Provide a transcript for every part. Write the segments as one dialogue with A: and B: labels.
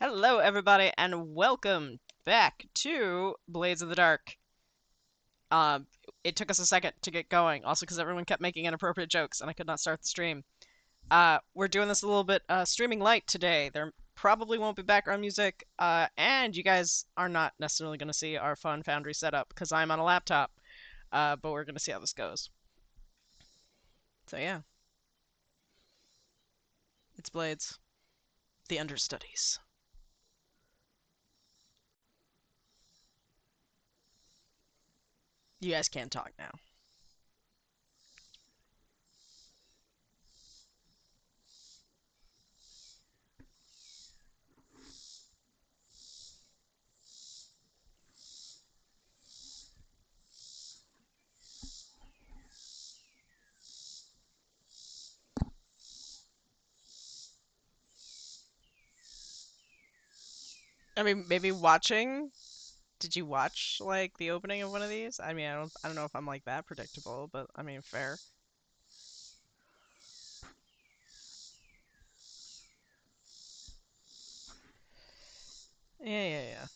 A: Hello, everybody, and welcome back to Blades of the Dark. Um, it took us a second to get going, also because everyone kept making inappropriate jokes, and I could not start the stream. We're doing this a little bit streaming light today. There probably won't be background music, and you guys are not necessarily going to see our fun Foundry setup because I'm on a laptop. But we're going to see how this goes. So yeah, it's Blades, the understudies. You guys can talk now. I mean, maybe watching. Did you watch like the opening of one of these? I mean, I don't know if I'm like that predictable, but I mean, fair. Yeah, yeah, yeah.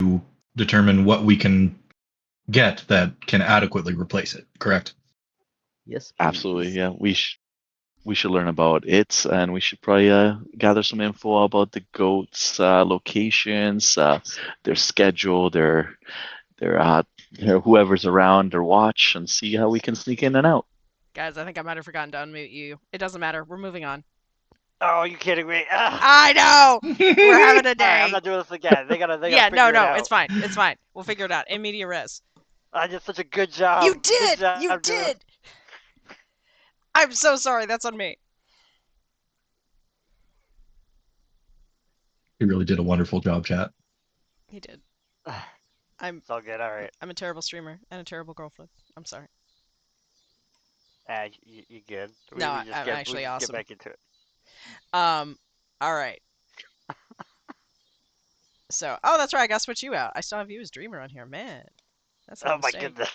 B: To determine what we can get that can adequately replace it, correct?
C: Yes,
D: Absolutely,
C: please.
D: yeah. We should learn about it, and we should probably gather some info about the goats' locations, their schedule, their whoever's around, their watch, and see how we can sneak in and out.
A: Guys, I think I might have forgotten to unmute you. It doesn't matter. We're moving on.
E: Oh, you kidding me?
A: I know. We're having a
E: All right, I'm
A: day.
E: not doing this again. They gotta
A: Yeah,
E: figure it
A: no,
E: out.
A: it's fine. It's fine. We'll figure it out. In media res.
E: I did such a good job.
A: You
E: Good
A: did.
E: job
A: You
E: doing
A: did. I'm so sorry. That's on me.
B: He really did a wonderful job, chat.
A: He did.
E: it.
A: I'm
E: It's all good. All right.
A: I'm a terrible streamer and a terrible girlfriend. I'm sorry.
E: You good?
A: No,
E: We just
A: I'm
E: get
A: actually
E: get
A: awesome.
E: back into it.
A: All right. So, oh, that's right. I got to switch you out. I still have you as Dreamer on here, man. That's a
E: Oh my
A: mistake.
E: goodness.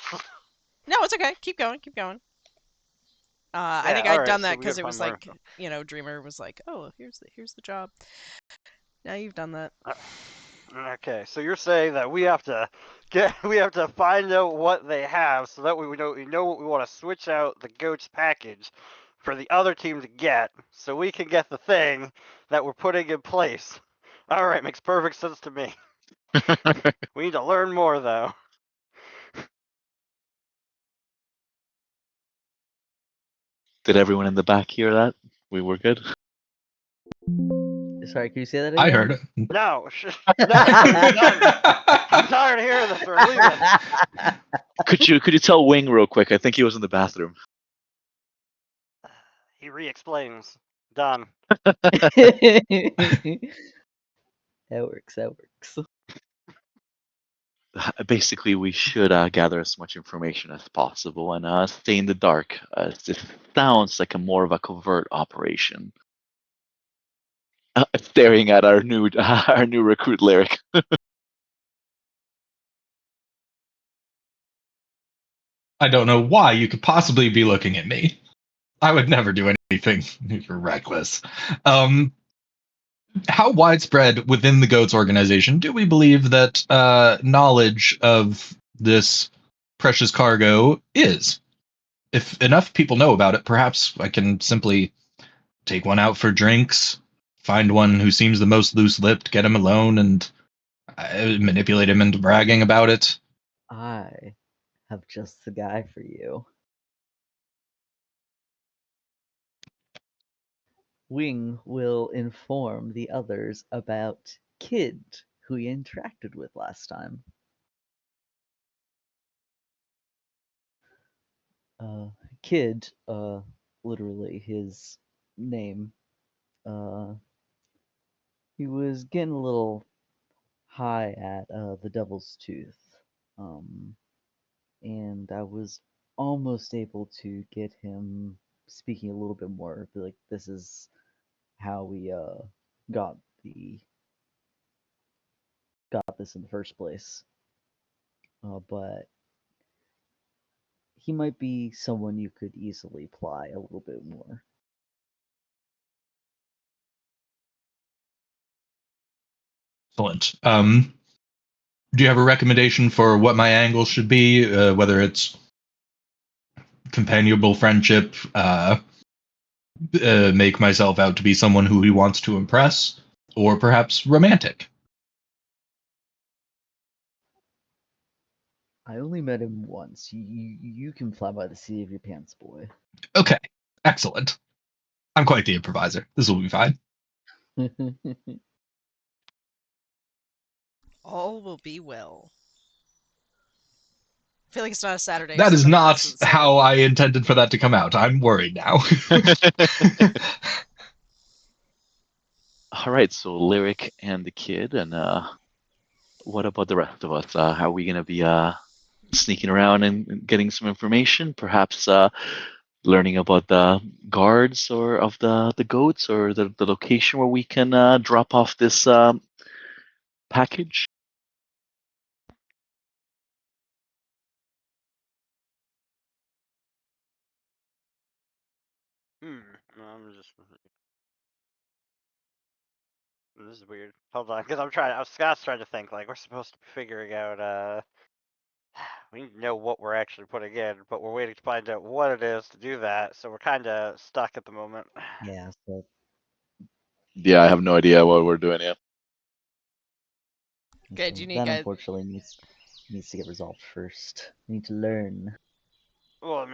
A: No, it's okay. Keep going. Keep going. I
E: Yeah,
A: think
E: all
A: I'd
E: right,
A: done
E: so
A: that
E: we
A: because
E: gotta
A: it
E: find
A: was
E: more.
A: like, Dreamer was like, oh, here's the job. Now you've done that.
E: Okay, so you're saying that we have to find out what they have so that we know what we want to switch out the goats package for the other team to get, so we can get the thing that we're putting in place. All right, makes perfect sense to me. We need to learn more though.
D: Did everyone in the back hear that? We were good.
C: Sorry, can you say that
B: I
C: again?
B: heard it.
E: No, no, I'm done. I'm tired of hearing this. We're leaving.
D: Could you tell Wing real quick? I think he was in the bathroom.
E: He re-explains. Done.
C: That works.
D: Basically, we should gather as much information as possible and stay in the dark. This sounds like more of a covert operation. Staring at our new our new recruit Lyric.
B: I don't know why you could possibly be looking at me. I would never do anything reckless. How widespread within the Goats organization do we believe that knowledge of this precious cargo is? If enough people know about it, perhaps I can simply take one out for drinks, find one who seems the most loose-lipped, get him alone, and manipulate him into bragging about it.
C: I have just the guy for you. Wing will inform the others about Kid, who he interacted with last time. Kid, literally his name, he was getting a little high at the Devil's Tooth, and I was almost able to get him speaking a little bit more. Like, this is how we got this in the first place. But he might be someone you could easily ply a little bit more.
B: Excellent. Do you have a recommendation for what my angle should be? Whether it's companionable friendship, make myself out to be someone who he wants to impress, or perhaps romantic?
C: I only met him once. You can fly by the seat of your pants, boy.
B: Okay, excellent. I'm quite the improviser. This will be fine.
A: All will be well. I feel like it's not a Saturday.
B: That
A: so
B: is
A: somebody
B: not
A: doesn't say
B: how
A: it.
B: I intended for that to come out. I'm worried now.
D: All right, so Lyric and the Kid, and what about the rest of us? How are we gonna be sneaking around and getting some information? Perhaps learning about the guards or of the goats, or the location where we can drop off this package.
E: I'm just. This is weird. Hold on, because Scott's trying to think. Like, we're supposed to be figuring out. We need to know what we're actually putting in, but we're waiting to find out what it is to do that. So we're kind of stuck at the moment.
C: Yeah, so
D: Yeah, I have no idea what we're doing yet.
A: Okay, do you need
C: that
A: guys?
C: unfortunately needs to get resolved first. We need to learn.
E: Well,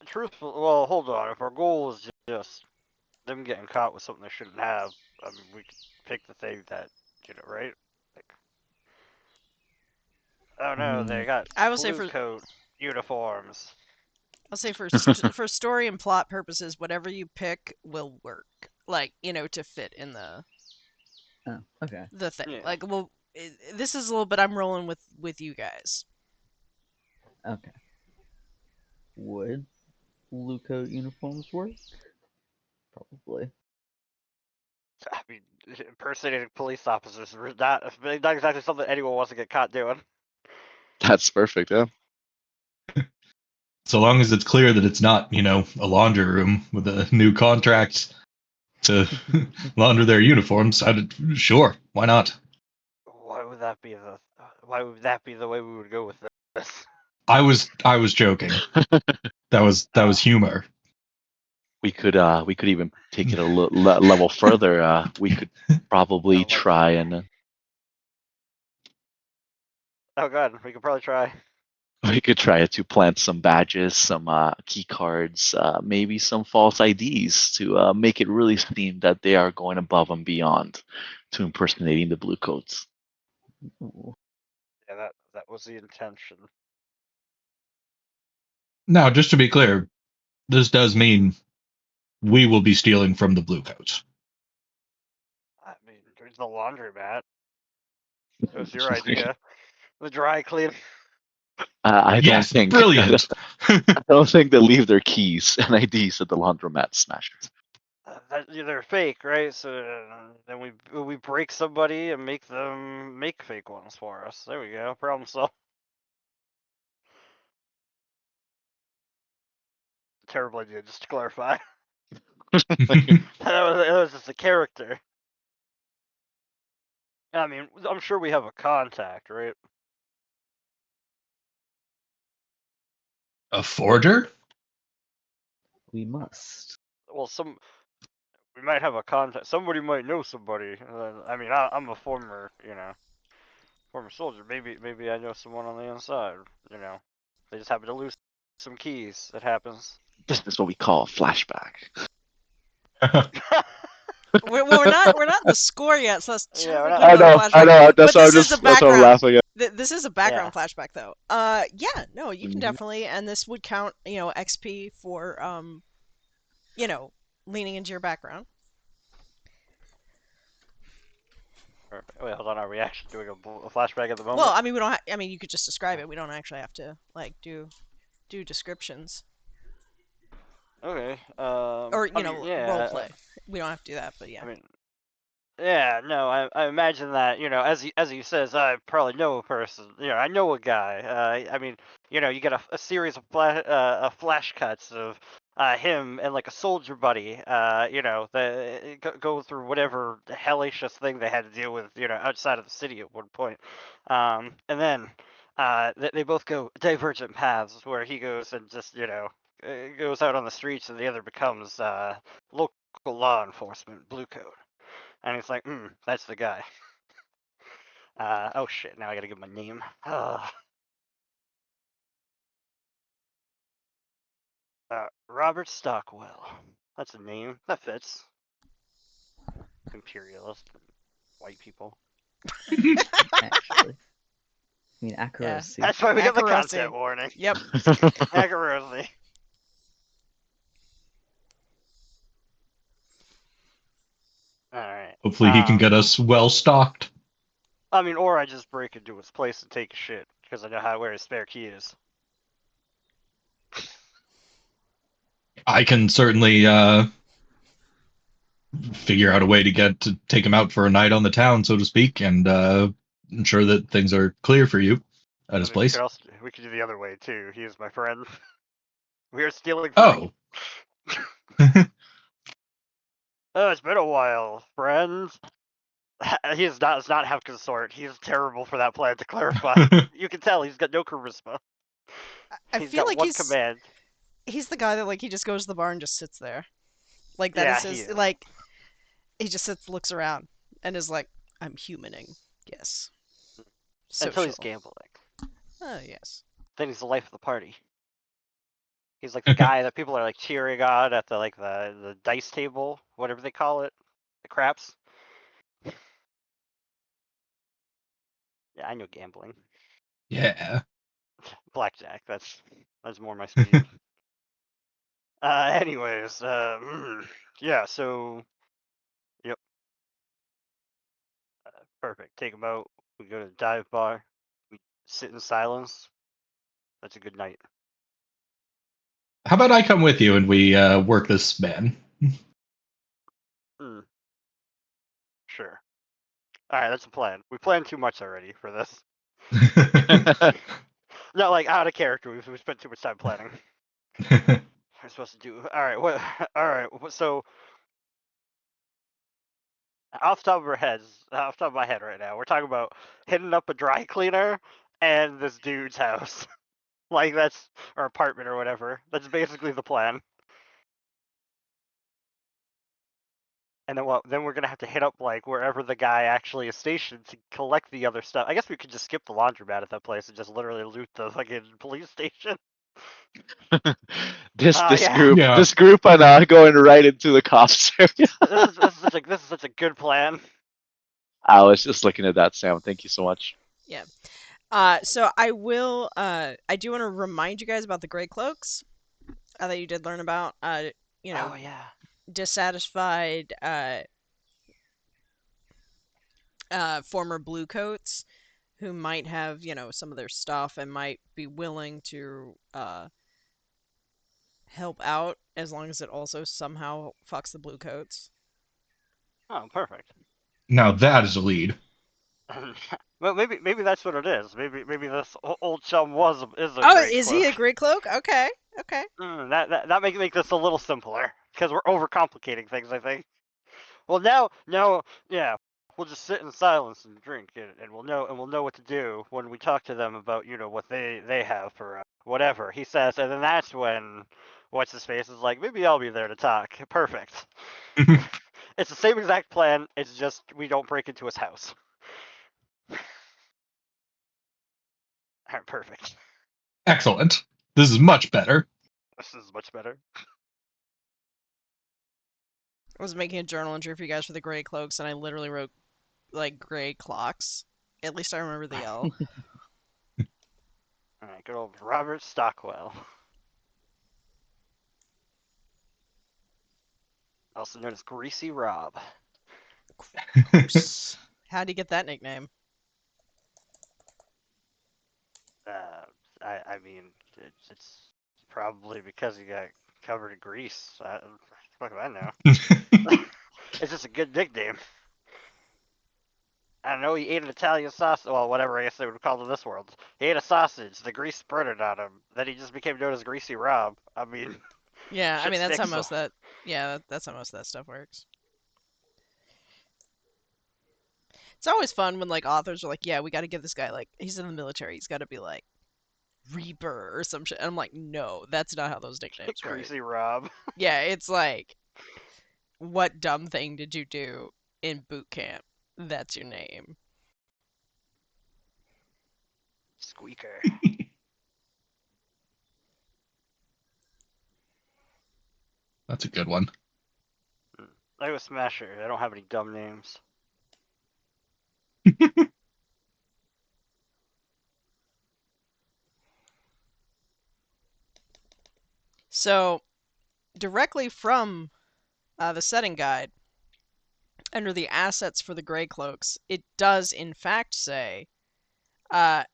E: truthful. Well, hold on. If our goal is just them getting caught with something they shouldn't have, we could pick the thing that, right? Like, oh no, they got
A: I will say
E: Bluecoat uniforms.
A: I'll say for story and plot purposes, whatever you pick will work. Like, to fit in the
C: Okay.
A: thing.
E: Yeah.
A: Like, well, this is a little bit. I'm rolling with you guys.
C: Okay. Would Bluecoat uniforms work? Probably.
E: I mean, impersonating police officers is not exactly something anyone wants to get caught doing.
D: That's perfect. Yeah.
B: So long as it's clear that it's not, a laundry room with a new contract to launder their uniforms, sure, why not?
E: Why would that be the way we would go with this?
B: I was joking. That was humor.
D: We could even take it a level further. We could probably try and.
E: Oh god, we could probably try.
D: We could try to plant some badges, some key cards, maybe some false IDs to make it really seem that they are going above and beyond to impersonating the Bluecoats.
C: Ooh.
E: Yeah, that was the intention.
B: Now, just to be clear, this does mean we will be stealing from the Bluecoats.
E: I mean, there's the laundromat. It was your idea. The dry clean.
D: I don't
B: Yes,
D: think
B: brilliant.
D: I don't think they leave their keys and IDs at the laundromat smashers.
E: They're fake, right? So then we break somebody and make them make fake ones for us. There we go. Problem solved. Terrible idea, just to clarify. that was just a character. I mean, I'm sure we have a contact, right?
B: A forger?
C: We must.
E: Well, we might have a contact. Somebody might know somebody. I mean, I'm a former soldier. Maybe I know someone on the inside. They just happen to lose some keys. It happens.
D: This is what we call a flashback.
A: We're not in the score yet, so that's
E: Yeah, we're
A: technically
E: not-
A: not a flashback.
D: know.
A: But this is the
D: That's what I'm
A: background.
D: laughing at.
A: This is a background
E: Yeah.
A: flashback, though. Yeah, no, you can
D: Mhm.
A: definitely, and this would count, XP for, leaning into your background.
E: Wait, hold on. Are we actually doing a flashback at the moment?
A: Well, I mean, we don't. I mean, you could just describe it. We don't actually have to do descriptions
E: Okay.
A: or
E: I mean, yeah,
A: role play. We don't have to do that, but yeah.
E: I mean, yeah, no, I imagine that, as he says, I probably know a person. I know a guy. I mean, you get a series of flash cuts of him and like a soldier buddy. Go through whatever hellacious thing they had to deal with, outside of the city at one point. And then they both go divergent paths, where he goes and just, goes out on the streets, and the other becomes local law enforcement, Bluecoat. And he's like, that's the guy. Oh shit, now I gotta give him a name. Robert Stockwell. That's a name. That fits. Imperialist. White people.
C: Actually, I mean accuracy.
E: That's why we got the
A: Accuracy.
E: content warning.
A: Yep.
E: Accuracy. Alright.
B: Hopefully he can get us well stocked.
E: I mean, or I just break into his place and take a shit, because I know where his spare key is.
B: I can certainly figure out a way to take him out for a night on the town, so to speak, and ensure that things are clear for you at his
E: I mean,
B: place.
E: we could do the other way too. He is my friend. We are stealing from
B: Oh.
E: Oh, it's been a while, friends. He does not have consort. He's terrible for that plan, to clarify. You can tell he's got no charisma.
A: I
E: He's
A: feel
E: got
A: like
E: one command.
A: he's the guy that he just goes to the bar and just sits there. Like that
E: Yeah,
A: is
E: he
A: his
E: is.
A: he just sits, looks around, and is like, I'm humaning. Yes.
E: Until he's
A: Social.
E: gambling.
A: Oh yes.
E: Then he's the life of the party. He's like the guy that people are like cheering on at the dice table, whatever they call it, the craps. Yeah, I know gambling.
B: Yeah.
E: Blackjack. That's more my speed. Anyways, yeah. So, yep. Perfect. Take him out. We go to the dive bar. We sit in silence. That's a good night.
B: How about I come with you and we work this man?
E: Sure. All right, that's a plan. We planned too much already for this. Not like out of character. We spent too much time planning. We're supposed to do. All right. What? All right. So, off the top of our heads, off the top of my head right now, we're talking about hitting up a dry cleaner and this dude's house. That's or apartment or whatever. That's basically the plan. And then what? Then we're gonna have to hit up like wherever the guy actually is stationed to collect the other stuff. I guess we could just skip the laundromat at that place and just literally loot the fucking police station.
D: this
E: Oh
D: this
E: yeah,
D: group
B: Yeah.
D: this group are going right into the cops area.
E: this is such a good plan.
D: I was just looking at that, Sam. Thank you so much.
A: Yeah. So I will. I do want to remind you guys about the Grey Cloaks that you did learn about. You know,
E: Oh yeah.
A: dissatisfied former Bluecoats who might have, some of their stuff and might be willing to help out as long as it also somehow fucks the Bluecoats.
E: Oh, perfect.
B: Now that is a lead.
E: Well, maybe that's what it is. Maybe this old chum is a
A: Oh,
E: Grey
A: is
E: Cloak.
A: he a Grey Cloak? Okay.
E: That make this a little simpler because we're overcomplicating things. I think. Well, now, yeah, we'll just sit in silence and drink, and we'll know what to do when we talk to them about what they have for whatever he says, and then that's when what's his face is like, maybe I'll be there to talk. Perfect. It's the same exact plan. It's just we don't break into his house. Alright, perfect.
B: Excellent. This is much better.
E: This is much better.
A: I was making a journal entry for you guys for the Grey Cloaks, and I literally wrote, like, Grey Clocks. At least I remember the L.
E: Alright, good old Robert Stockwell. Also known as Greasy Rob.
A: How'd he get that nickname?
E: I mean, it's probably because he got covered in grease. Fuck if I know. It's just a good nickname. I know he ate an Italian sausage. Well, whatever I guess they would call it in this world. He ate a sausage. The grease spurted on him. Then he just became known as Greasy Rob. I mean,
A: Yeah, I
E: shit
A: mean that's how
E: sticks.
A: most of that. Yeah, that's how most of that stuff works. It's always fun when like authors are like, "Yeah, we got to give this guy like he's in the military. He's got to be like Reaper or some shit." And I'm like, "No, that's not how those nicknames work."
E: Greasy Rob.
A: Yeah, it's like, what dumb thing did you do in boot camp? That's your name.
E: Squeaker.
B: That's a good one.
E: I was Smasher. I don't have any dumb names.
A: So, directly from the setting guide, under the assets for the Grey Cloaks, it does in fact say that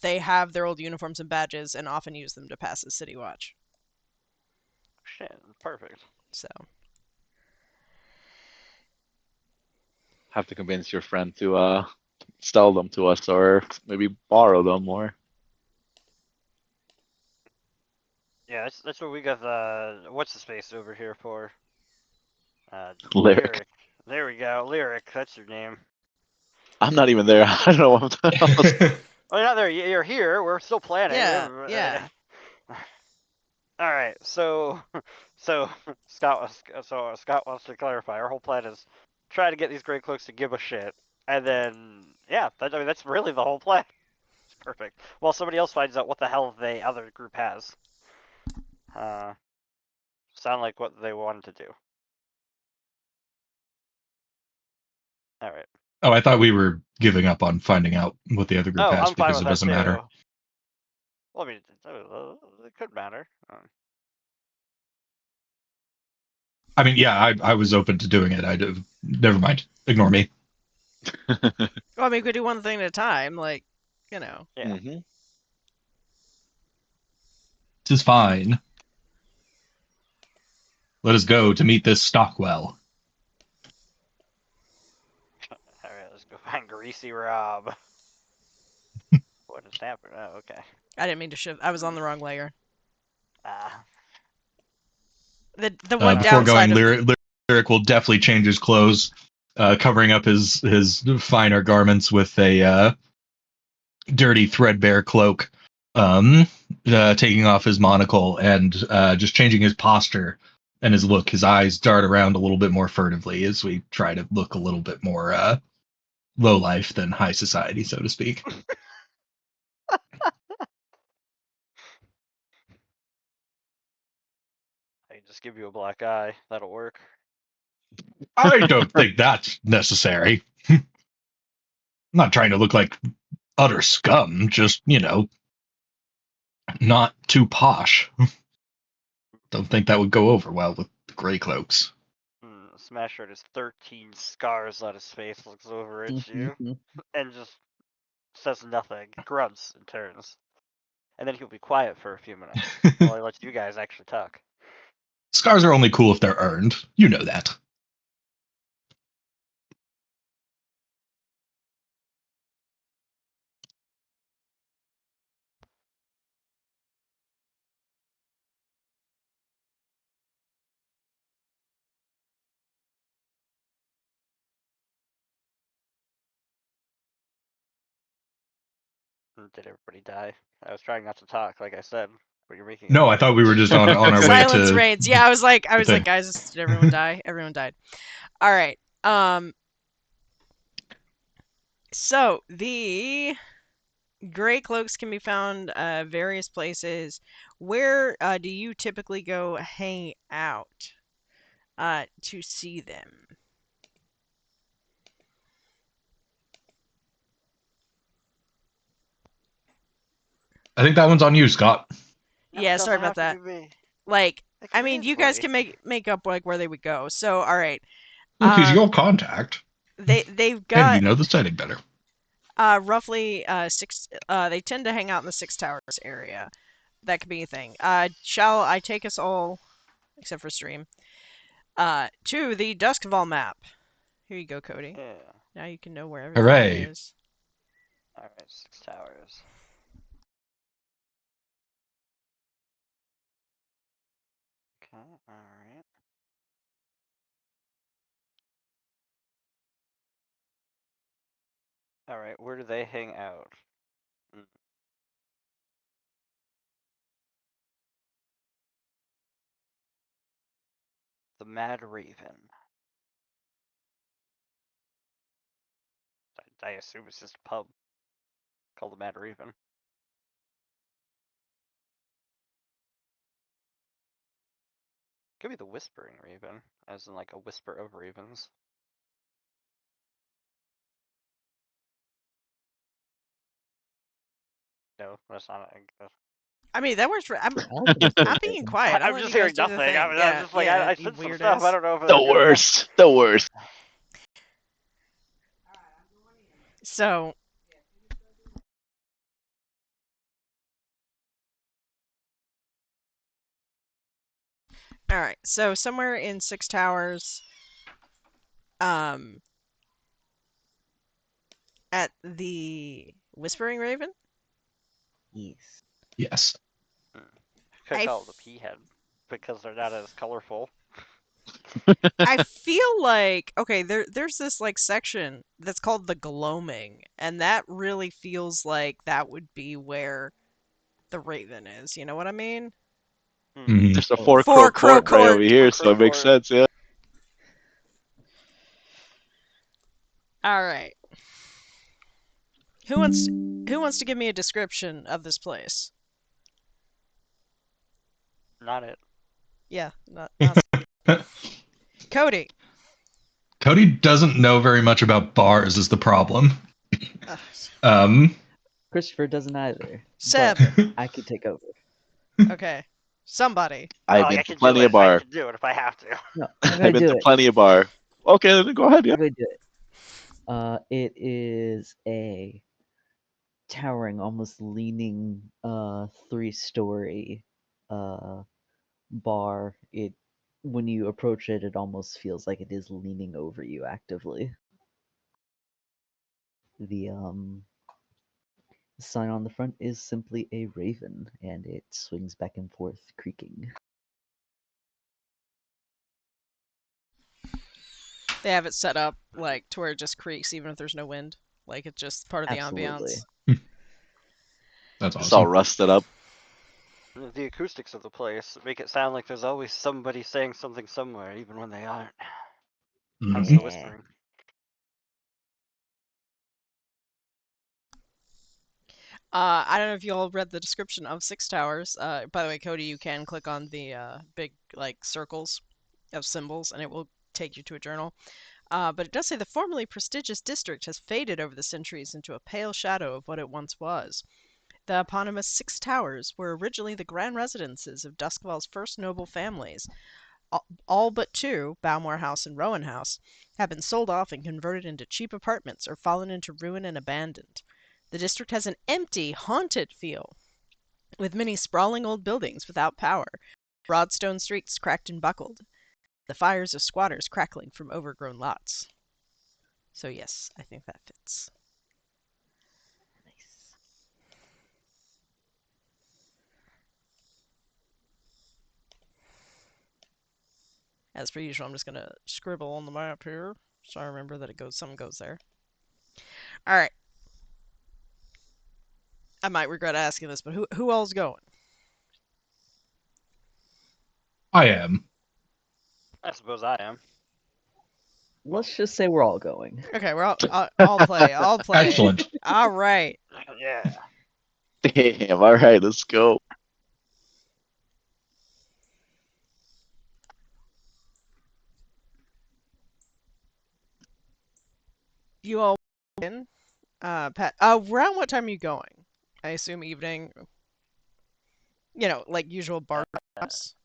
A: they have their old uniforms and badges and often use them to pass as City Watch.
E: Shit, perfect.
A: So,
D: Have to convince your friend to sell them to us, or maybe borrow them, or
E: Yeah, that's what we got. What's the space over here for?
D: Lyric.
E: There we go. Lyric. That's your name.
D: I'm not even there. I don't know what
E: Oh, you're not there. You're here. We're still planning.
A: yeah.
E: All right. So Scott wants to clarify. Our whole plan is try to get these Grey Cloaks to give a shit, and then yeah, I mean that's really the whole plan. It's perfect. Well, somebody else finds out what the hell the other group has. Sound like what they wanted to do. All right.
B: Oh, I thought we were giving up on finding out what the other group
E: Oh,
B: has
E: I'm fine
B: because
E: with
B: it
E: that
B: doesn't
E: too.
B: matter.
E: Well, I mean, it could matter.
B: I mean, yeah, I was open to doing it. Never mind. Ignore me.
A: Well, I mean, we could do one thing at a time, like,
E: Yeah.
D: Mhm.
B: This is fine. Let us go to meet this Stockwell.
E: All right, let's go find Greasy Rob. What just happened? Oh, okay.
A: I didn't mean to shift. I was on the wrong layer.
E: Ah.
A: The one
B: Before
A: downside
B: going,
A: of
B: Lyric will definitely change his clothes, covering up his finer garments with a dirty, threadbare cloak, taking off his monocle and just changing his posture And his eyes dart around a little bit more furtively as we try to look a little bit more low life than high society, so to speak.
E: I just give you a black eye. That'll work.
B: I don't think that's necessary. I'm not trying to look like utter scum, just, not too posh. Don't think that would go over well with the gray cloaks.
E: Smasher has 13 scars on his face, looks over at you, and just says nothing, grunts and turns. And then he'll be quiet for a few minutes while he lets you guys actually talk.
B: Scars are only cool if they're earned. You know that.
E: Did everybody die? I was trying not to talk, like I said, but you're making.
B: No, I thought we were just on our way
A: Silence
B: to.
A: reigns. Yeah, I was like,
B: thing.
A: guys, did everyone die? Everyone died. All right. So the gray cloaks can be found various places. Where do you typically go hang out to see them?
B: I think that one's on you, Scott.
E: No,
A: Yeah,
E: it
A: sorry
E: doesn't
A: about
E: have
A: that.
E: to be me.
A: Like,
E: It
A: I
E: can be
A: mean, you guys
E: anybody.
A: can make up like where they would go. So, all right.
B: Look, he's your contact.
A: They've
B: And
A: got
B: you know the setting better.
A: roughly six. They tend to hang out in the Six Towers area. That could be a thing. Shall I take us all, except for stream, to the Duskval map? Here you go, Cody.
E: Yeah.
A: Now you can know where everything
B: Hooray.
A: is.
E: Alright, 6 towers. Okay, alright. Alright, where do they hang out? The Mad Raven. I assume it's just a pub called the Mad Raven. Could be the Whispering Raven, as in like a whisper of ravens. No, that's not it.
A: I mean, that works for. I'm
C: I'm
A: being quiet.
E: I'm just hearing nothing. I'm just like, I said some stuff. I don't know if
D: The worst. The worst.
A: So, all right. So somewhere in Six Towers, at the Whispering Raven.
C: Yes.
B: Yes.
E: Could call it the pea head because they're not as colorful.
A: I feel like okay, there's this like section that's called the gloaming, and that really feels like that would be where the Raven is. You know what I mean?
B: Mhm.
D: There's a
C: Four
D: four-crow
A: Crow
D: court right over
A: Court.
D: here,
E: Four
D: so it
E: Crow
D: makes
E: Court.
D: sense, yeah.
A: All right. Who wants to give me a description of this place?
E: Not it.
A: Yeah, not Cody.
B: Cody doesn't know very much about bars is the problem.
A: Ugh.
C: Christopher doesn't either.
A: Seb.
C: But I could take over.
A: Okay. Somebody.
D: I've been
E: I
D: to
E: can
D: plenty
E: do
D: of
E: it. I
D: bar.
E: can do it if I have to.
C: No, I'm
D: I've
C: gonna
D: been
C: do
D: to
C: it.
D: plenty of bar. Okay, then go ahead, yeah.
C: I'm gonna do it. It is a towering, almost leaning, 3-story, bar. When you approach it, it almost feels like it is leaning over you actively. The sign on the front is simply a raven, and it swings back and forth, creaking.
A: They have it set up like to where it just creaks even if there's no wind. Like it's just part of the
C: Absolutely.
A: ambiance.
B: That's
D: It's all
B: awesome.
D: rusted up.
E: the acoustics of the place make it sound like there's always somebody saying something somewhere, even when they aren't. Hence the
A: Yeah.
E: whispering.
A: I don't know if you all read the description of Six Towers. By the way, Cody, you can click on the big like circles of symbols, and it will take you to a journal. But it does say the formerly prestigious district has faded over the centuries into a pale shadow of what it once was. The eponymous Six Towers were originally the grand residences of Duskville's first noble families. All but two, Balmore House and Rowan House, have been sold off and converted into cheap apartments or fallen into ruin and abandoned. The district has an empty, haunted feel, with many sprawling old buildings without power, broad stone streets cracked and buckled, the fires of squatters crackling from overgrown lots. So yes, I think that fits.
C: Nice.
A: As per usual, I'm just gonna scribble on the map here, so I remember that something goes there. All right. I might regret asking this, but who all's going?
B: I am.
E: I suppose I am.
C: Let's just say we're all going.
A: Okay, we're all play. I'll play.
B: Excellent.
A: All right.
E: Yeah.
D: Damn. All right, let's go.
A: You all in. Pat. Around what time are you going? I assume evening. You know, like usual bar times.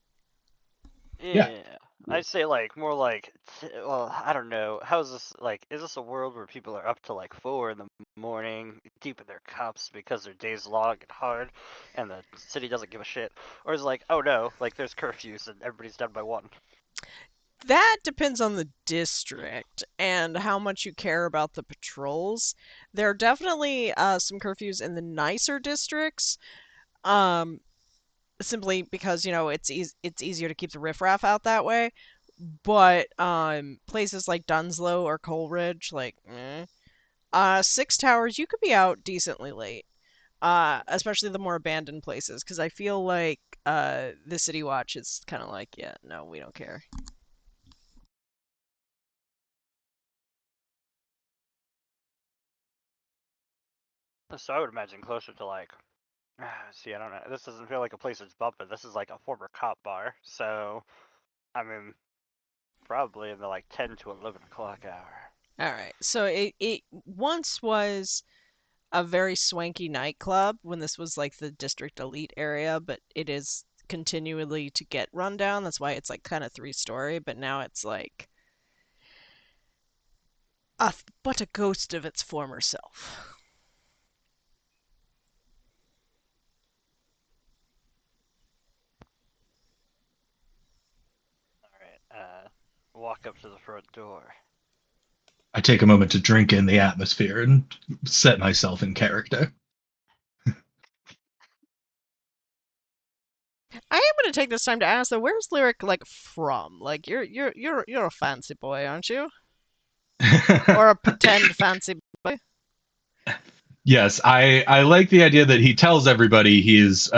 E: Yeah.
B: Yeah.
E: I'd say like more like well, I don't know. How's this like? Is this a world where people are up to like 4 in the morning, deep in their cups because their day's long and hard, and the city doesn't give a shit? Or is it like, oh no, like there's curfews and everybody's done by 1?
A: That depends on the district and how much you care about the patrols. There are definitely some curfews in the nicer districts. Um, Simply because it's easier to keep the riffraff out that way. But places like Dunslow or Coleridge, like, Six Towers, you could be out decently late. Especially the more abandoned places, because I feel like the City Watch is kind of like, yeah, no, we don't care.
E: So I would imagine closer to like, see, I don't know. This doesn't feel like a place that's bumping. This is like a former cop bar. So, I mean, probably in the like 10 to 11 o'clock hour.
A: All right, so it once was a very swanky nightclub when this was like the district elite area, but it is continually to get run down. That's why it's like kind of 3-story, but now it's like but a ghost of its former self.
E: All right. Walk up to the front door.
B: I take a moment to drink in the atmosphere and set myself in character.
A: I am going to take this time to ask though, where's Lyric like from? Like you're a fancy boy, aren't you? Or a pretend fancy boy?
B: Yes, I like the idea that he tells everybody he's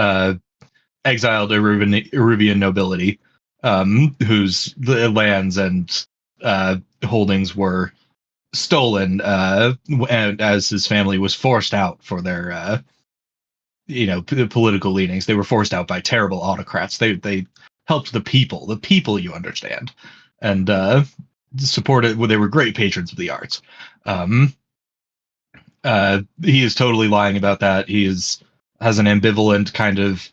B: exiled Eruvian nobility, whose lands and holdings were stolen, and as his family was forced out for their political leanings. They were forced out by terrible autocrats. They helped the people, you understand, and supported. Well, they were great patrons of the arts. He is totally lying about that. Has an ambivalent kind of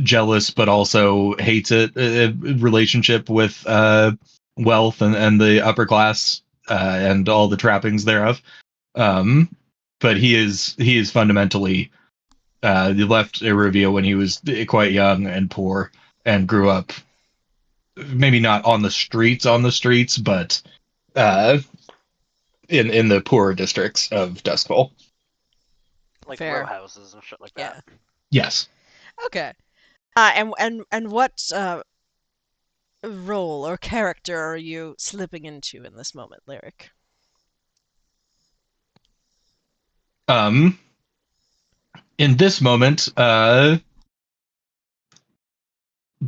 B: jealous but also hates it relationship with wealth and the upper class and all the trappings thereof. But he is fundamentally he left Eruvia when he was quite young and poor and grew up maybe not on the streets, but in the poorer districts of Duskfall.
E: Like row
A: Fair.
E: houses and shit like
A: Yeah.
E: that.
B: Yes.
A: Okay. And what role or character are you slipping into in this moment, Lyric?
B: In this moment,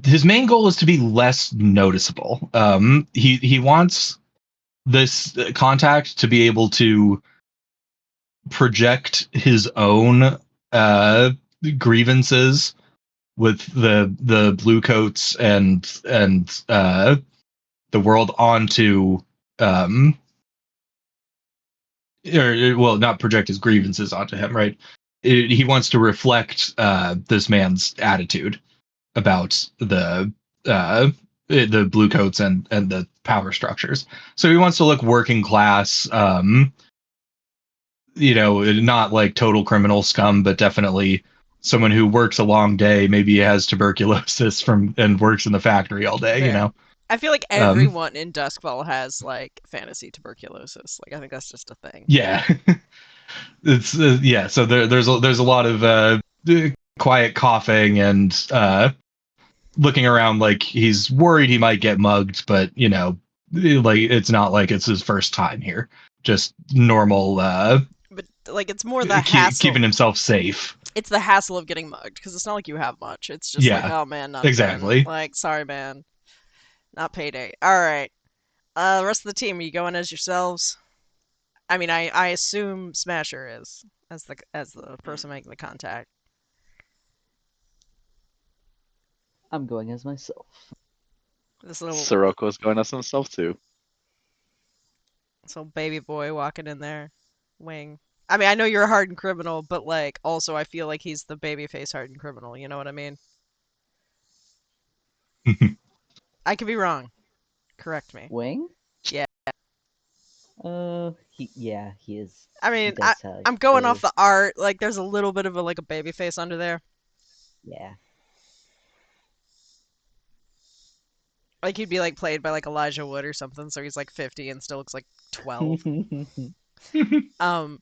B: his main goal is to be less noticeable. He wants this contact to be able to project his own grievances with the Bluecoats and the world onto well, not project his grievances onto him, right? He wants to reflect this man's attitude about the Bluecoats and the power structures. So he wants to look working class, not like total criminal scum, but definitely someone who works a long day, maybe has tuberculosis and works in the factory all day,
A: Fair. I feel like
B: Um,
A: everyone in Duskfall has like fantasy tuberculosis. Like I think that's just a thing.
B: Yeah. It's yeah, so there's a lot of quiet coughing and looking around like he's worried he might get mugged, but like it's not like it's his first time here. Just normal
A: But like it's more the hassle.
B: keeping himself safe.
A: It's the hassle of getting mugged because it's not like you have much. It's just like,
B: Yeah,
A: oh man, not
B: exactly.
A: again. Like, sorry man, not payday. All right. The rest of the team, are you going as yourselves? I mean, I assume Smasher is as the person making the contact.
C: I'm going as myself.
A: This little
D: Siroko's going as himself too.
A: baby boy walking in there, wing. I mean, I know you're a hardened criminal, but like, also I feel like he's the babyface hardened criminal. You know what I mean? I could be wrong. Correct me.
C: Wing?
A: Yeah.
C: He is.
A: I mean,
C: does have
A: I'm going
C: a-
A: off the art. Like, there's a little bit of a baby face under there.
C: Yeah.
A: Like he'd be like played by like Elijah Wood or something, so he's like 50 and still looks like 12. um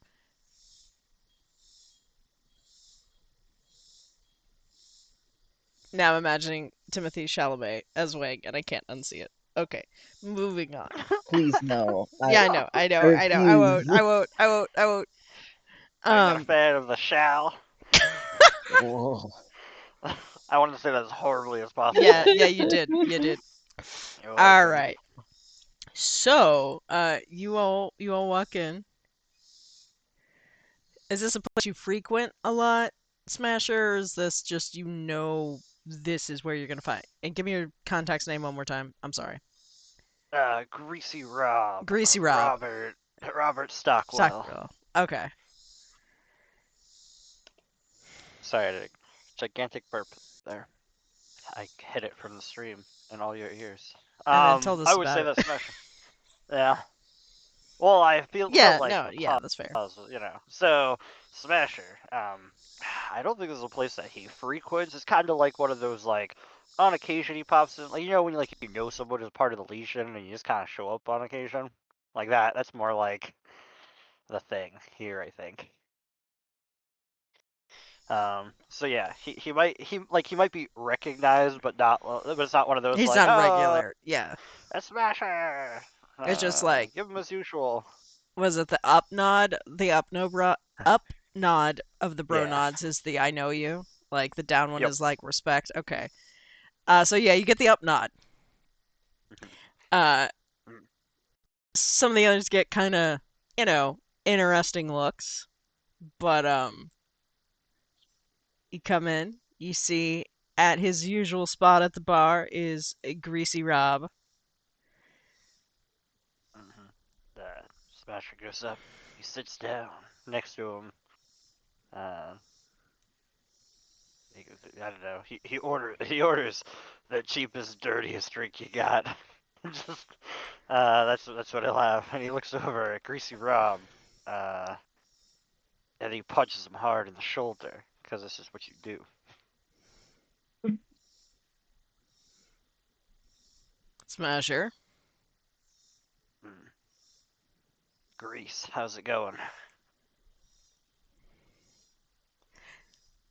A: Now I'm imagining Timothy Chalamet as Wang, and I can't unsee it. Okay, moving on.
C: Please no.
A: Yeah, I know. I won't. I won't.
E: I'm not a fan of the shall.
C: Whoa.
E: I wanted to say that as horribly as possible.
A: Yeah, you did. All right. So, you all walk in. Is this a place you frequent a lot, Smasher, or is this just this is where you're gonna find? And give me your contact's name one more time. I'm sorry.
E: Greasy Rob.
A: Greasy Rob.
E: Robert Stockwell.
A: Stockwell. Okay.
E: Sorry, I did a gigantic burp there. I hit it from the stream in all your ears.
A: And then told us
E: I would
A: about
E: say
A: it.
E: that's Smasher. Yeah. Well, felt like
A: that's fair.
E: So Smasher, I don't think this is a place that he frequents. It's kind of like one of those like on occasion he pops in, like when you know someone is part of the Legion and you just kind of show up on occasion, like that. That's more like the thing here, I think. So yeah, he might be recognized, but it's not one of those.
A: He's
E: like,
A: not regular. Yeah.
E: That's Smasher.
A: It's just like,
E: give him as usual.
A: Was it the up nod? The up nod of the bro
E: Yeah.
A: nods is the I know you. Like the down one
E: Yep.
A: is like respect. Okay. So yeah, you get the up nod. Some of the others get kind of, interesting looks, but you come in, you see at his usual spot at the bar is a Greasy Rob.
E: Smasher goes up. He sits down next to him. I don't know. He orders the cheapest, dirtiest drink you got. Just that's what he'll have. And he looks over at Greasy Rob, and he punches him hard in the shoulder because this is what you do.
A: Smasher.
E: Grease, how's it going?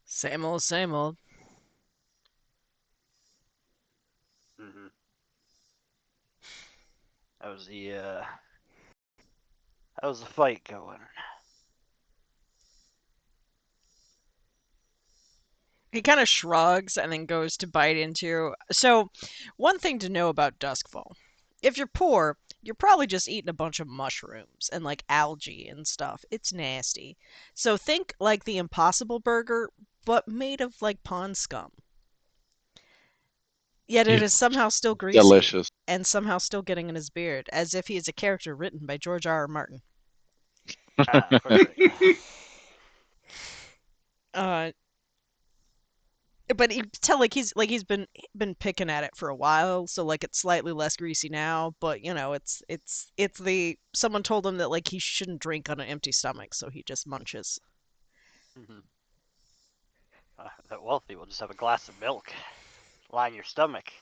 A: Same old, same old.
E: How's the fight going?
A: He kind of shrugs and then goes to bite into. So, one thing to know about Duskfall. If you're poor, you're probably just eating a bunch of mushrooms and like algae and stuff. It's nasty. So think like the Impossible Burger, but made of like pond scum. Yet it is
B: It's
A: somehow still greasy
D: Delicious.
A: and somehow still getting in his beard, as if he is a character written by George R. R. Martin.
E: Perfect.
A: Uh, but you tell like he's been picking at it for a while, so like it's slightly less greasy now, but you know it's the someone told him that like he shouldn't drink on an empty stomach, so he just munches.
E: Mhm. The wealthy will just have a glass of milk line your stomach.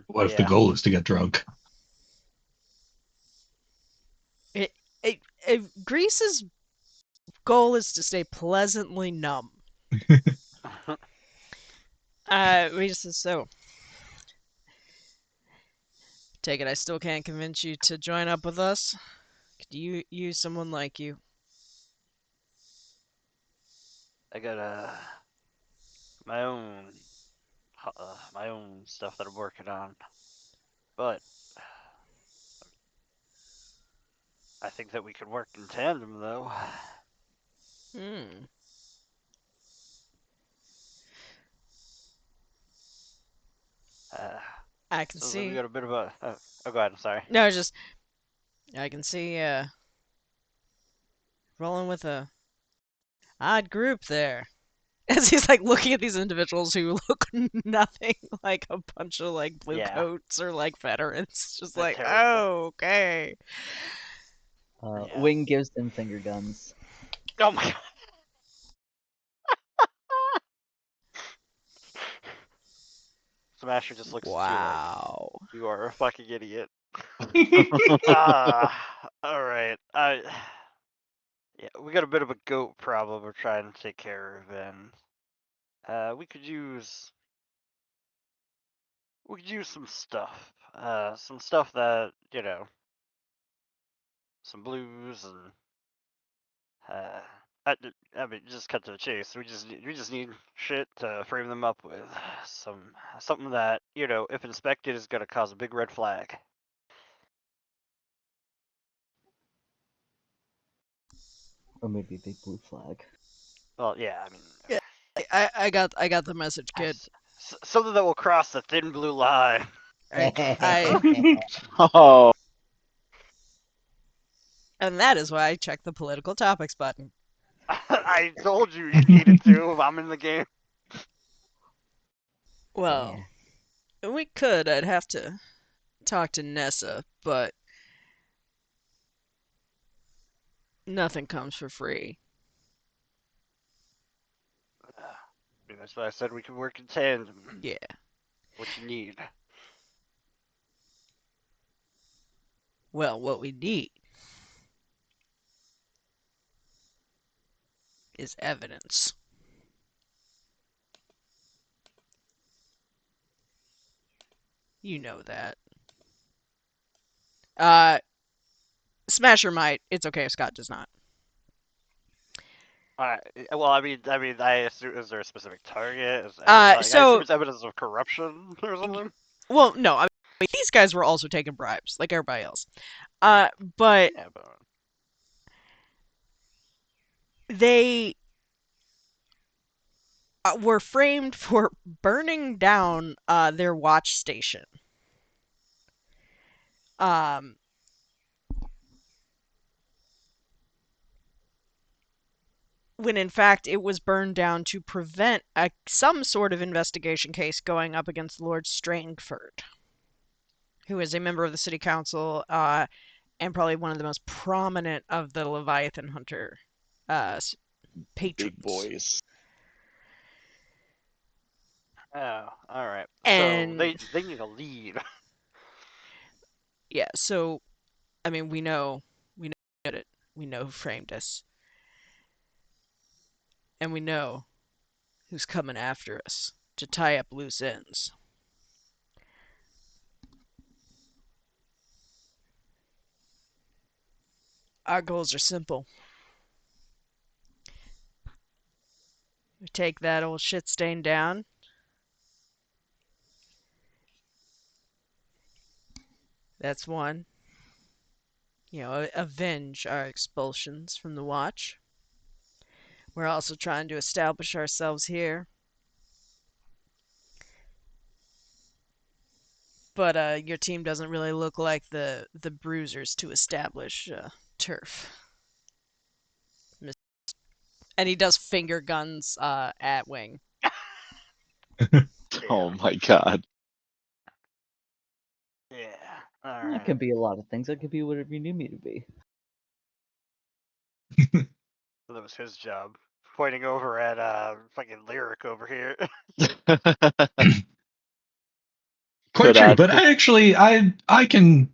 B: what if the
E: Yeah.
B: goal is to get drunk?
A: Grease's goal is to stay pleasantly numb. We just so take it. I still can't convince you to join up with us. Could you use someone like you?
E: I got my own my own stuff that I'm working on, but I think that we could work in tandem though.
A: Hmm.
E: Uh,
A: I can
E: so then we
A: see.
E: got a bit of a. Oh, go ahead. I'm sorry.
A: No, just I can see. Rolling with a odd group there. As he's like looking at these individuals who look nothing like a bunch of like blue
E: Yeah,
A: coats or like veterans. Just
E: they're
A: like,
E: terrible.
A: oh, okay.
E: Yeah.
C: Wing gives them finger guns.
E: Oh my god. Smasher just looks at you like
A: Wow.
E: you are a fucking idiot. All right. Yeah, we got a bit of a goat problem we're trying to take care of, and we could use some stuff. Some stuff that some blues and uh. I mean, just cut to the chase. We just need shit to frame them up with. Something that if inspected, is gonna cause a big red flag.
C: Or maybe a big blue flag.
E: Well, yeah, I mean,
A: Yeah, I got the message, kid.
E: something that will cross the thin blue line.
A: I
D: Oh,
A: and that is why I checked the political topics button.
E: I told you needed to if I'm in the game.
A: Well, we could. I'd have to talk to Nessa, but nothing comes for free.
E: That's why I said we could work in tandem.
A: Yeah.
E: What you need?
A: Well, what we need is evidence. You know that. Uh, Smasher might. It's okay if Scott does not.
E: Alright. Well, I assume, is there a specific target? I assume
A: So
E: it's evidence of corruption or something.
A: well, no. I mean, these guys were also taking bribes, like everybody else. But
E: Yeah, but
A: they were framed for burning down their watch station. Um, when in fact it was burned down to prevent some sort of investigation case going up against Lord Strangford, who is a member of the city council and probably one of the most prominent of the Leviathan Hunter uh,
D: big
A: patrons.
D: boys.
E: oh, all right. So
A: And
E: they need a lead.
A: yeah, so I mean, we know it. We know who framed us, and we know who's coming after us to tie up loose ends. Our goals are simple. Take that old shit stain down. That's one. Avenge our expulsions from the Watch. We're also trying to establish ourselves here. But your team doesn't really look like the bruisers to establish turf. And he does finger guns at Wing.
D: Oh my god.
E: Yeah.
C: It
E: Alright.
C: can be a lot of things. It could be whatever you need me to be.
E: So that was his job. Pointing over at fucking Lyric over here.
B: Quite true, but I can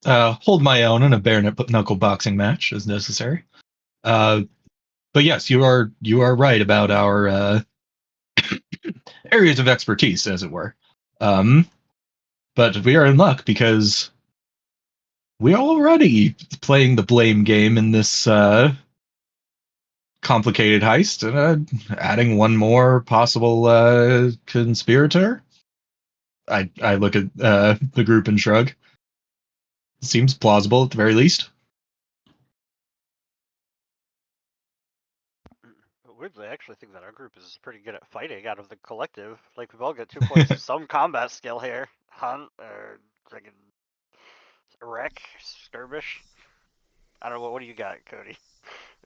B: hold my own in a bare knuckle boxing match as necessary. But yes, you are right about our areas of expertise, as it were. But we are in luck because we are already playing the blame game in this complicated heist, and adding one more possible conspirator. I look at the group and shrug. Seems plausible at the very least.
E: Weirdly, I actually think that our group is pretty good at fighting out of the collective. Like, we've all got 2 points of some combat skill here. Hunt, or fucking wreck, skirmish. I don't know, what do you got, Cody?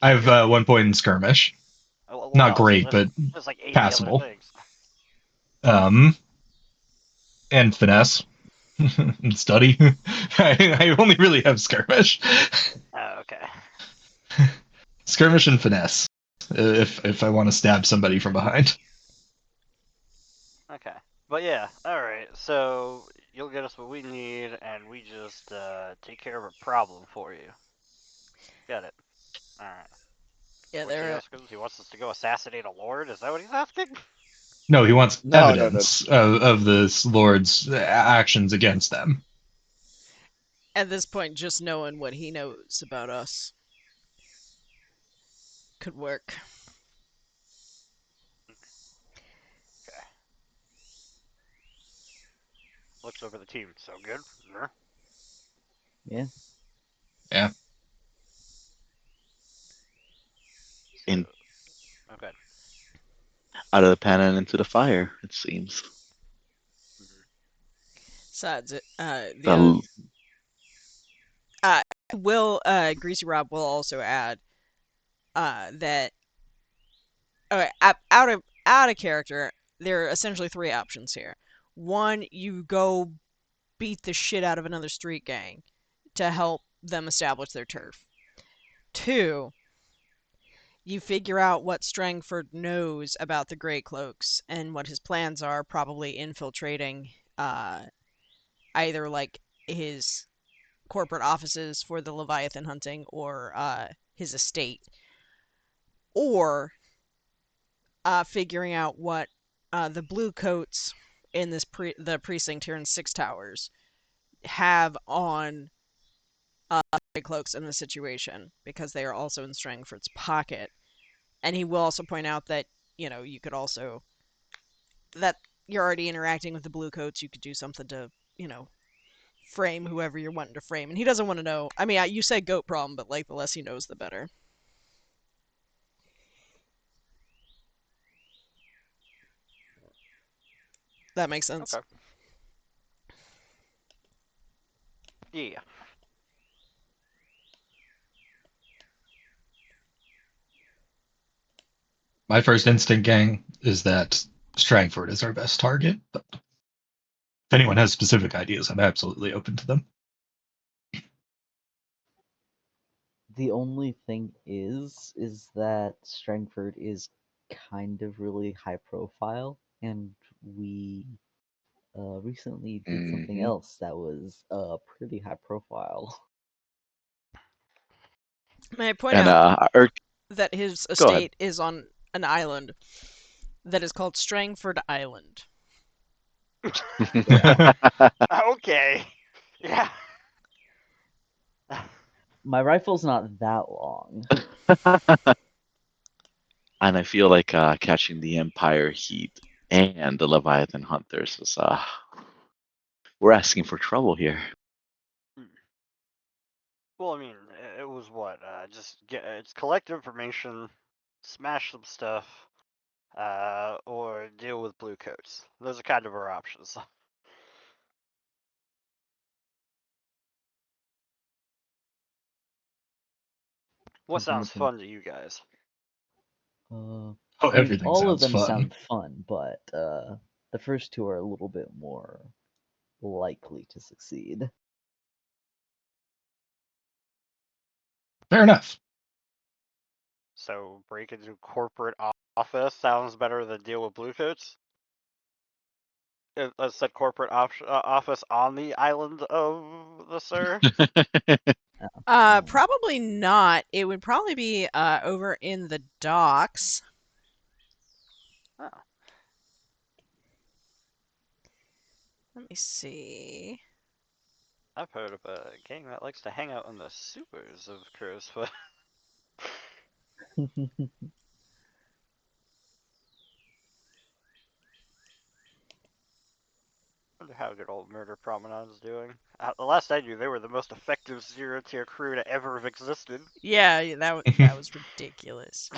B: I have 1 point in skirmish.
E: What
B: Not
E: else?
B: great, but
E: There's like 80 other
B: passable.
E: things.
B: And finesse. And study. I only really have skirmish.
E: Oh, okay.
B: Skirmish and finesse. If I want to stab somebody from behind.
E: Okay. But yeah, alright. So, you'll get us what we need, and we just take care of a problem for you. Got it. Alright.
A: Yeah,
E: What's he
A: they're
E: asking? He wants us to go assassinate a lord? Is that what he's asking?
B: No, he wants
F: No.
B: evidence of this lord's actions against them.
A: at this point just knowing what he knows about us could work.
E: Okay. Looks over the team. So good?
C: Yeah.
B: Yeah.
D: In
E: Okay.
D: out of the pan and into the fire, it seems.
A: Besides,
D: The
A: Greasy Rob will also add that out of character, there are essentially 3 options here. One, you go beat the shit out of another street gang to help them establish their turf. 2, you figure out what Strangford knows about the Grey Cloaks and what his plans are, probably infiltrating either like his corporate offices for the Leviathan hunting or his estate, or figuring out what the Bluecoats in the precinct here in Six Towers have on Grey Cloaks in the situation, because they are also in Strangford's pocket. And he will also point out that, you could also, that you're already interacting with the Bluecoats, you could do something to, frame whoever you're wanting to frame. And he doesn't want to know. I mean, you say goat problem, but like the less he knows, the better. That makes sense.
E: Okay. Yeah.
B: My first instinct, gang, is that Strangford is our best target. But if anyone has specific ideas, I'm absolutely open to them.
C: The only thing is that Strangford is kind of really high profile, and we recently did something else that was pretty high profile.
A: May I point
D: and
A: out
D: Urk,
A: that his
D: go ahead.
A: estate is on an island that is called Strangford Island.
E: Okay. Yeah.
C: My rifle's not that long.
D: And I feel like catching the Empire heat and the Leviathan Hunters is we're asking for trouble here.
E: Well, I mean, it was what? Just it's collect information, smash some stuff, or deal with Bluecoats. Those are kind of our options. What
C: Something to
E: sounds
C: think.
E: fun to you guys?
B: Oh,
C: I mean,
B: everything
C: all of
B: sounds
C: them
B: fun.
C: sound fun, but the first two are a little bit more likely to succeed.
B: Fair enough.
E: So break into corporate office sounds better than deal with Bluecoats. Let's set corporate office on the island of the Sur.
C: Yeah.
A: Probably not. It would probably be over in the docks.
E: Oh.
A: Let me see.
E: I've heard of a gang that likes to hang out in the sewers of Crowsfoot. Wonder how good old Murder Promenade's doing. The last I knew, they were the most effective zero-tier crew to ever have existed.
A: Yeah, that was ridiculous.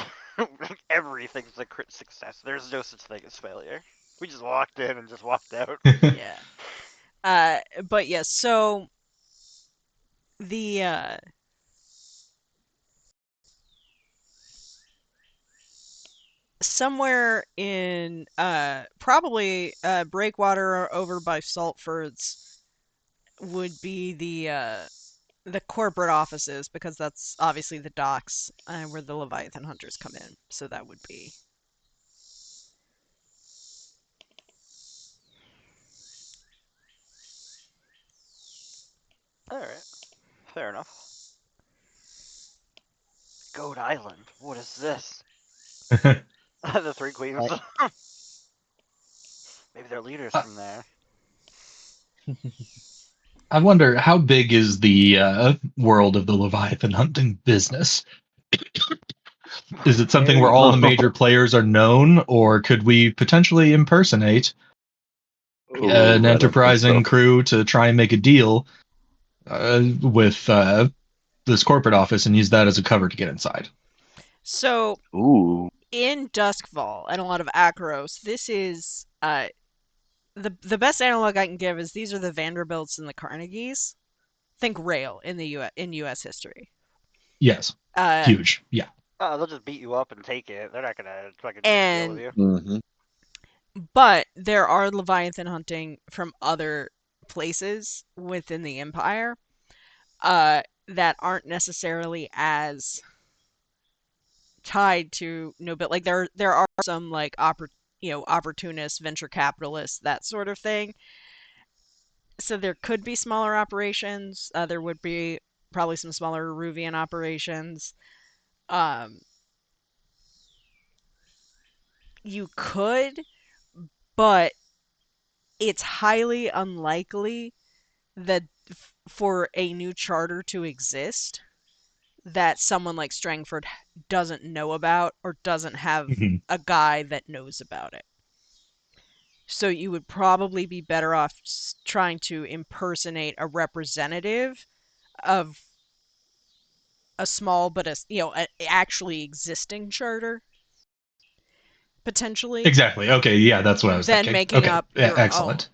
E: Everything's a crit success. There's no such thing as failure. We just walked in and just walked out.
A: Yeah. But yes, so the somewhere in probably Breakwater over by Saltfords would be the corporate offices, because that's obviously the docks where the Leviathan hunters come in. So that would be.
E: Alright. Fair enough. Goat Island. What is this? The Three Queens. Maybe their leaders from there.
B: I wonder how big is the world of the Leviathan hunting business? Is it something where
C: Very
B: all the
C: big.
B: major players are known, or could we potentially impersonate
D: Ooh,
B: an
D: I don't think so.
B: enterprising crew to try and make a deal with this corporate office and use that as a cover to get inside?
A: So
D: Ooh.
A: in Duskfall and a lot of Akros, this is the best analog I can give is these are the Vanderbilts and the Carnegies. Think Rail in the US history.
B: Yes, huge. Yeah.
E: Oh, they'll just beat you up and take it. They're not gonna fucking deal with
A: And
E: you.
D: Mm-hmm.
A: but there are Leviathan hunting from other places within the Empire that aren't necessarily as tied to nobility. Like there are some like opportunists, venture capitalists, that sort of thing. So there could be smaller operations. There would be probably some smaller Ruvian operations. Um, you could, but it's highly unlikely that for a new charter to exist, that someone like Strangford doesn't know about or doesn't have
B: Mhm.
A: a guy that knows about it. So you would probably be better off trying to impersonate a representative of a small but a actually existing charter, potentially,
B: Exactly. Okay. Yeah, that's what I was
A: than
B: thinking.
A: making
B: Okay.
A: up
B: Yeah,
A: your own.
B: excellent.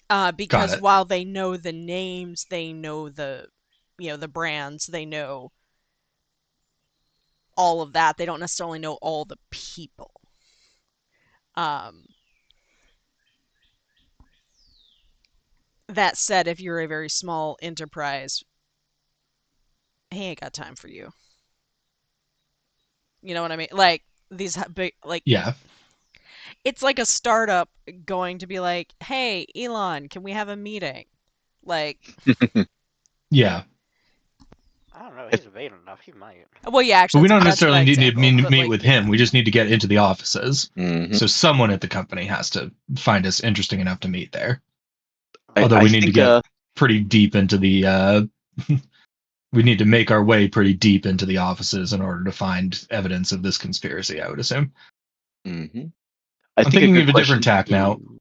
B: Got
A: Because
B: it.
A: while they know the names, they know the brands, they know all of that. They don't necessarily know all the people. Um, that said, if you're a very small enterprise, he ain't got time for you. You know what I mean? Like these big, like
B: Yeah.
A: it's like a startup going to be like, "Hey, Elon, can we have a meeting?" Like,
B: Yeah.
E: I don't know. He's vain enough. He might.
A: well, yeah,
B: But
A: actually,
B: we don't
A: that's a bad
B: necessarily need to
A: example. But
B: meet
A: like,
B: with
A: yeah,
B: him. We just need to get into the offices.
D: Mm-hmm.
B: So someone at the company has to find us interesting enough to meet there.
D: I
B: Although we need to
D: think
B: get pretty deep into the we need to make our way pretty deep into the offices in order to find evidence of this conspiracy, I would assume.
D: Hmm. I
B: I'm
D: think a
B: thinking
D: good
B: of a different
D: question
B: tack now.
D: to.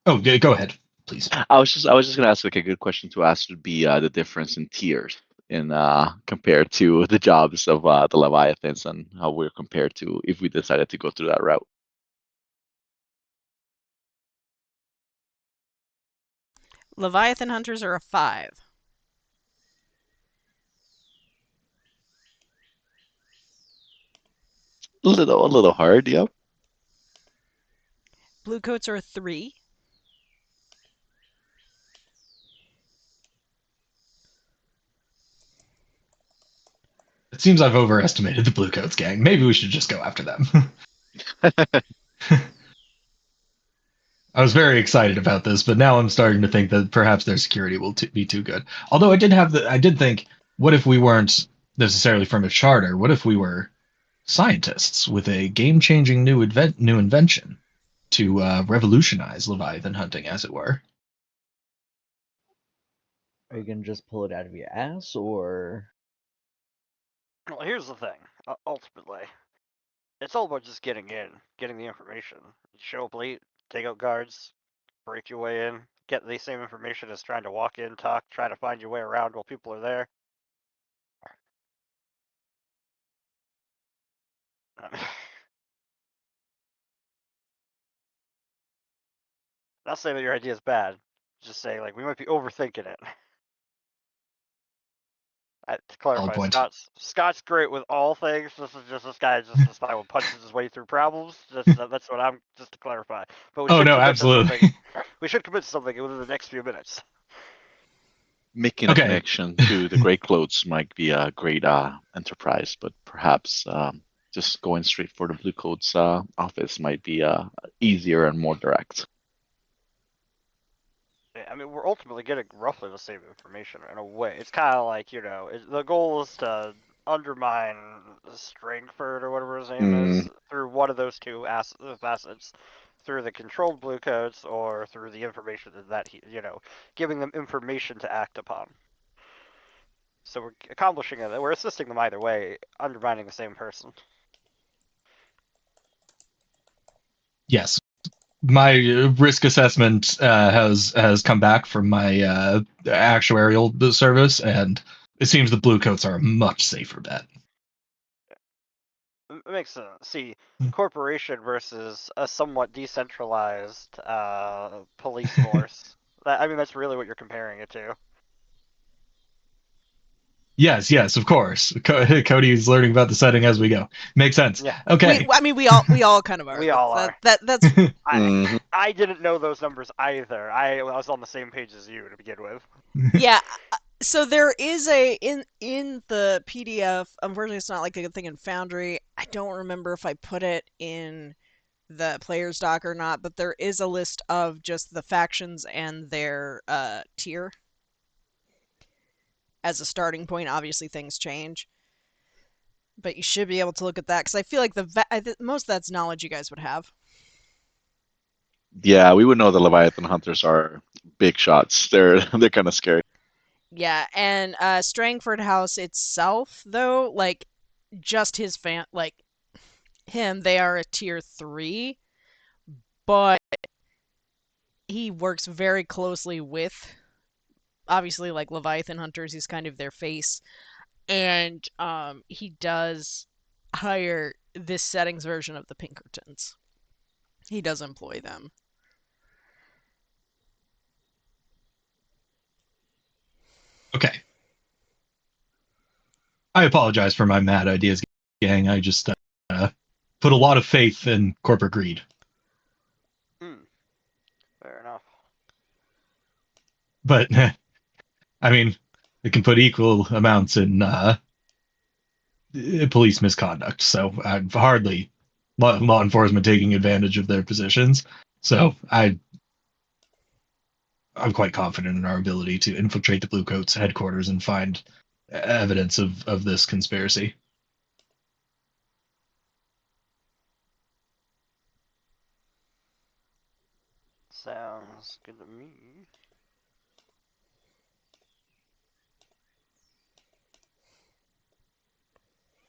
B: Oh, go ahead, please.
D: I was just gonna ask like a good question to ask would be the difference in tiers in compared to the jobs of the Leviathans and how we're compared to if we decided to go through that route.
A: Leviathan hunters are a 5.
D: A little hard, yep.
A: Bluecoats are a 3.
B: It seems I've overestimated the Bluecoats gang. Maybe we should just go after them. I was very excited about this, but now I'm starting to think that perhaps their security will be too good. Although I did think, what if we weren't necessarily from a charter? What if we were scientists with a game-changing new invention to revolutionize Leviathan hunting, as it were?
C: Are you gonna just pull it out of your ass, or
E: Well, here's the thing. Ultimately, it's all about just getting in, getting the information. You show up late, take out guards, break your way in, get the same information as trying to walk in, talk, try to find your way around while people are there. Not saying that your idea is bad, just saying like we might be overthinking it. To
B: Solid
E: clarify,
B: point.
E: Scott's great with all things. This guy is just this guy who punches his way through problems. That's what I'm just to clarify. But we
B: Oh
E: should
B: no,
E: commit to something.
B: absolutely.
E: We should commit to something within the next few minutes.
D: Making a
B: Okay.
D: connection to the Great Clothes might be a great enterprise, but perhaps just going straight for the Blue Coats office might be easier and more direct.
E: I mean, we're ultimately getting roughly the same information in a way. It's kind of like the goal is to undermine Strangford or whatever his name is through one of those two facets, through the controlled bluecoats or through the information that he, giving them information to act upon. So we're accomplishing it. We're assisting them either way, undermining the same person.
B: Yes. My risk assessment has come back from my actuarial service, and it seems the Bluecoats are a much safer bet.
E: It makes sense. See, corporation versus a somewhat decentralized police force. I mean, that's really what you're comparing it to.
B: Yes, of course. Cody's learning about the setting as we go. Makes sense.
E: Yeah.
B: Okay.
A: We all kind of are.
E: We all are.
A: That's
E: I didn't know those numbers either. I was on the same page as you to begin with.
A: yeah. So there is in the PDF. Unfortunately, it's not like a good thing in Foundry. I don't remember if I put it in the player's doc or not, but there is a list of just the factions and their tier as a starting point. Obviously, things change, but you should be able to look at that because I feel like most of that's knowledge you guys would have.
D: Yeah, we would know the Leviathan hunters are big shots. They're kind of scary.
A: Yeah, and Strangford House itself, though, like just his like him, they are a tier 3, but he works very closely with obviously like Leviathan hunters. He's kind of their face, and he does hire this settings version of the Pinkertons. He does employ them.
B: Okay. I apologize for my mad ideas, gang. I just put a lot of faith in corporate greed.
E: Fair enough.
B: But, I mean, it can put equal amounts in police misconduct. So hardly law enforcement taking advantage of their positions. So I'm quite confident in our ability to infiltrate the Bluecoats headquarters and find evidence of this conspiracy.
E: Sounds good to me.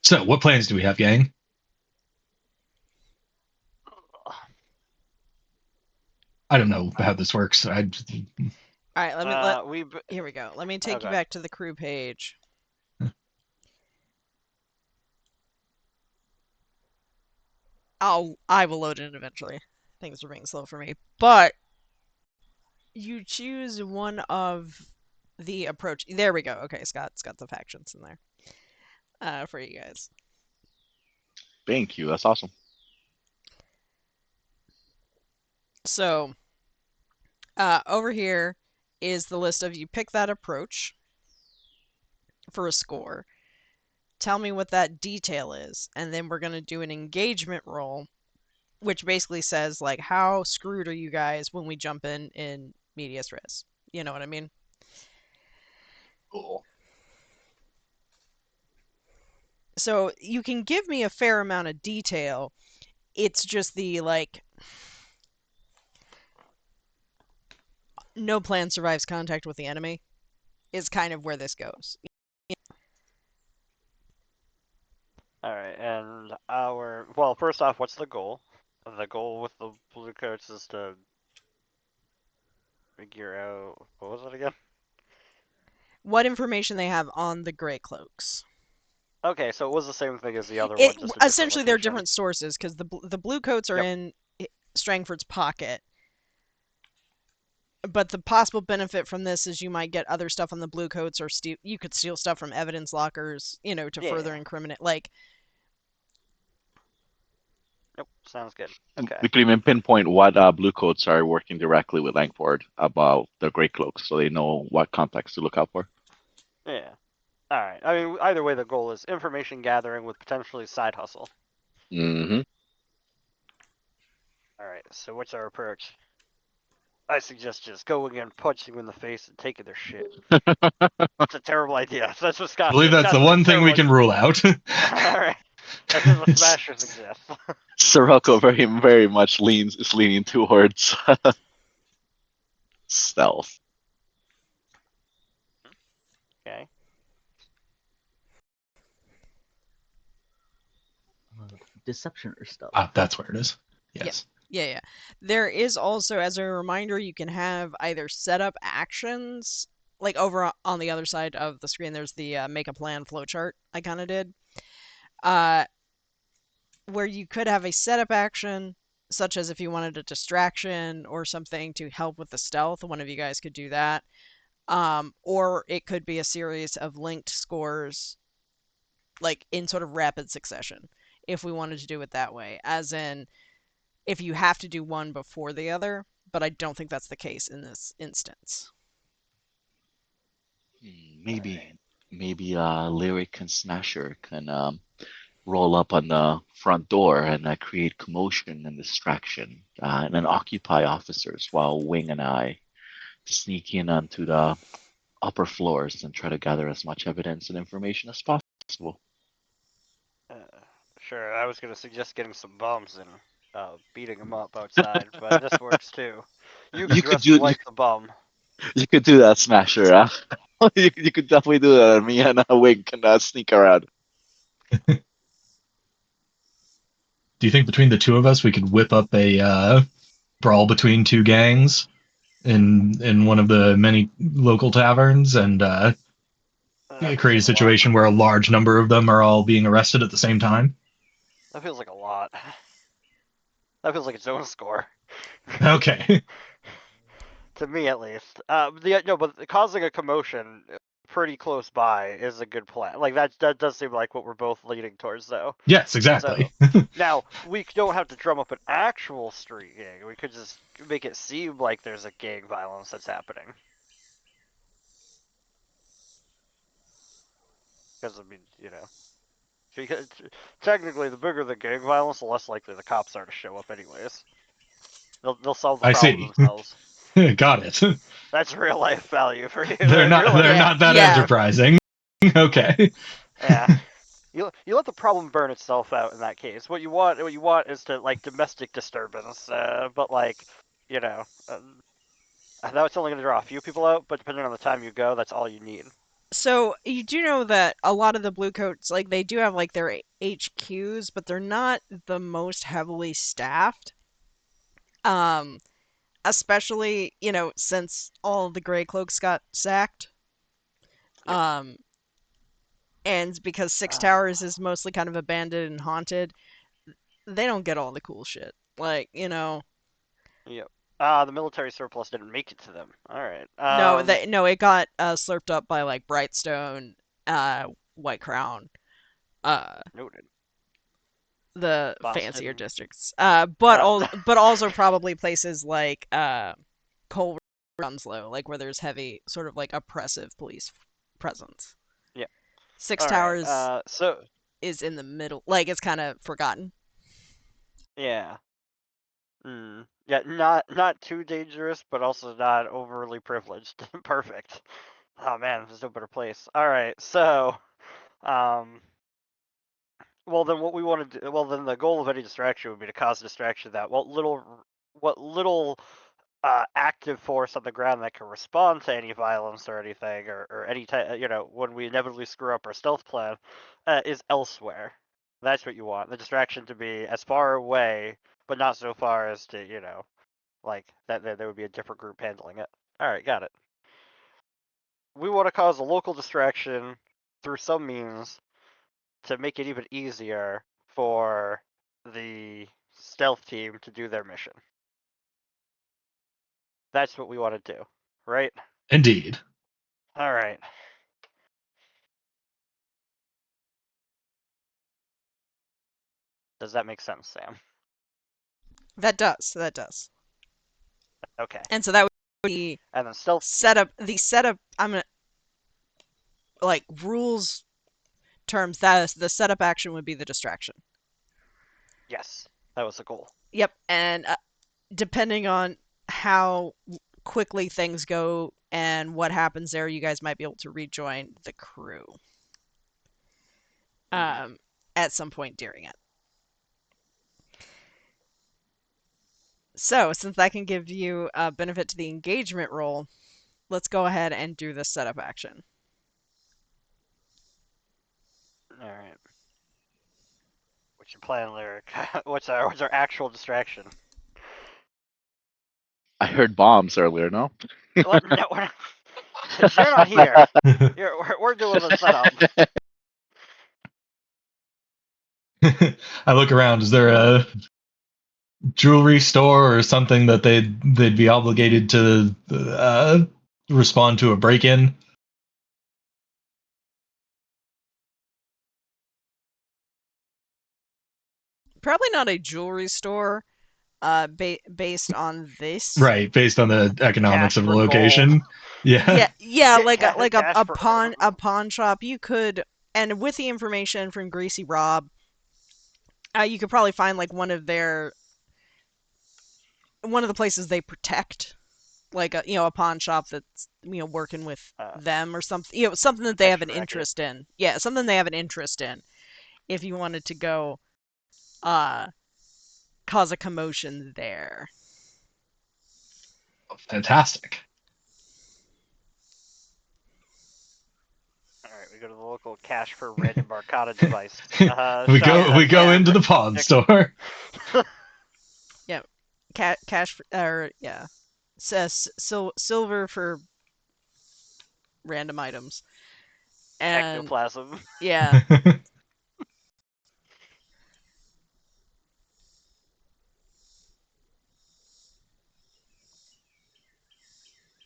B: So, what plans do we have, gang? I don't know how this works.
A: All right, here we go. Let me take you
E: Okay.
A: back to the crew page. I will load it eventually. Things are being slow for me, but you choose one of the approach. There we go. Okay, Scott's got the factions in there for you guys.
D: Thank you. That's awesome.
A: So, over here is the list of you pick that approach for a score. Tell me what that detail is, and then we're going to do an engagement roll, which basically says, like, how screwed are you guys when we jump in medias res? You know what I mean?
B: Cool.
A: So you can give me a fair amount of detail. It's just the, like, no plan survives contact with the enemy is kind of where this goes.
E: Alright, and first off, what's the goal? The goal with the Bluecoats is to figure out, what was it again?
A: What information they have on the Grey Cloaks.
E: Okay, so it was the same thing as the other one, just a
A: essentially they're
E: different
A: different sources, because the Bluecoats are in Strangford's pocket. But the possible benefit from this is you might get other stuff on the Bluecoats, or you could steal stuff from evidence lockers, to further incriminate. Like,
E: Nope, sounds good. Okay.
D: We could even pinpoint what Bluecoats are working directly with Langford about the Grey Cloaks, so they know what context to look out for.
E: Yeah. Alright, I mean, either way, the goal is information gathering with potentially side hustle.
D: Mm-hmm.
E: Alright, so what's our approach? I suggest just going in, punching them in the face, and taking their shit. It's a terrible idea. That's what Scott
B: I believe
E: said.
B: that's
E: Scott
B: the
E: said
B: one thing we
E: terrible
B: can rule out.
E: Alright. That's just what Smashers exist.
D: Sirocco very much is leaning towards stealth.
E: Okay.
C: Deception or stuff.
B: That's where it is. Yes.
A: yeah. There is also, as a reminder, you can have either setup actions, like over on the other side of the screen, there's the make a plan flowchart I kind of did, where you could have a setup action, such as if you wanted a distraction or something to help with the stealth, one of you guys could do that. Or it could be a series of linked scores, like in sort of rapid succession, if we wanted to do it that way. As in, if you have to do one before the other, but I don't think that's the case in this instance.
D: Maybe Lyric and Smasher can roll up on the front door and create commotion and distraction, and then occupy officers while Wing and I sneak in onto the upper floors and try to gather as much evidence and information as possible.
E: Sure, I was going to suggest getting some bums and beating them up outside, but this works too. You can dress like the bum.
D: You could do that, Smasher. You could definitely do that. Me and Wing can sneak around.
B: Do you think between the two of us we could whip up a brawl between two gangs in one of the many local taverns and create a situation where a large number of them are all being arrested at the same time?
E: That feels like a lot. That feels like its own score.
B: Okay.
E: To me, at least. But causing a commotion pretty close by is a good plan. Like that does seem like what we're both leaning towards, though.
B: Yes, exactly.
E: So, now we don't have to drum up an actual street gang. We could just make it seem like there's a gang violence that's happening. Because I mean, because technically, the bigger the gang violence, the less likely the cops are to show up, anyways. They'll solve the
B: I
E: problem
B: see.
E: themselves.
B: Got it.
E: That's real life value for you.
B: They're not that enterprising. Okay.
E: Yeah. You let the problem burn itself out in that case. What you want is to like domestic disturbance, but like, that's only going to draw a few people out. But depending on the time you go, that's all you need.
A: So you do know that a lot of the Bluecoats, like they do have like their HQs, but they're not the most heavily staffed. Um, Especially, since all the Grey Cloaks got sacked.
E: Yep.
A: Um, and because Six Towers is mostly kind of abandoned and haunted, they don't get all the cool shit. Like,
E: Yep. The military surplus didn't make it to them. All right.
A: no, it got slurped up by like Brightstone, White Crown, uh,
E: Noted.
A: the fancier
E: Boston.
A: districts. But also probably places like Cole Runslow, like where there's heavy sort of like oppressive police presence.
E: Yeah.
A: Six
E: All
A: Towers
E: right. So
A: is in the middle, like it's kind of forgotten.
E: yeah. Yeah. Not too dangerous, but also not overly privileged. Perfect. Oh man, there's no better place. All right. So, um, well then what we want to do. Well then the goal of any distraction would be to cause a distraction that what little active force on the ground that can respond to any violence or anything, or any type, when we inevitably screw up our stealth plan, is elsewhere. That's what you want. The distraction to be as far away, but not so far as to, like that there would be a different group handling it. All right, got it. We want to cause a local distraction through some means to make it even easier for the stealth team to do their mission. That's what we want to do, right?
B: Indeed.
E: All right. Does that make sense, Sam?
A: That does.
E: Okay.
A: And so that would be
E: And then stealth.
A: setup. I'm gonna like rules terms. That the setup action would be the distraction.
E: Yes, that was the goal.
A: Yep, and depending on how quickly things go and what happens there, you guys might be able to rejoin the crew at some point during it. So, since that can give you a benefit to the engagement roll, let's go ahead and do the setup action.
E: All right. What's your plan, Lyric? what's our actual distraction?
D: I heard bombs earlier. No.
E: What? No, you're not here. We're doing the setup.
B: I look around. Is there a jewelry store or something that they'd be obligated to respond to a break-in?
A: Probably not a jewelry store, based on this.
B: Right, based on the economics
E: Cash
B: of the
E: for
B: location.
E: gold.
B: Yeah.
A: Yeah, like a
E: Cash for
A: pawn shop. You could, and with the information from Greasy Rob, you could probably find like one of the places they protect, like a pawn shop that's working with them or something, something that they have an interest in. Yeah, something they have an interest in. If you wanted to go, cause a commotion there.
B: Fantastic.
E: All right, we go to the local cash for random Arcana device.
B: we go into the pawn store.
A: Yeah, cash or yeah, says silver for random items. And
E: ectoplasm.
A: Yeah.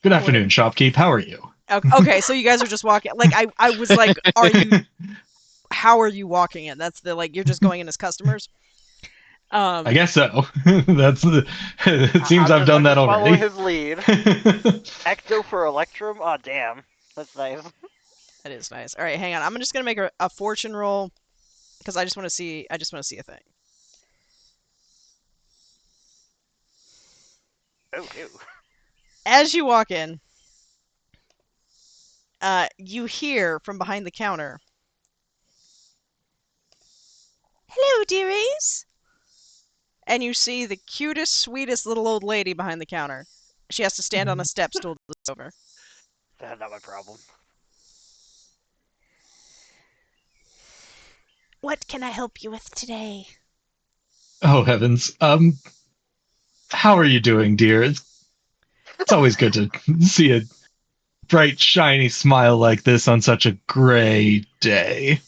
B: Good afternoon, shopkeep. How are you?
A: Okay, so you guys are just walking. Like I was like, how are you walking in? That's the like you're just going in as customers.
B: I guess so. It seems I've done that already.
E: Following his lead. Ecto for Electrum. Oh damn, that's nice.
A: That is nice. All right, hang on. I'm just gonna make a fortune roll because I just want to see. I just want to see a thing.
E: Oh ew.
A: As you walk in, you hear from behind the counter. Hello, dearies. And you see the cutest, sweetest little old lady behind the counter. She has to stand on a step stool to look over.
E: That's not my problem.
A: What can I help you with today?
B: Oh heavens. How are you doing, dear? It's always good to see a bright, shiny smile like this on such a gray day.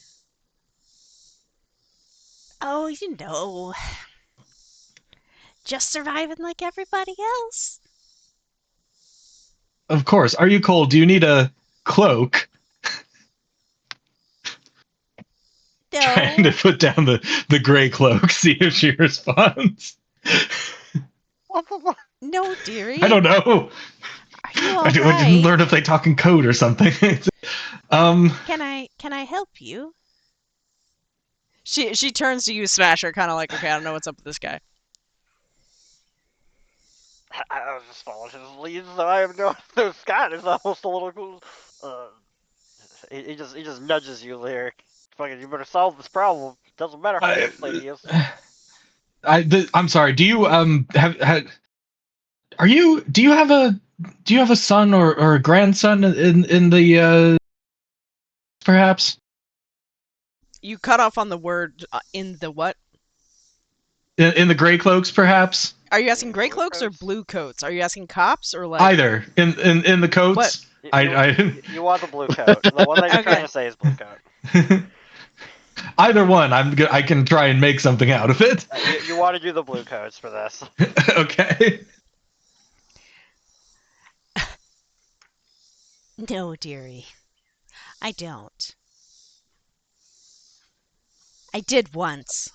A: Oh, just surviving like everybody else.
B: Of course. Are you cold? Do you need a cloak?
A: No.
B: Trying to put down the gray cloak, see if she responds.
E: What the fuck?
A: No, dearie.
B: I don't know.
A: Are you
B: I
A: all
B: didn't
A: right?
B: learn if they talk in code or something.
A: Can I help you? She turns to you, Smasher, kind of like, okay, I don't know what's up with this guy.
E: I was just following his lead, so I have no. So Scott is almost a little cool. He just nudges you, Lyric. Fucking, you better solve this problem. Doesn't matter how old this lady is.
B: I'm sorry. Do you do you have a son or a grandson in the perhaps
A: You cut off on the word in the what?
B: in the gray cloaks perhaps?
A: Are you asking gray
E: Blue
A: cloaks or
E: coats?
A: blue coats? Are you asking cops or like
B: Either in the coats.
E: You want the blue coat. The one that you're trying
A: Okay.
E: to say is blue coat.
B: Either one. I can try and make something out of it.
E: You want to do the blue coats for this.
B: Okay.
A: No, dearie. I don't. I did once.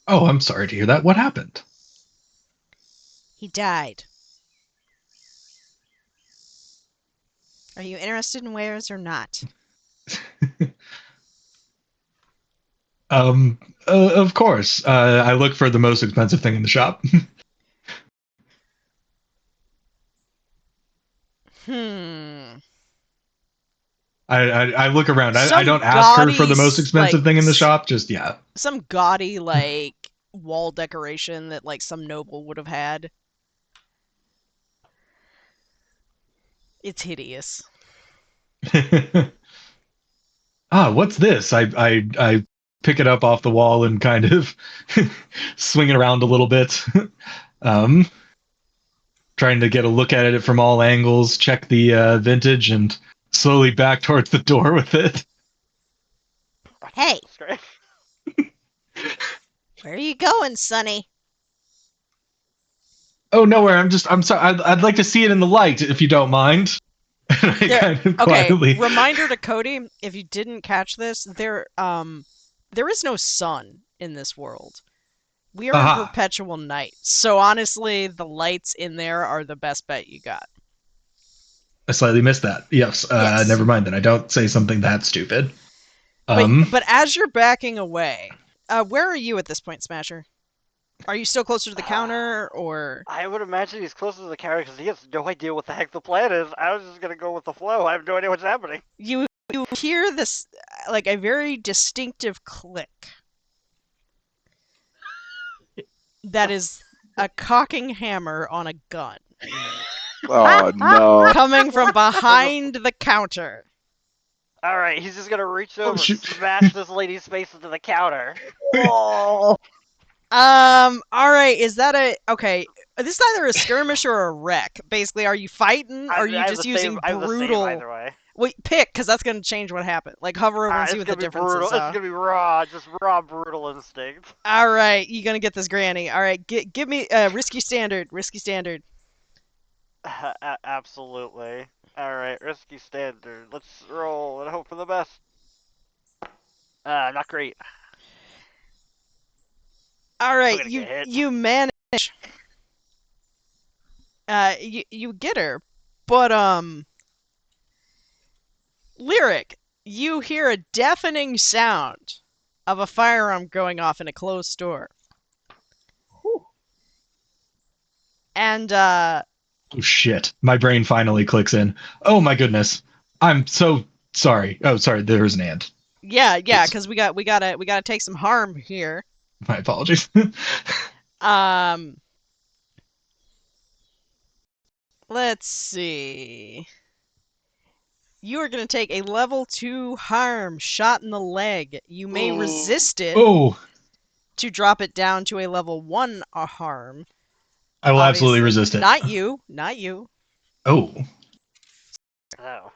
B: Oh, I'm sorry to hear that. What happened?
A: He died. Are you interested in wares or not?
B: Of course. I look for the most expensive thing in the shop. I look around. I don't ask her for the most expensive thing in the shop. Just yeah.
A: Some gaudy like wall decoration that like some noble would have had. It's hideous.
B: What's this? I pick it up off the wall and kind of swing it around a little bit. um, Trying to get a look at it from all angles, check the vintage, and slowly back towards the door with it.
A: Hey,
E: That's great.
A: where are you going, Sonny?
B: Oh, nowhere. I'm sorry. I'd like to see it in the light, if you don't mind.
A: Okay,
B: Quietly.
A: reminder to Cody, if you didn't catch this, there is no sun in this world. We are in perpetual night. So honestly, the lights in there are the best bet you got.
B: I slightly missed that. Yes.
A: Yes.
B: Never mind then. I don't say something that stupid.
A: But as you're backing away, where are you at this point, Smasher? Are you still closer to the counter, or?
E: I would imagine he's closer to the counter because he has no idea what the heck the plan is. I was just gonna go with the flow. I have no idea what's happening.
A: You hear this, like a very distinctive click. That is a cocking hammer on a gun.
D: Oh no!
A: Coming from behind the counter.
E: All right, he's just gonna reach over and
B: shoot.
E: smash this lady's face into the counter.
C: Oh,
A: All right, is that okay? This is either a skirmish or a wreck. Basically, are you fighting? Or are you just using brutal?
E: Either way.
A: Wait, pick, because that's gonna change what happened. Like hover over and see what the differences
E: It's
A: are.
E: gonna be raw, just raw brutal instinct.
A: All right, you gonna get this granny. All right, give me risky standard. Risky standard.
E: Absolutely. All right, risky standard. Let's roll and hope for the best. Not great.
A: All right,
E: gonna get hit.
A: you manage. You get her, but Lyric, you hear a deafening sound of a firearm going off in a closed store. And
B: Oh shit! My brain finally clicks in. Oh my goodness! I'm so sorry. Oh, sorry. There's an ant.
A: yeah, because we gotta take some harm here.
B: My apologies.
A: Let's see. You are going to take a level 2 harm, shot in the leg. You may
E: Ooh.
A: resist it
B: Oh,
A: to drop it down to a level 1 harm.
B: I will absolutely
A: Obviously,
B: resist it.
A: Not you. Not you.
B: Oh,
E: Oh.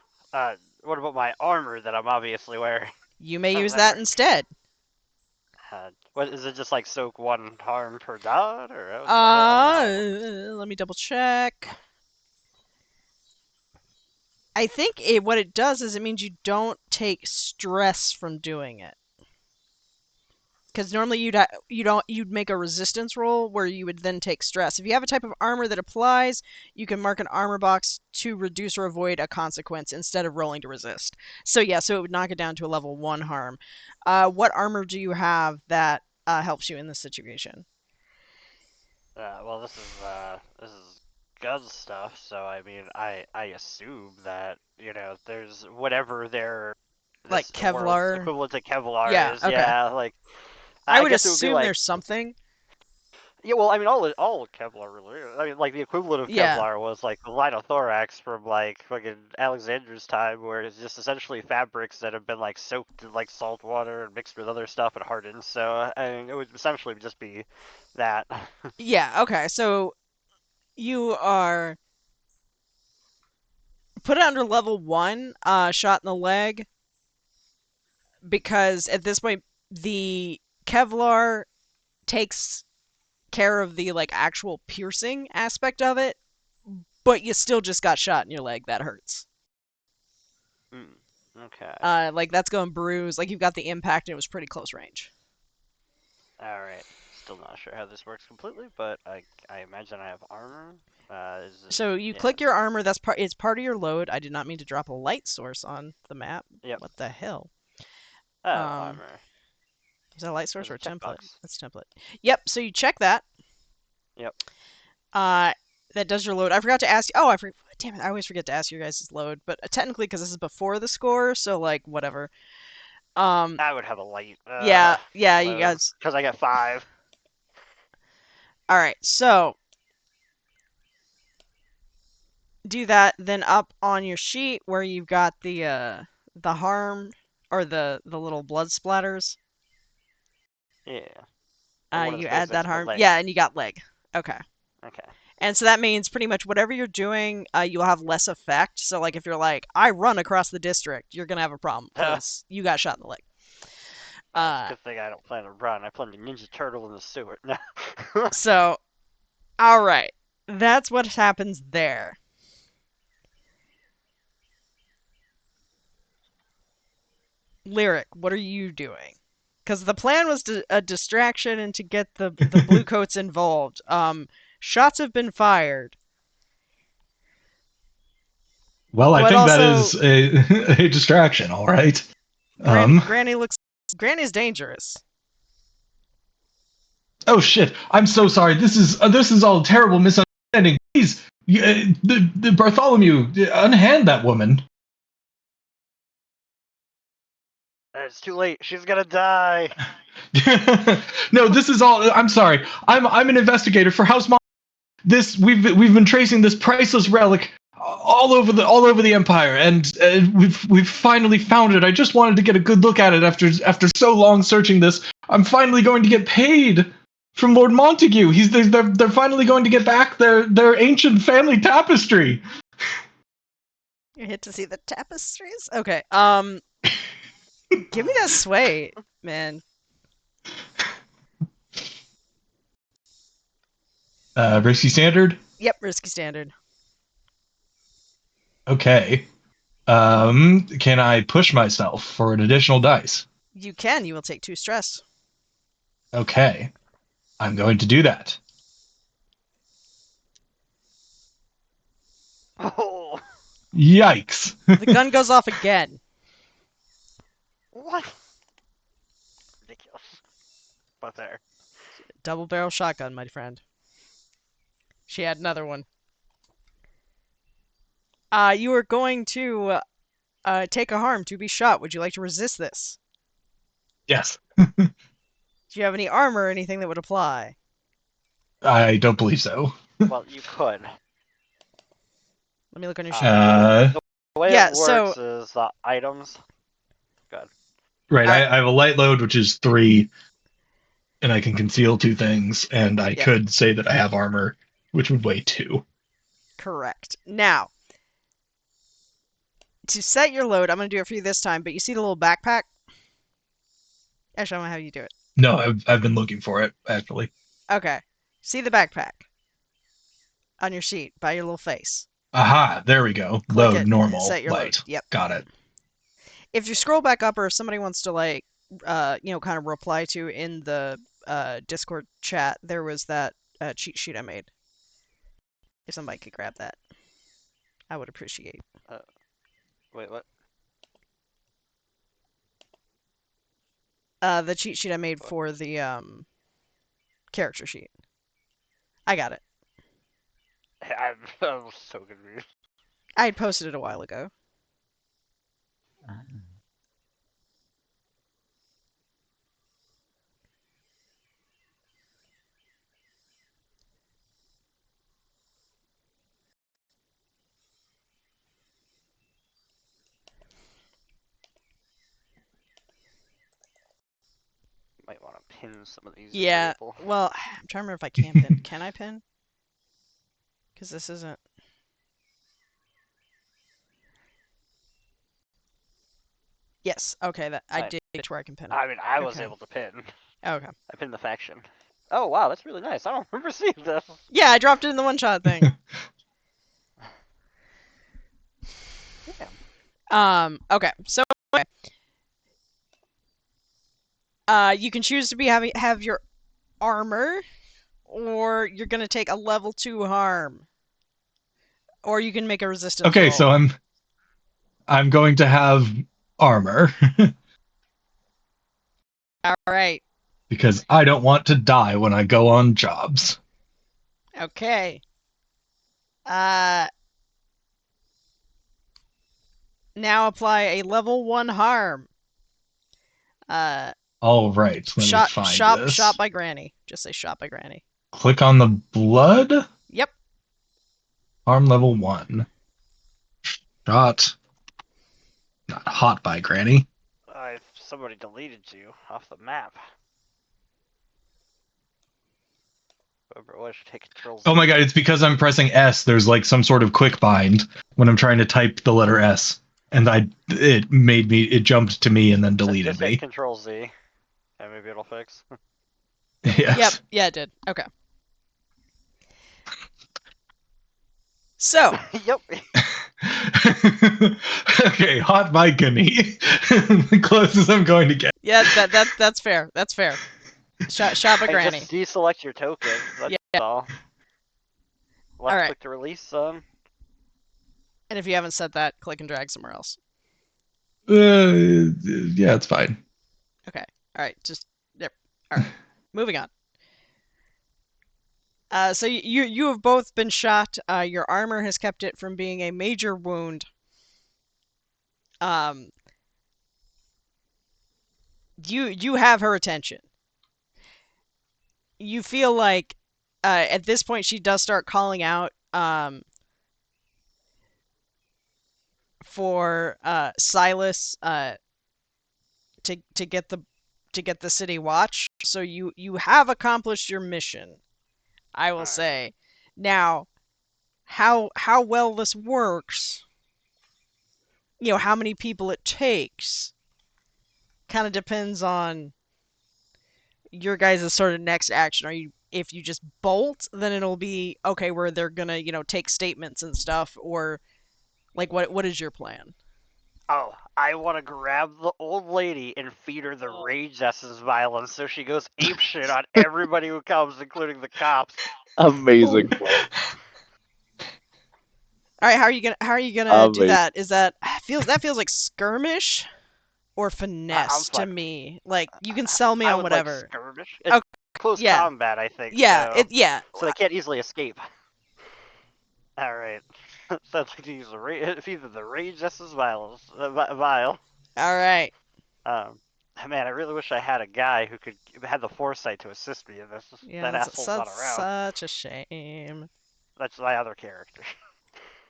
E: What about my armor that I'm obviously wearing?
A: You may
E: How does
A: use
E: that
A: that
E: work?
A: instead.
E: What is it? Just like soak 1 harm per dot, or how does that work?
A: Let me double check. I think what it does is it means you don't take stress from doing it. Because normally you'd make a resistance roll where you would then take stress. If you have a type of armor that applies, you can mark an armor box to reduce or avoid a consequence instead of rolling to resist. So yeah, so it would knock it down to a level 1 harm. What armor do you have that helps you in this situation?
E: Well, this is gun stuff, so I mean, I assume that there's whatever
A: Like
E: the world's
A: Kevlar?
E: equivalent to Kevlar
A: Yeah,
E: is.
A: okay.
E: Yeah, like
A: I
E: I
A: would
E: guess it would be
A: assume
E: like
A: there's something.
E: yeah. Well, I mean, all Kevlar really. I mean, like the equivalent of
A: Yeah.
E: Kevlar was like the linothorax from like fucking Alexander's time, where it's just essentially fabrics that have been like soaked in like salt water and mixed with other stuff and hardened. So I mean, it would essentially just be that.
A: Yeah, okay. So you are put it under level 1, shot in the leg, because at this point the Kevlar takes care of the like actual piercing aspect of it, but you still just got shot in your leg. That hurts.
E: Okay.
A: Like that's going bruised. Like you've got the impact and it was pretty close range.
E: All right. Still not sure how this works completely, but I imagine I have armor.
A: So you
E: Yeah.
A: click your armor. It's part of your load. I did not mean to drop a light source on the map.
E: Yep.
A: What the hell?
E: Oh, armor.
A: Is that a light source
E: There's
A: or
E: a
A: a template?
E: checkbox.
A: That's template. Yep. So you check that.
E: Yep.
A: That does your load. I forgot to ask you. Oh, damn it! I always forget to ask you guys' load, but technically, because this is before the score, so like whatever.
E: I would have a light.
A: Yeah, you
E: load,
A: guys.
E: because I got 5.
A: All right, so do that. Then up on your sheet where you've got the harm or the little blood splatters.
E: Yeah. One of the
A: You
E: space
A: add that
E: next to
A: harm.
E: leg.
A: Yeah, and you got leg. Okay.
E: Okay.
A: And so that means pretty much whatever you're doing, you'll have less effect. So like if you're like, I run across the district, you're gonna have a problem because you got shot in the leg.
E: Good thing I don't plan to run. I plan to Ninja Turtle in the sewer. No.
A: So, all right, that's what happens there. Lyric, what are you doing? Because the plan was a distraction and to get the Bluecoats involved. Shots have been fired.
B: well, I
A: But
B: think that
A: also,
B: is a distraction. All right.
A: Granny's dangerous.
B: Oh shit! I'm so sorry. This is all a terrible misunderstanding. Please, the Bartholomew, unhand that woman.
E: It's too late. She's gonna die.
B: No, this is all. I'm sorry. I'm an investigator for House Mon. We've been tracing this priceless relic all over the empire, and we've finally found it. I just wanted to get a good look at it after so long searching this. I'm finally going to get paid from Lord Montague. They're finally going to get back their ancient family tapestry.
A: You hit to see the tapestries. Okay. Give me that sway, man.
B: Risky standard.
A: Yep, risky standard.
B: Okay. Can I push myself for an additional dice?
A: You can. You will take 2 stress.
B: Okay. I'm going to do that.
E: Oh.
B: Yikes.
A: The gun goes off again.
E: What? Ridiculous. But there.
A: Double barrel shotgun, my friend. She had another one. You are going to take a harm to be shot. Would you like to resist this?
B: Yes.
A: Do you have any armor or anything that would apply?
B: I don't believe so.
E: Well, you could.
A: Let me look on your sheet.
E: The The way
A: Yeah,
E: it
A: so-
E: works is items. Good.
B: Right.
A: Alright.
B: I have a light load, which is 3, and I can conceal 2 things, and I
A: Yep.
B: could say that I have armor, which would weigh 2.
A: Correct. Now, to set your load, I'm going to do it for you this time, but you see the little backpack? Actually, I'm going to have you do it.
B: No, I've been looking for it, actually.
A: Okay. See the backpack on your sheet by your little face.
B: Aha, there we go.
A: Click
B: Load,
A: it,
B: normal,
A: set your
B: light.
A: load. Yep.
B: Got it.
A: If you scroll back up, or if somebody wants to like, kind of reply to in the Discord chat, there was that cheat sheet I made. If somebody could grab that, I would appreciate.
E: Wait, what?
A: The cheat sheet I made for the character sheet. I got it.
E: I'm so confused.
A: I had posted it a while ago.
C: Ah.
E: Might want to pin some of these.
A: Yeah.
E: People.
A: Well, I'm trying to remember if I can pin. Can I pin? Because this isn't. Yes. Okay. That I
E: Nice.
A: did get to where I can pin it.
E: I mean, I was
A: Okay.
E: able to pin.
A: Okay.
E: I pinned the faction. Oh wow, that's really nice. I don't remember seeing this.
A: Yeah, I dropped it in the one-shot thing. Okay. So anyway, you can choose to be have your armor, or you're gonna take a level 2 harm, or you can make a resistance.
B: Okay,
A: roll.
B: so I'm going to have armor
A: All right.
B: because I don't want to die when I go on jobs.
A: Okay. Now apply a level 1 harm.
B: All right, let me find this.
A: Shot by Granny. Just say shot by Granny.
B: Click on the blood.
A: Yep.
B: Harm level 1. Shot. Not hot by Granny.
E: Somebody deleted you off the map. Whoever it was should take control.
B: Oh my god, it's because I'm pressing S. There's like some sort of quick bind when I'm trying to type the letter S. And it jumped to me and then deleted
E: just
B: me.
E: hit Control Z, and maybe it'll fix.
B: Yes.
A: Yep. Yeah, it did. Okay. So.
E: Yep.
B: Okay, hot by Gunny. The closest I'm going to get.
A: Yeah, that's fair. That's fair. Shot by
E: Hey,
A: Granny.
E: just deselect your token. That's all. Left
A: Alright.
E: click to release.
A: And if you haven't set that, click and drag somewhere else.
B: Yeah, it's fine.
A: Okay. All right. Just yep. All right. Moving on. So you have both been shot. Your armor has kept it from being a major wound. You have her attention. You feel like at this point she does start calling out for Silas to get the city watch. So you have accomplished your mission, I will say. Now, how well this works, how many people it takes, kind of depends on your guys' sort of next action. If you just bolt, then it'll be okay where they're gonna, take statements and stuff, or like what is your plan?
E: Oh, I want to grab the old lady and feed her the rage essence violence so she goes apeshit on everybody who comes, including the cops.
D: Amazing.
A: All right, how are you gonna do that? Is that feels like skirmish or finesse to me? Like you can sell me
E: I
A: on
E: would
A: whatever.
E: Like skirmish. It's close combat, I think.
A: Yeah,
E: so, So they can't easily escape. All right. Sounds like to use either the rage essence vial.
A: All right.
E: Man, I really wish I had a guy who had the foresight to assist me in this.
A: Yeah,
E: that asshole's not around.
A: Such a shame.
E: That's my other character.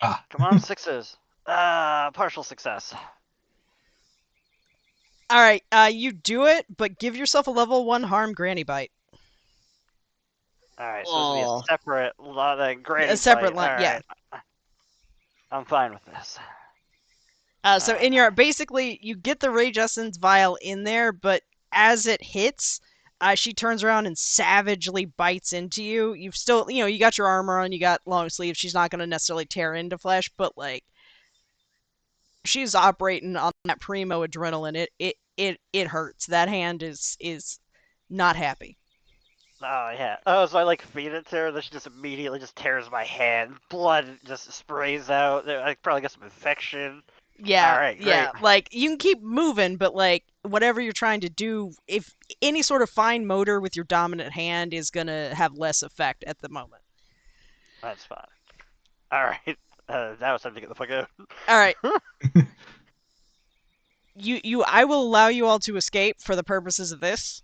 B: Ah.
E: Come on, 6s. Partial success.
A: All right, you do it, but give yourself a level 1 harm granny bite.
E: All right, so this will be a
C: Oh,
E: separate granny
A: A separate
E: bite.
A: line,
E: All
A: yeah.
E: right, I'm fine with this.
A: So
E: Alright.
A: in your basically you get the Rage Essence vial in there, but as it hits, she turns around and savagely bites into you. You've still, you got your armor on, you got long sleeves. She's not going to necessarily tear into flesh, but like she's operating on that primo adrenaline. It hurts. That hand is not happy.
E: Oh yeah. Oh, so I like feed it to her, then she just immediately just tears my hand. Blood just sprays out. I probably got some infection. All
A: Yeah,
E: right, great.
A: yeah. Like you can keep moving, but like whatever you're trying to do, if any sort of fine motor with your dominant hand is gonna have less effect at the moment.
E: That's fine. All right. Now it's time to get the fuck out.
A: All right. I will allow you all to escape for the purposes of this.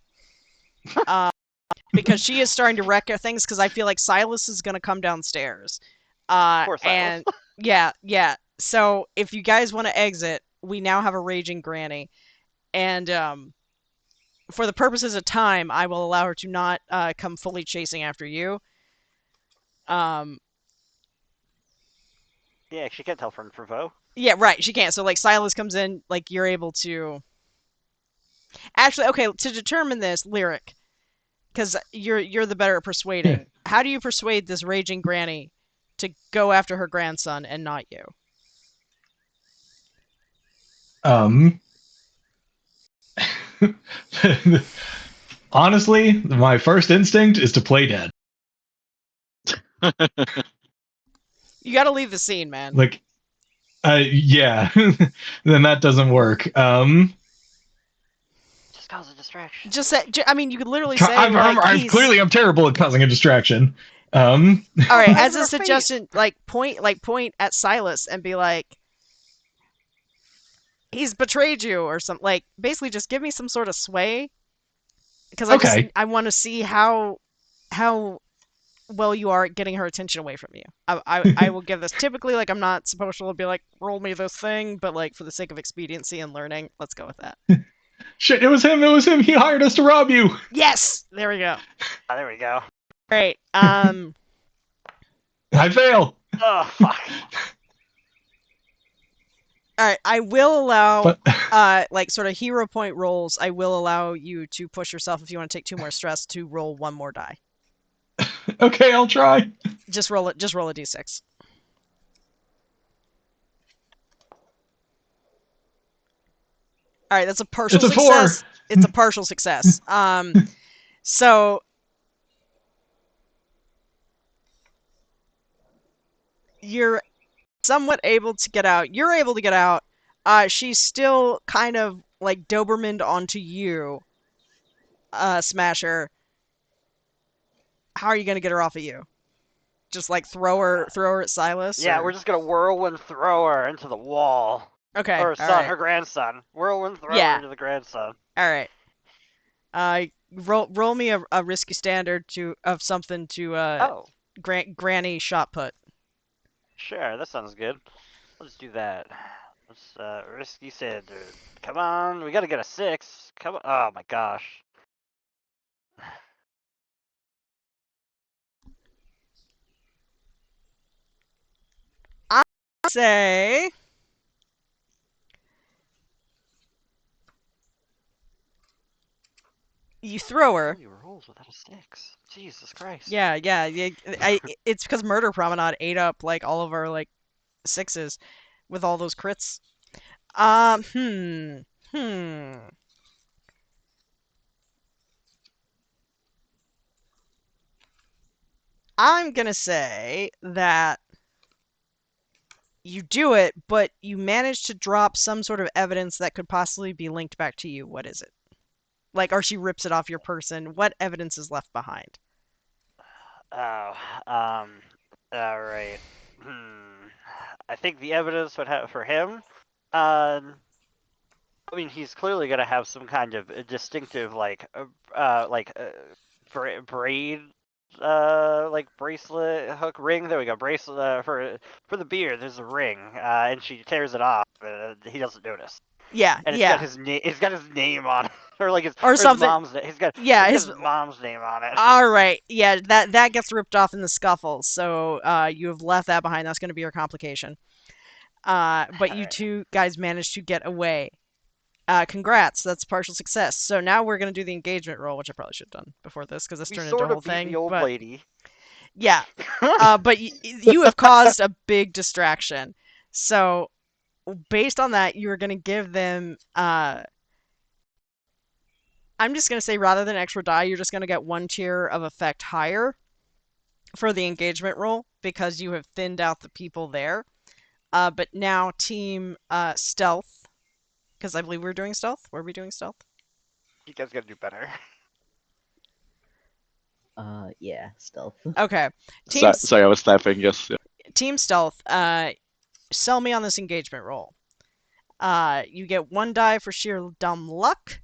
A: Because she is starting to wreck things. Because I feel like Silas is gonna come downstairs.
E: Poor Silas.
A: And yeah. So if you guys want to exit, we now have a raging granny, and for the purposes of time, I will allow her to not come fully chasing after you. Um,
E: Yeah, she can't tell from Prevost.
A: yeah, right. She can't. So like Silas comes in, like you're able to. Actually, okay. To determine this, Lyric, because you're the better at persuading. How do you persuade this raging granny to go after her grandson and not you?
B: Um, honestly, my first instinct is to play dead.
A: You got to leave the scene, man.
B: Like, yeah, then that doesn't work.
E: Just cause a distraction.
A: Just say, I mean, you could literally say like he's
B: clearly I'm terrible at causing a distraction.
A: all right.
E: Right
A: As
E: in
A: a
E: her face.
A: suggestion, point at Silas and be like, he's betrayed you or something. Like basically, just give me some sort of sway because
B: Okay.
A: I want to see how well you are at getting her attention away from you. I will give this. Typically, like I'm not supposed to be like roll me this thing, but like for the sake of expediency and learning, let's go with that.
B: Shit, it was him. It was him. He hired us to rob you.
A: Yes, there we go.
E: There we go.
A: Great.
B: I fail.
E: Oh fuck.
A: All right. I will allow
B: But
A: like sort of hero point rolls. I will allow you to push yourself if you want to take 2 more stress to roll 1 more die.
B: okay, I'll try.
A: Just roll it. Just roll a d6. All right, that's a partial
B: It's a
A: success.
B: 4.
A: It's a partial success. So you're somewhat able to get out. You're able to get out. She's still kind of like Dobermaned onto you, Smasher. How are you gonna get her off of you? Just like throw her at Silas?
E: Yeah,
A: or...
E: we're just gonna whirlwind throw her into the wall.
A: Okay.
E: Or
A: All
E: son,
A: right.
E: her grandson. Whirlwind throw
A: Yeah.
E: her into the grandson.
A: All right. Roll me a risky standard of something to granny shot put.
E: Sure, that sounds good. Let's do that. Let's risky standard. Come on, we gotta get a 6. Come on. Oh my gosh.
A: I say you throw her.
E: 3 rolls without a 6. Jesus Christ.
A: Yeah. It's because Murder Promenade ate up like all of our like 6s with all those crits. Hmm. I'm gonna say that you do it, but you manage to drop some sort of evidence that could possibly be linked back to you. What is it? Like, or she rips it off your person. What evidence is left behind?
E: Oh, alright. I think the evidence would have for him, I mean, he's clearly gonna have some kind of distinctive, braid like bracelet, hook, ring. There we go. Bracelet for the beard. There's a ring, and she tears it off. He doesn't notice,
A: Yeah,
E: and it's got
A: yeah.
E: his name. It's got his name on it, or like
A: Or
E: his
A: something.
E: mom's name.
A: Yeah,
E: It's got his mom's name on it.
A: All right. Yeah, that gets ripped off in the scuffle. So you have left that behind. That's going to be your complication. But you
E: Alright.
A: two guys managed to get away. Congrats, that's partial success. So now we're gonna do the engagement roll, which I probably should have done before this because this
E: We
A: turned into a
E: sort
A: whole
E: of beat
A: thing.
E: the old
A: But
E: lady.
A: yeah, but you have caused a big distraction. So based on that, you are gonna give them. I'm just gonna say rather than extra die, you're just gonna get one tier of effect higher for the engagement roll because you have thinned out the people there. But now team stealth, because I believe we're doing stealth. Were we doing stealth?
E: You guys gotta do better.
C: Yeah, stealth.
A: Okay.
D: Sorry, I was typing. Yes. Yeah.
A: Team stealth. Sell me on this engagement roll. You get one die for sheer dumb luck.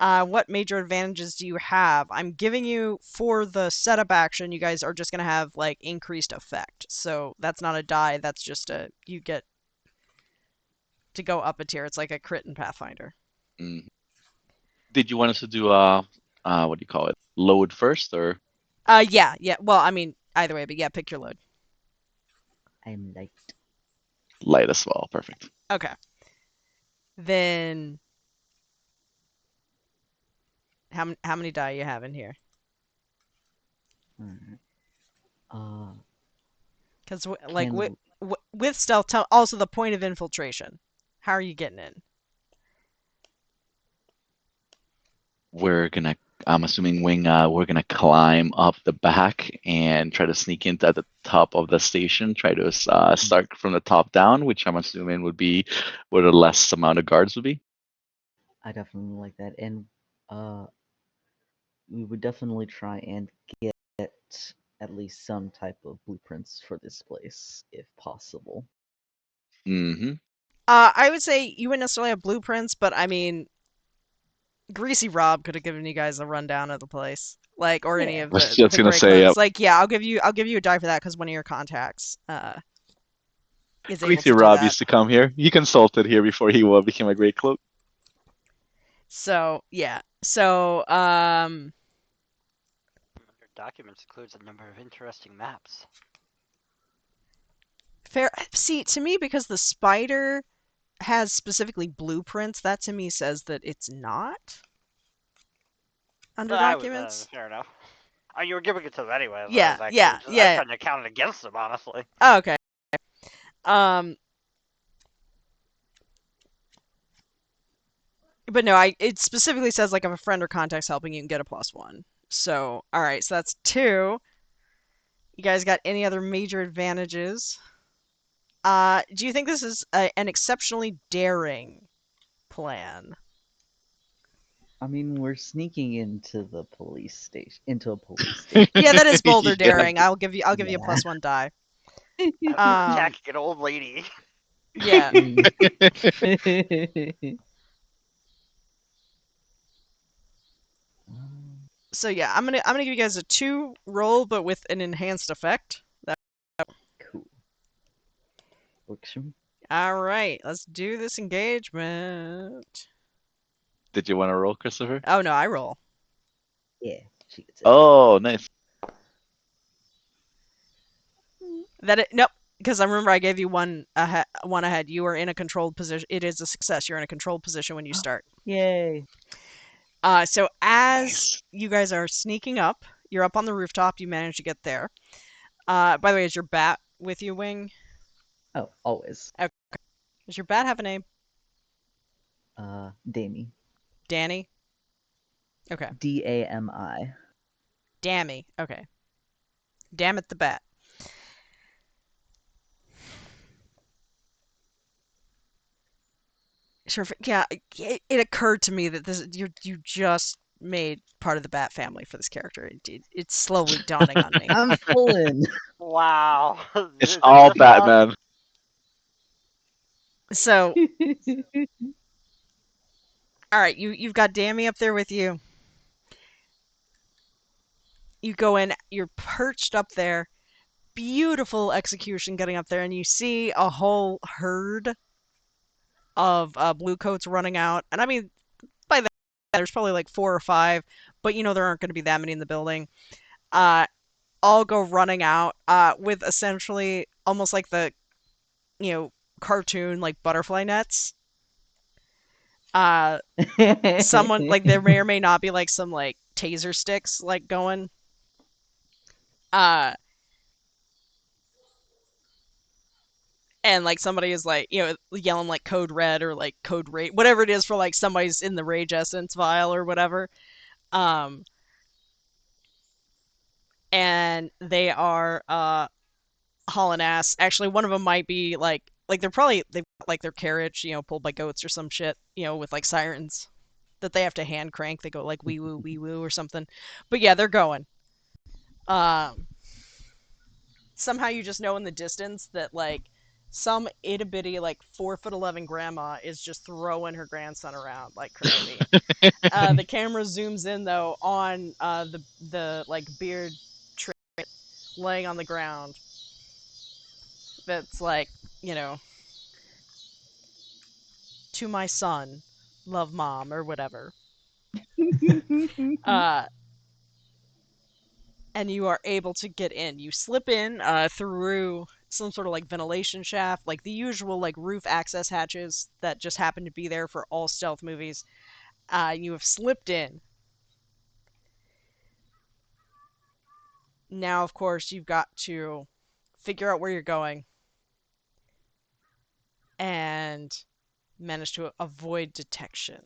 A: What major advantages do you have? I'm giving you for the setup action. You guys are just gonna have like increased effect. So that's not a die. That's just you get to go up a tier. It's like a crit in Pathfinder.
D: Mm. Did you want us to do what do you call it? Load first or?
A: Yeah. Well, I mean either way, but yeah, pick your load.
C: I'm light.
D: Light as well. Perfect.
A: Okay. Then how many die you have in here?
C: Alright.
A: Because like with stealth, also the point of infiltration. How are you getting in?
D: I'm assuming we're gonna climb up the back and try to sneak into at the top of the station. Try to start from the top down, which I'm assuming would be where the less amount of guards would be.
C: I definitely like that, and we would definitely try and get at least some type of blueprints for this place, if possible.
D: Mm-hmm.
A: I would say you wouldn't necessarily have blueprints, but I mean, Greasy Rob could have given you guys a rundown of the place, like, or any
C: Yeah.
A: of
D: I was just
A: the
D: gonna
A: Grey
D: say,
A: Cloaks. Like, yeah, I'll give you a die for that because one of your contacts is able
D: Greasy
A: to do
D: Rob
A: that.
D: used to come here. He consulted here before he became a great cloak.
A: So yeah, so
E: Your documents includes a number of interesting maps.
A: fair. See, to me, because the spider has specifically blueprints, that to me says that it's not under documents.
E: Fair enough. You were giving it to them anyway.
A: Yeah,
E: I
A: yeah,
E: was
A: yeah.
E: trying to count it against them, honestly.
A: Oh, okay. But no, it specifically says like if a friend or contact's helping, you can get a +1. So, all right, so that's 2. You guys got any other major advantages? Do you think this is an exceptionally daring plan?
C: I mean, we're sneaking into the police station, into a police station.
A: Yeah, that is bolder
D: Yeah.
A: daring. I'll give you a
C: Yeah.
A: +1 die.
E: Attacking an old lady.
A: Yeah. So yeah, I'm gonna give you guys a 2 roll, but with an enhanced effect.
C: Cool. Works for me.
A: All right, let's do this engagement.
D: Did you want to roll, Christopher?
A: Oh no, I roll.
C: Yeah, she gets it.
D: Oh, nice.
A: Nope, because I remember I gave you one ahead. You are in a controlled position. It is a success. You're in a controlled position when you start.
C: Yay!
A: So as
D: Nice.
A: you guys are sneaking up, you're up on the rooftop. You manage to get there. By the way, is your bat with you, Wing?
C: Oh, always.
A: Does your bat have a name?
C: Dammy.
A: Danny? Okay.
C: Dami.
A: Dammy. Okay. Damn it, the bat. Sure. Yeah, it occurred to me that you just made part of the bat family for this character. It's slowly dawning on me.
C: I'm pulling.
E: Wow.
D: It's all Batman.
A: So, all right, you've got Dammy up there with you. You go in, you're perched up there, beautiful execution getting up there, and you see a whole herd of bluecoats running out. And I mean, by the there's probably like 4 or 5, but there aren't going to be that many in the building. Uh, all go running out with essentially almost like the you know cartoon like butterfly nets. Uh, someone like there may or may not be like some like taser sticks like going. Uh, and like somebody is like yelling like code red or like code rage, whatever it is for like somebody's in the rage essence vial or whatever. Um, and they are hauling ass. Actually, one of them might be like they've got like their carriage pulled by goats or some shit with like sirens that they have to hand crank. They go like wee woo or something. But yeah, they're going. Um, somehow you just know in the distance that like some itty bitty like 4'11" grandma is just throwing her grandson around like crazy. The camera zooms in though on the like beard trait laying on the ground. That's like you know to my son, love mom or whatever. Uh, and you are able to get in. You slip in through some sort of like ventilation shaft, like the usual like roof access hatches that just happen to be there for all stealth movies. You have slipped in. Now, of course, you've got to figure out where you're going and manage to avoid detection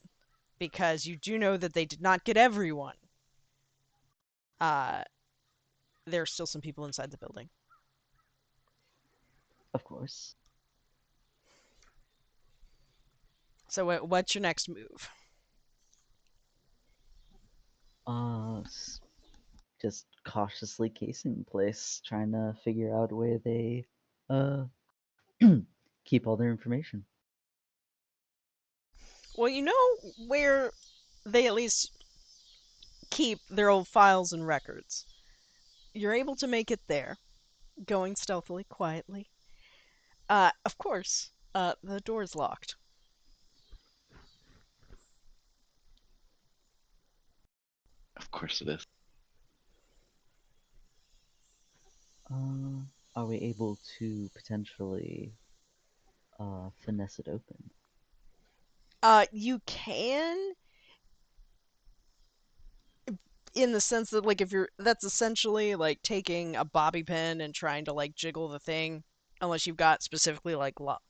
A: because you do know that they did not get everyone. Uh, there are still some people inside the building.
C: Of course.
A: So, what's your next move?
C: Just cautiously casing the place, trying to figure out where they uh keep all their information.
A: Well, you know where they at least keep their old files and records. You're able to make it there, going stealthily, quietly. Of course, the door's locked.
D: Of course it is.
C: Are we able to potentially finesse it open?
A: You can, in the sense that like if you're that's essentially like taking a bobby pin and trying to like jiggle the thing, unless you've got specifically like lock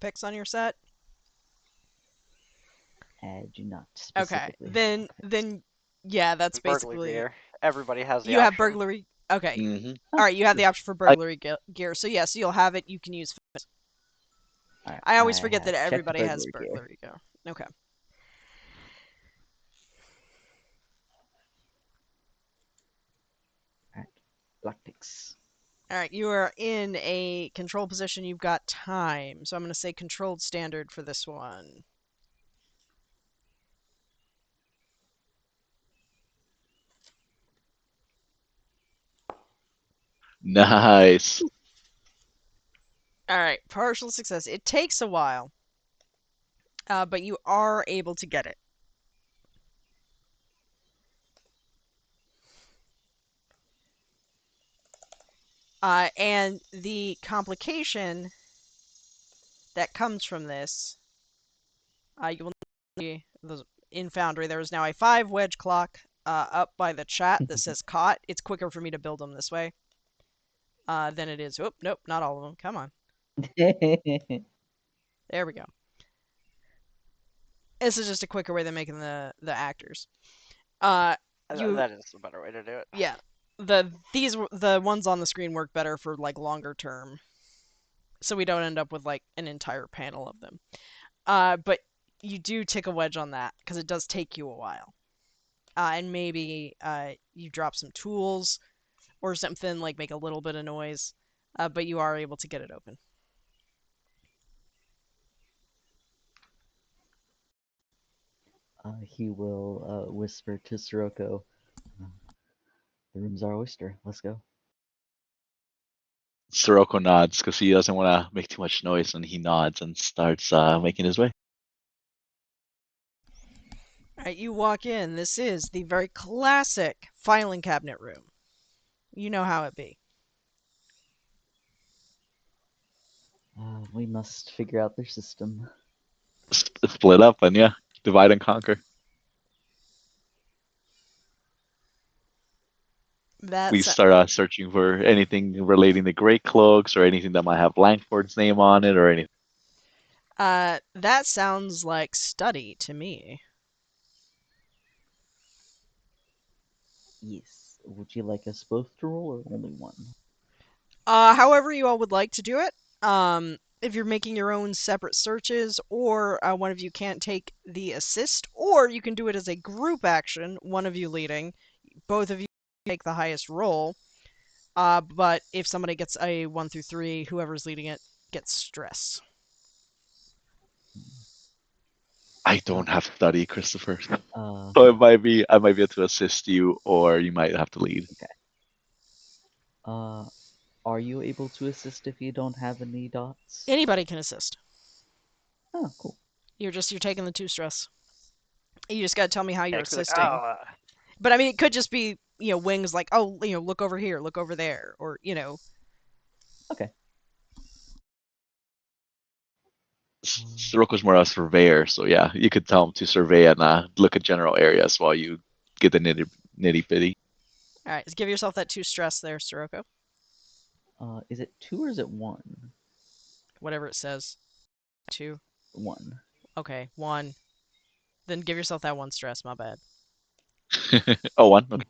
A: picks on your set.
C: I do not
A: Okay,
C: specifically have lockpicks.
A: then yeah, that's
E: Burglary
A: basically
E: gear. Everybody has the
A: you have
E: option.
A: burglary. Okay,
D: Mm-hmm.
A: all right, you have the option for
D: I
A: burglary gear. So yes, you'll have it. You can use.
C: All right,
A: I
C: I
A: always forget that
C: have checked
A: everybody has
C: burglary gear.
A: burglary gear. Okay.
C: All right, lockpicks.
A: All right, you are in a control position. You've got time, so I'm going to say controlled standard for this one.
D: Nice.
A: All right, partial success. It takes a while, but you are able to get it. And the complication that comes from this, you will see in Foundry. There is now a 5 wedge clock up by the chat that says caught. It's quicker for me to build them this way than it is. Oh, nope, not all of them. Come on. There we go. This is just a quicker way than making the actors.
E: That
A: You
E: is a better way to do it.
A: yeah. The ones on the screen work better for like longer term. So we don't end up with like an entire panel of them. But you do tick a wedge on that because it does take you a while. And maybe you drop some tools or something like make a little bit of noise, but you are able to get it open.
C: He will whisper to Sirocco, The room's our oyster. Let's go.
D: Sirocco nods because he doesn't want to make too much noise, and he nods and starts making his way.
A: Alright, you walk in. This is the very classic filing cabinet room. You know how it be.
C: We must figure out their system.
D: Split up and yeah, divide and conquer. We
A: That's
D: start searching for anything relating to Grey Cloaks or anything that might have Langford's name on it or anything.
A: that sounds like study to me.
C: Yes. Would you like us both to roll or only one?
A: However you all would like to do it. If you're making your own separate searches, or one of you can't take the assist, or you can do it as a group action, one of you leading, both of you take the highest roll. But if somebody gets a 1 through 3, whoever's leading it gets stress.
D: I don't have study, Christopher.
C: Uh,
D: So I might be able to assist you, or you might have to lead.
C: are you able to assist if you don't have any dots?
A: Anybody can assist.
C: Oh, cool.
A: You're taking the 2 stress. You just gotta tell me how you're
E: Yeah, 'cause like,
A: assisting.
E: oh,
A: But I mean, it could just be, wings like, oh, look over here, look over there, or,
C: Okay.
D: Sirocco's more a surveyor, so yeah, you could tell him to survey and look at general areas while you get the nitty bitty.
A: All right, just give yourself that 2 stress there, Sirocco.
C: Is it 2 or is it 1?
A: Whatever it says. 2.
C: 1.
A: Okay, 1. Then give yourself that 1 stress, my bad.
D: Oh, 1? Okay.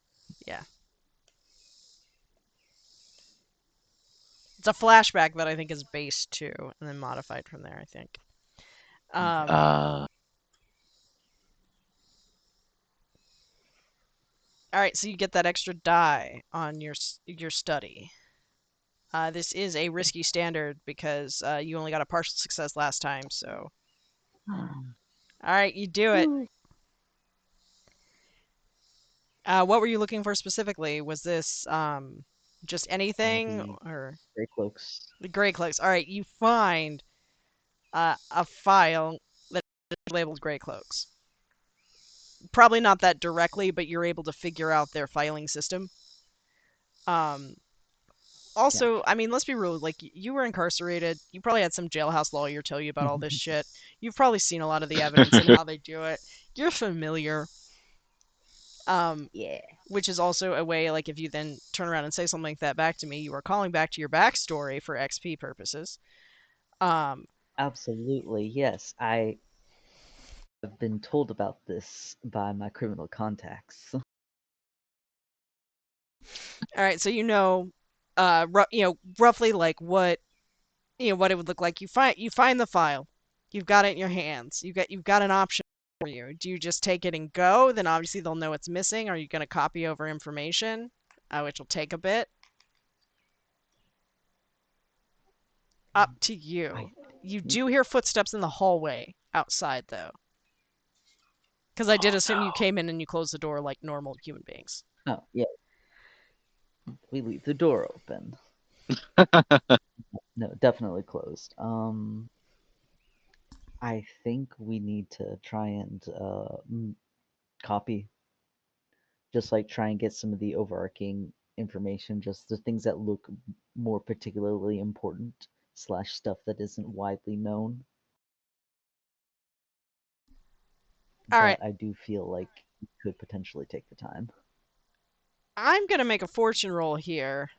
A: Yeah. It's a flashback that I think is base 2, and then modified from there, I think. Alright, so you get that extra die on your study. This is a risky standard because you only got a partial success last time, so... Alright, you do it. What were you looking for specifically? Was this just anything, or
C: Grey Cloaks.
A: the Grey Cloaks? All right, you find a file that is labeled Grey Cloaks. Probably not that directly, but you're able to figure out their filing system. Also, yeah. I mean, let's be real. Like, you were incarcerated. You probably had some jailhouse lawyer tell you about all this shit. You've probably seen a lot of the evidence and how they do it. You're familiar.
C: Yeah.
A: Which is also a way, like, if you then turn around and say something like that back to me, you are calling back to your backstory for XP purposes.
C: Absolutely, yes. I have been told about this by my criminal contacts.
A: All right, so roughly like what it would look like. You find the file, you've got it in your hands. You've got an option for you. Do you just take it and go? Then obviously they'll know it's missing. Are you going to copy over information, which will take a bit? Up to you. You do hear footsteps in the hallway outside, though. Because I did assume you came in and you closed the door like normal human beings.
C: Oh, yeah. We leave the door open. No, definitely closed. I think we need to try and copy. Just like try and get some of the overarching information, just the things that look more particularly important / stuff that isn't widely known.
A: All right.
C: I do feel like it could potentially take the time.
A: I'm going to make a fortune roll here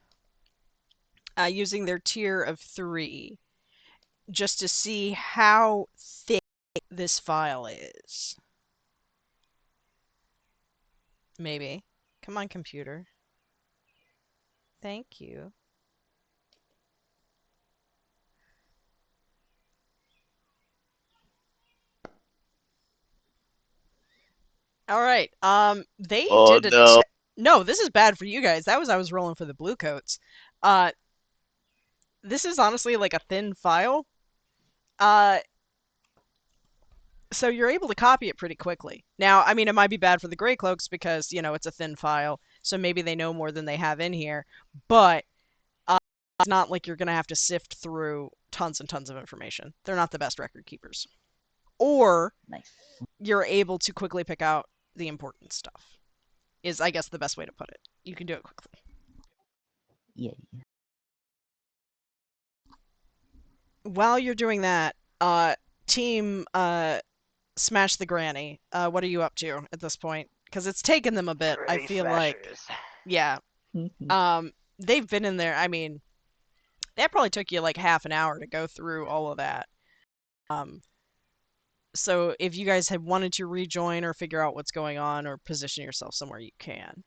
A: using their tier of 3 just to see how thick this file is. Maybe. Come on, computer. Thank you. All right. They did a
D: no.
A: No, this is bad for you guys. I was rolling for the Bluecoats. This is honestly like a thin file. So you're able to copy it pretty quickly. Now, I mean, it might be bad for the Grey Cloaks because, it's a thin file. so maybe they know more than they have in here. But it's not like you're going to have to sift through tons and tons of information. They're not the best record keepers. Or
C: Nice.
A: you're able to quickly pick out the important stuff, is, I guess, the best way to put it. You can do it quickly.
C: Yay.
A: While you're doing that, team Smash the Granny, what are you up to at this point? Because it's taken them a bit. I
E: Granny
A: feel like,
E: smashers.
A: yeah. They've been in there. I mean, that probably took you like half an hour to go through all of that. So if you guys had wanted to rejoin or figure out what's going on or position yourself somewhere, you can.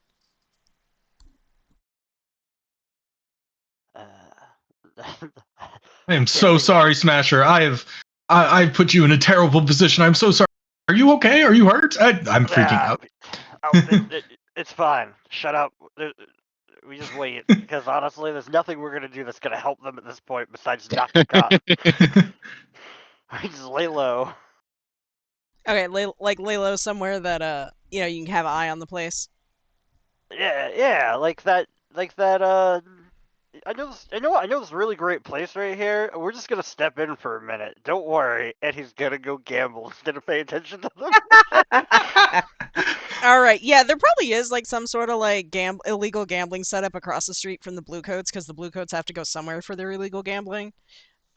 B: I am so sorry, Smasher. I've put you in a terrible position. I'm so sorry. Are you okay? Are you hurt? I'm freaking out.
E: It's fine. Shut up. We just wait, because honestly, there's nothing we're gonna do that's gonna help them at this point besides knock the cop. We just lay low.
A: Okay, lay low somewhere that you know, you can have an eye on the place.
E: Yeah, like that. I know this really great place right here. We're just gonna step in for a minute. Don't worry. And he's gonna go gamble instead of pay attention to them.
A: All right, yeah, there probably is like some sort of like illegal gambling setup across the street from the Bluecoats, because the Bluecoats have to go somewhere for their illegal gambling.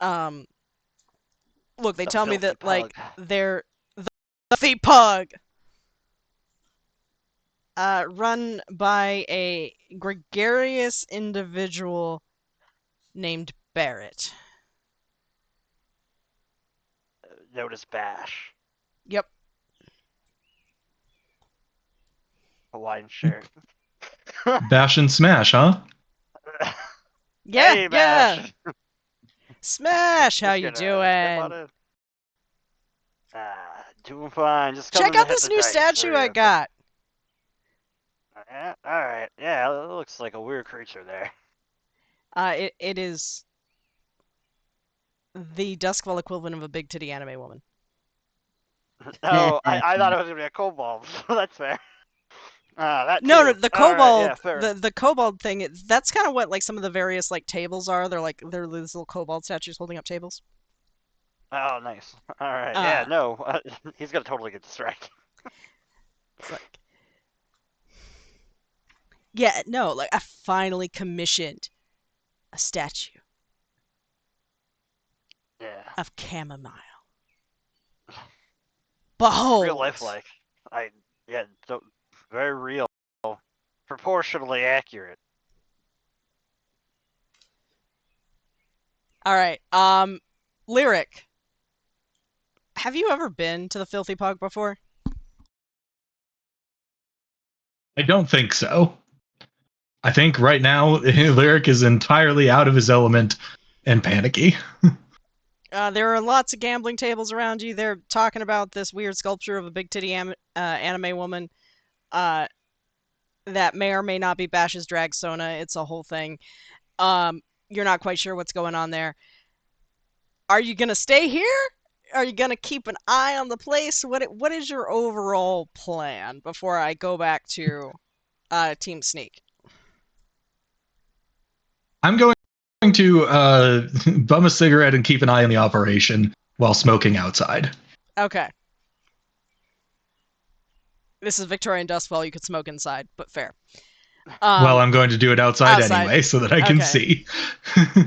A: Look, they tell me that like they're the filthy pug, run by a gregarious individual named Barrett.
E: Notice Bash.
A: Yep.
E: Hawaiian shirt.
B: Bash and smash, huh?
A: Yeah,
E: Hey,
A: yeah.
E: Bash.
A: Smash, how
E: Just
A: you
E: gonna step
A: doing?
E: on in. Doing fine. Just coming
A: Check
E: to
A: out
E: hit
A: this
E: the
A: new
E: dice
A: statue
E: for
A: I
E: you.
A: got.
E: Yeah, all right. Yeah, it looks like a weird creature there.
A: It is the Duskfall equivalent of a big titty anime woman.
E: Oh, I thought it was gonna be a kobold. That's fair. That
A: No,
E: too.
A: the
E: All right,
A: kobold,
E: yeah, fair.
A: the kobold thing. That's kind of what like some of the various like tables are. They're these little kobold statues holding up tables.
E: Oh, nice. All right. Yeah, no, he's gonna totally get distracted.
A: It's like, yeah, no, like I finally commissioned a statue
E: Yeah.
A: of chamomile. Behold.
E: Real lifelike. Don't, very real. Proportionally accurate.
A: All right. Lyric. Have you ever been to the Filthy Pug before?
B: I don't think so. I think right now Lyric is entirely out of his element and panicky.
A: There are lots of gambling tables around you. They're talking about this weird sculpture of a big titty anime woman. That may or may not be Bash's drag Sona. It's a whole thing. You're not quite sure what's going on there. Are you gonna stay here? Are you gonna keep an eye on the place? What is your overall plan before I go back to Team Sneak?
B: I'm going to bum a cigarette and keep an eye on the operation while smoking outside.
A: Okay. This is Victorian Dustfall. You could smoke inside, but fair.
B: Well, I'm going to do it outside anyway so that I can see.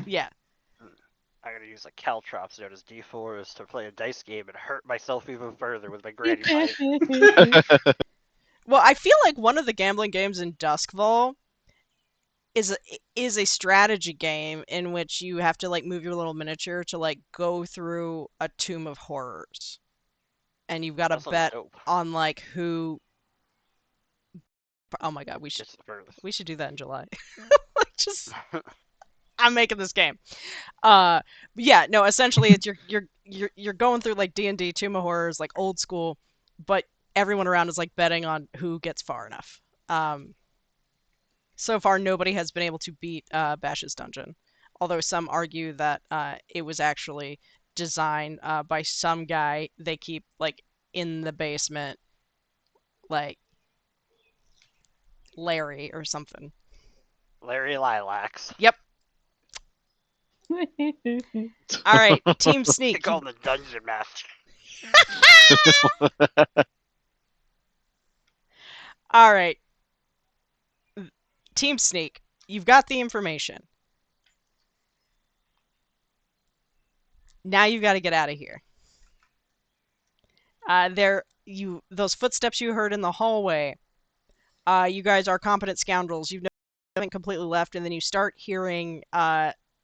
A: Yeah.
E: I'm gonna use a caltrops known as D4s to play a dice game and hurt myself even further with my granny pipe.
A: Well, I feel like one of the gambling games in Duskfall is a strategy game in which you have to like move your little miniature to like go through a tomb of horrors, and you've got to bet on like who. Oh my god, we should do that in July. Just I'm making this game. Yeah, no, essentially it's you're going through like D&D Tomb of Horrors, like old school, but everyone around is like betting on who gets far enough. So far nobody has been able to beat Bash's dungeon, although some argue that it was actually designed by some guy they keep like in the basement, like Larry or something.
E: Larry Lilacs.
A: Yep. All right, Team
E: I
A: Sneak.
E: call him the Dungeon Master.
A: All right. Team Sneak, you've got the information. Now you've got to get out of here. Those footsteps you heard in the hallway. You guys are competent scoundrels. You've nothing completely left, and then you start hearing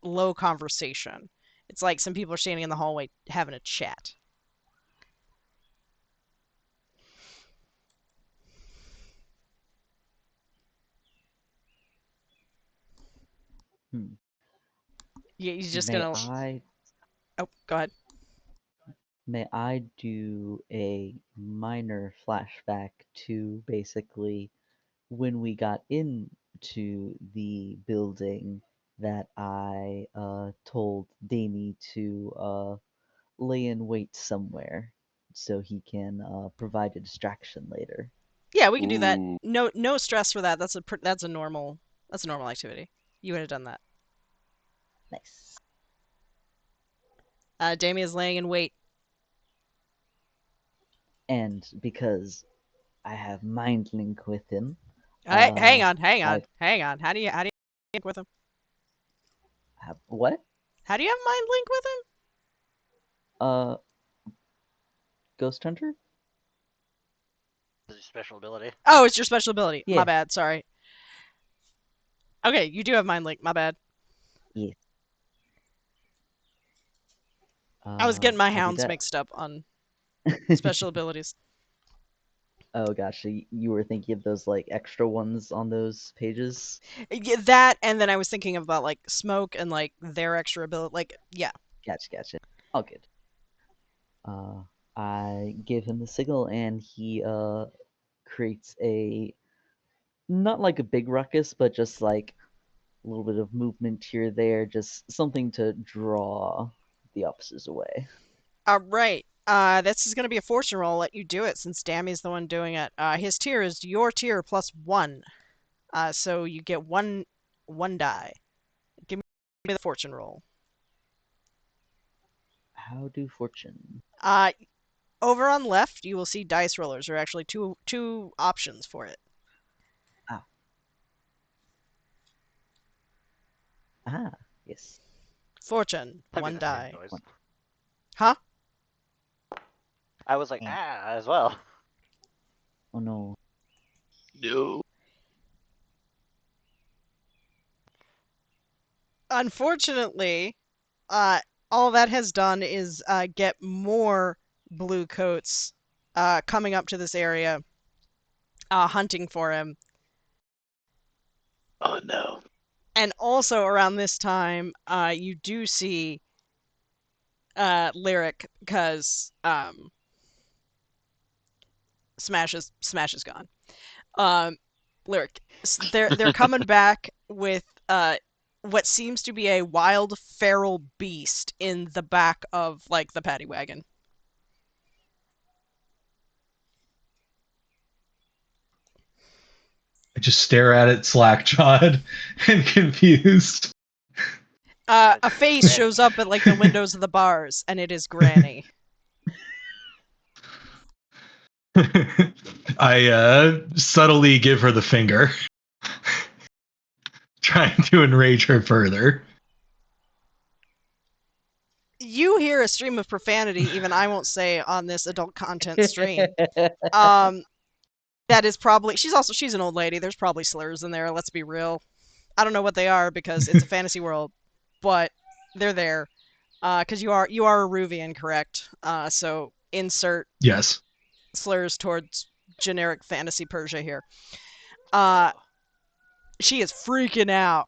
A: low conversation. It's like some people are standing in the hallway having a chat. He's just
C: May
A: gonna.
C: I
A: Oh, go ahead.
C: may I do a minor flashback to basically when we got into the building that I told Damie to lay in wait somewhere so he can provide a distraction later.
A: Yeah, we can do that.
D: Ooh.
A: No stress for that. That's a normal activity. You would have done that.
C: Nice.
A: Damien is laying in wait.
C: And because I have mind link with him,
A: Hang on.
C: I
A: How do you link with him?
C: have what?
A: How do you have mind link with him?
C: Uh, Ghost Hunter?
E: This is special ability.
A: Oh, it's your special ability. My
C: Yeah.
A: bad. Sorry. Okay, you do have mind link. My bad.
C: Yeah.
A: I was getting my
C: I do
A: hounds
C: that.
A: mixed up on special abilities.
C: Oh gosh, so you were thinking of those like extra ones on those pages?
A: Yeah, that, and then I was thinking about like smoke and like their extra ability. Like, yeah.
C: Gotcha. All good. I give him the signal and he creates a not like a big ruckus, but just like a little bit of movement here there, just something to draw the officers away.
A: All right. This is going to be a fortune roll. I'll let you do it since Dammy's the one doing it. His tier is your tier plus 1. So you get one die. Give me the fortune roll.
C: How do fortune?
A: Over on left, you will see dice rollers. There are actually two options for it.
C: Yes.
A: Fortune,
E: That'd be
A: one
E: the same
A: die.
E: noise.
C: One.
A: Huh?
E: I was like, as well.
C: Oh no.
D: No.
A: Unfortunately, all that has done is get more Bluecoats coming up to this area, hunting for him.
D: Oh no.
A: And also around this time, you do see Lyric because Smash is gone. Lyric, they're coming back with what seems to be a wild feral beast in the back of like the paddy wagon.
B: I just stare at it slack-jawed and confused.
A: A face shows up at like the windows of the bars, and it is Granny.
B: I subtly give her the finger, trying to enrage her further.
A: You hear a stream of profanity, even I won't say on this adult content stream. That is probably she's an old lady. There's probably slurs in there. Let's be real. I don't know what they are because it's a fantasy world, but they're there. Because you are a Ruvian, correct? So insert
B: Yes.
A: slurs towards generic fantasy Persia here. She is freaking out,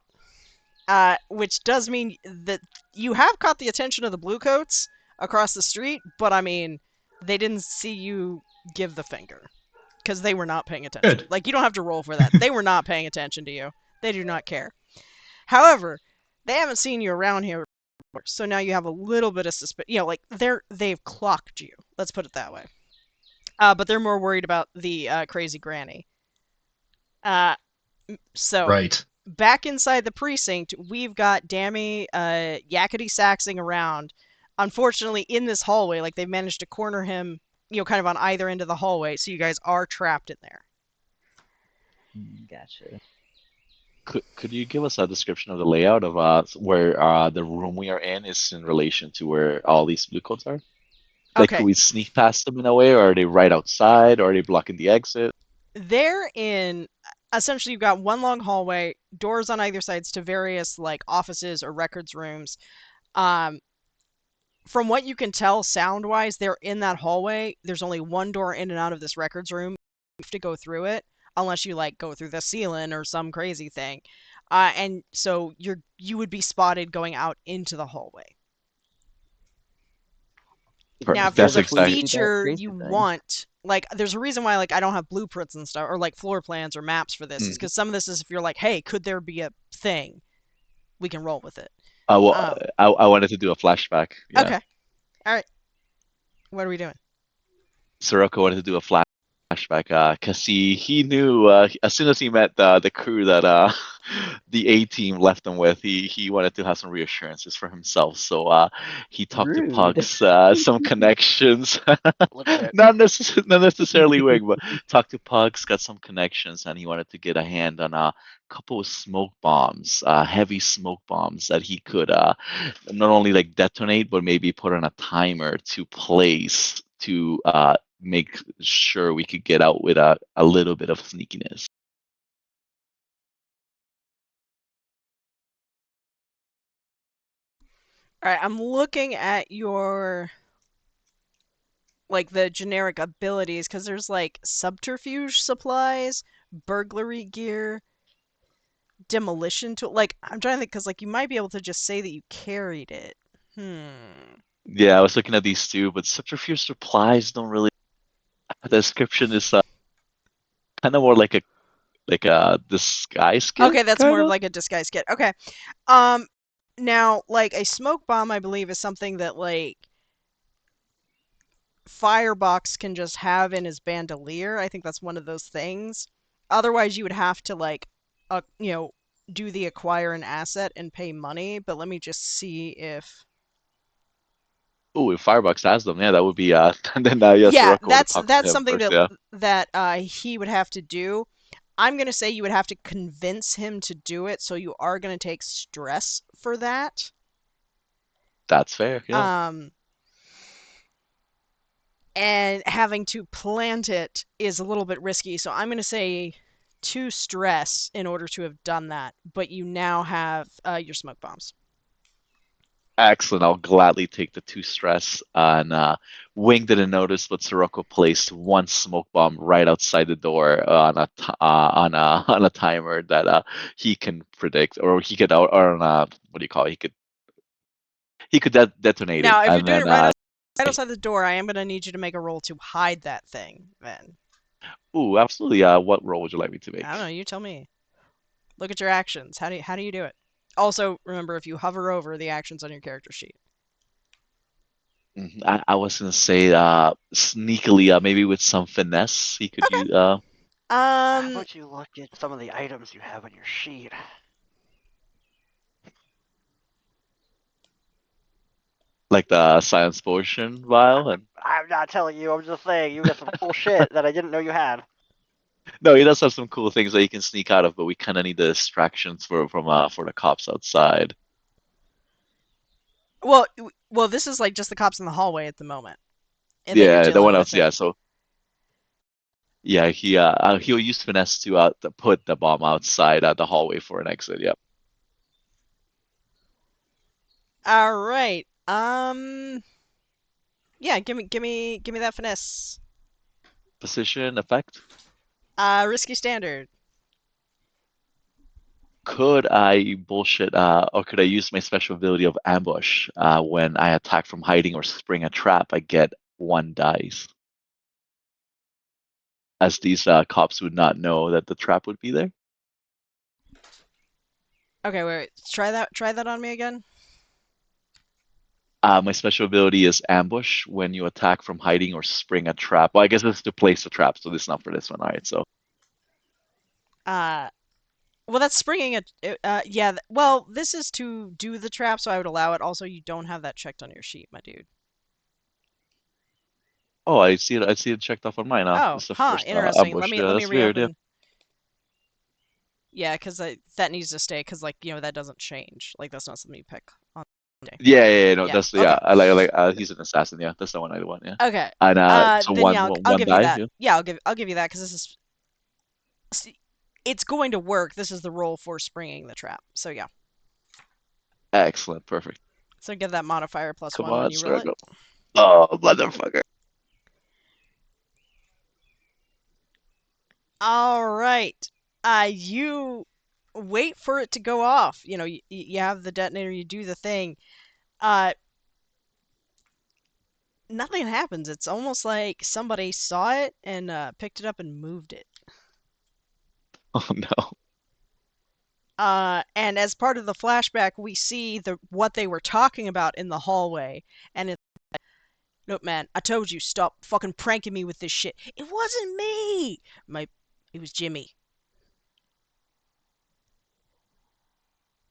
A: which does mean that you have caught the attention of the Bluecoats across the street, but I mean, they didn't see you give the finger because they were not paying attention.
B: Good.
A: Like, you don't have to roll for that. They were not paying attention to you. They do not care. However, they haven't seen you around here before, so now you have a little bit of suspicion. You know, like they've clocked you. Let's put it that way. But they're more worried about the crazy granny. So
B: Right.
A: back inside the precinct, we've got Dammy yakety saxing around. Unfortunately, in this hallway, like they've managed to corner him, kind of on either end of the hallway, so you guys are trapped in there.
C: Gotcha.
D: Could you give us a description of the layout of where the room we are in is in relation to where all these blue coats are? Like, could
A: Okay,
D: we sneak past them in a way, or are they right outside, or are they blocking the exit?
A: they're in. Essentially, you've got one long hallway, doors on either sides to various like offices or records rooms. Um, from what you can tell sound wise, they're in that hallway. There's only one door in and out of this records room. You have to go through it unless you like go through the ceiling or some crazy thing. And so you would be spotted going out into the hallway. Now, if
D: Perfect.
A: there's
D: That's
C: What
A: a
C: if we
D: exactly.
C: see that
A: feature
C: crazy
A: you
C: thing?
A: want, like, there's a reason why, like, I don't have blueprints and stuff, or like floor plans or maps for this, is because some of this is if you're like, hey, could there be a thing? We can roll with it.
D: Well,
A: Um,
D: I wanted to do a flashback. Yeah.
A: okay, all right. What are we doing?
D: Sirocco wanted to do a flashback because he knew as soon as he met the crew that the A team left him with, he wanted to have some reassurances for himself. So he talked to
C: Rude.
D: Pugs, some connections,
E: Legit.
D: not necessarily Wig, but talked to Pugs, got some connections, and he wanted to get a hand on a couple of smoke bombs, heavy smoke bombs that he could not only like detonate, but maybe put on a timer to place to make sure we could get out with a little bit of sneakiness.
A: All right, I'm looking at your like the generic abilities because there's like subterfuge supplies, burglary gear, demolition tool. Like I'm trying to think because like you might be able to just say that you carried it.
D: Yeah, I was looking at these two, but subterfuge supplies don't really. The description is kind of more like a disguise kit,
A: Okay, that's
D: kind
A: more of
D: of.
A: like a disguise kit. Okay. Um Now like a smoke bomb I believe is something that like Firebox can just have in his bandolier. I think that's one of those things. Otherwise you would have to like do the acquire an asset and pay money, but let me just see if
D: Oh, if Firebox has them, yeah, that would be. And then yes,
A: yeah,
D: Rocco would have talked to
A: that's
D: him
A: something
D: first. Yeah,
A: that he would have to do. I'm gonna say you would have to convince him to do it, so you are gonna take stress for that.
D: that's fair. Yeah.
A: Um, and having to plant it is a little bit risky, so I'm gonna say 2 stress in order to have done that. But you now have your smoke bombs.
D: Excellent. I'll gladly take the 2 stress. And Wing didn't notice, but Sirocco placed one smoke bomb right outside the door on on a timer that he can predict, or he could or on a what do you call it? He could detonate it,
A: Now, if you're
D: and
A: doing
D: then
A: it right outside the door, I am gonna need you to make a roll to hide that thing. Then
D: ooh, absolutely. What role would you like me to
A: I don't know.
D: make?
A: You tell me. Look at your actions. How do you do it? Also, remember if you hover over the actions on your character sheet.
D: I was gonna say sneakily, maybe with some finesse, he could
A: Okay.
D: use
E: How
A: Um.
E: about you look at some of the items you have on your sheet?
D: like the science potion vial, and
E: I'm not telling you. I'm just saying you got some cool shit that I didn't know you had.
D: no, he does have some cool things that he can sneak out of, but we kind of need the distractions for the cops outside.
A: Well, this is like just the cops in the hallway at the moment, and that you're
D: Yeah, the
A: dealing
D: one
A: with
D: else. Yeah,
A: him.
D: so yeah, he'll use finesse to put the bomb outside the hallway for an exit. Yep.
A: All right. Yeah. Give me that finesse.
D: Position effect.
A: Risky standard.
D: Could I bullshit or could I use my special ability of ambush when I attack from hiding or spring a trap? I get 1 dice, as these cops would not know that the trap would be there.
A: Okay, wait. Try that. Try that on me again.
D: My special ability is ambush when you attack from hiding or spring a trap. Well, I guess this is to place a trap, so this is not for this one. All right, so
A: Uh, Well, that's springing it. Yeah. Well, this is to do the trap, so I would allow it. Also, you don't have that checked on your sheet, my dude.
D: Oh, I see it. I see it checked off on mine.
A: Oh,
D: It's the
A: huh.
D: first
A: Interesting. Let
D: ambush.
A: me
D: Yeah,
A: let me
D: that's weird. Yeah.
A: reopen. Yeah, because that needs to stay, because like that doesn't change. Like that's not something you pick on day.
D: No,
A: Yeah.
D: that's
A: Okay.
D: yeah. I like he's an assassin. Yeah, that's the one I want. Yeah,
A: Okay.
D: and so
A: Then yeah, I'll
D: one
A: give you
D: die.
A: that.
D: Yeah,
A: Yeah, I'll give you that because this is it's going to work. This is the roll for springing the trap. So yeah.
D: excellent, perfect.
A: So give that modifier plus
D: Come
A: one when
D: on,
A: you roll it.
D: circle. Oh, motherfucker.
A: All right. You wait for it to go off. You have the detonator. You do the thing. Uh, Nothing happens. It's almost like somebody saw it and picked it up and moved it.
D: Oh no.
A: And as part of the flashback, we see what they were talking about in the hallway, and it's look, man, I told you, stop fucking pranking me with this shit. It wasn't me. It was Jimmy.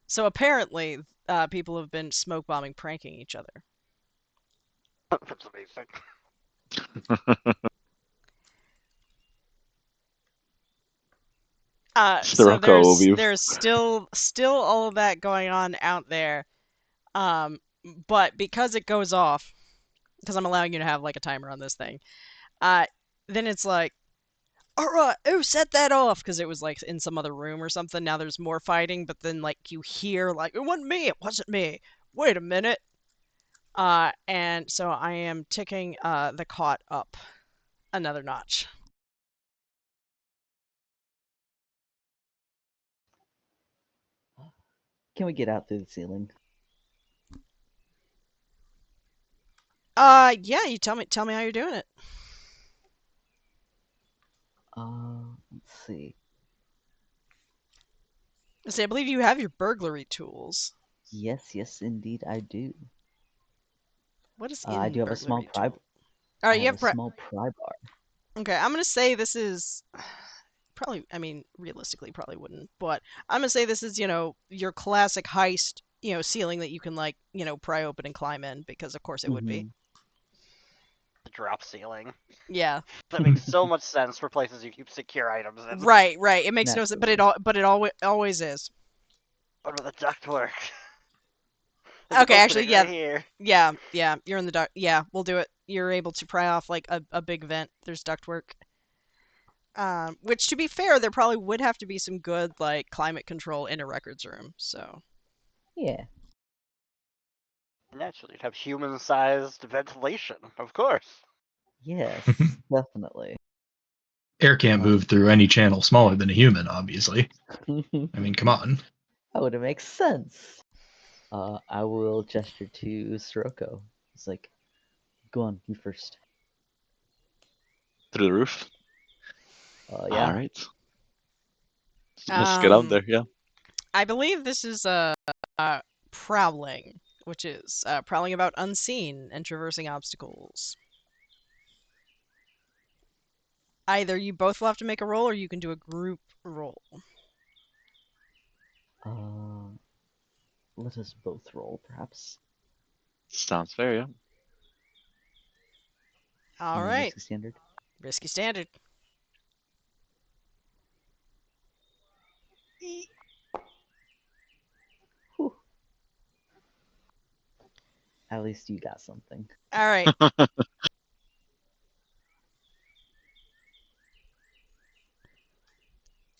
A: So apparently, people have been smoke bombing, pranking each other.
E: That's amazing.
A: So
D: Sirocco will be.
A: there's still all of that going on out there. Um, but because it goes off, because I'm allowing you to have like a timer on this thing, uh, then it's like, all right, who set that off? Because it was like in some other room or something. Now there's more fighting, but then like you hear like, it wasn't me, it wasn't me. Wait a minute. And so I am ticking the cot up another notch.
C: Can we get out through the ceiling?
A: Yeah, you tell me how you're doing it.
C: Let's see.
A: See, I believe you have your burglary tools.
C: Yes, indeed, I do.
A: What is
C: I
A: in
C: do have a small
A: burglary
C: pry.
A: tool? All
C: I
A: right, you
C: have
A: have
C: a small pry bar.
A: Okay, I'm gonna say this is probably. I mean, realistically, probably wouldn't, but I'm gonna say this is your classic heist ceiling that you can like pry open and climb in, because of course it would be.
C: Mm-hmm.
E: The drop ceiling.
A: Yeah.
E: That makes so much sense for places you keep secure items in.
A: Right. It makes no sense, but
C: Naturally.
A: it always is.
E: What about the ductwork? There's an
A: Okay, actually,
E: opening right here.
A: yeah. You're in the duct. Yeah, we'll do it. You're able to pry off like a big vent. There's ductwork. Which, to be fair, there probably would have to be some good like climate control in a records room. So.
C: Yeah.
E: Naturally, you'd have human-sized ventilation, of course.
C: Yes, definitely.
B: Air can't move through any channel smaller than a human, obviously. I mean, come on.
C: That would make sense. I will gesture to Sirocco. It's like, go on, you first.
D: Through the roof.
C: Yeah.
D: All right. Let's get out there. Yeah.
A: I believe this is prowling, which is prowling about unseen and traversing obstacles. Either you both will have to make a roll, or you can do a group roll.
C: Let us both roll, perhaps.
D: Sounds fair. Yeah.
A: All right.
C: Risky standard.
A: Risky standard.
C: Whew. At least you got something.
A: All right.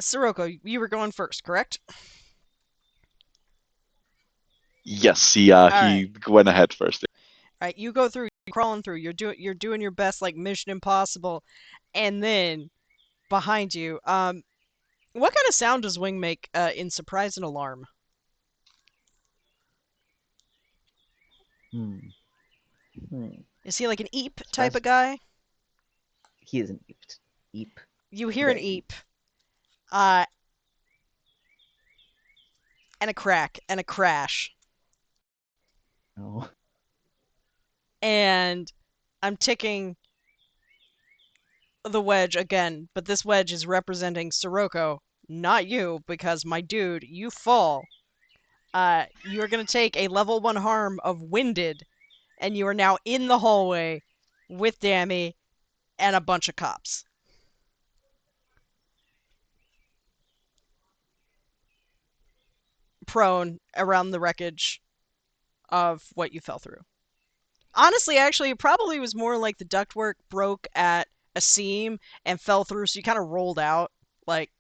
A: Sirocco, you were going first, correct?
D: Yes,
A: All
D: he
A: right.
D: went ahead first.
A: All right, you go through, you're crawling through. You're doing your best, like Mission Impossible, and then behind you, what kind of sound does Wing make in surprise and alarm?
C: Hmm.
A: Is he like an eep type
C: Surprise.
A: of guy?
C: He is an eep. Eep.
A: You hear an
C: Very
A: eep, uh, and a crack and a crash,
C: Oh.
A: and I'm ticking the wedge again, but this wedge is representing Sirocco, not you, because my dude, you fall. You are going to take a level 1 harm of winded, and you are now in the hallway with Dammy and a bunch of cops. Prone around the wreckage of what you fell through. Honestly, actually, it probably was more like the ductwork broke at a seam and fell through, so you kind of rolled out, like,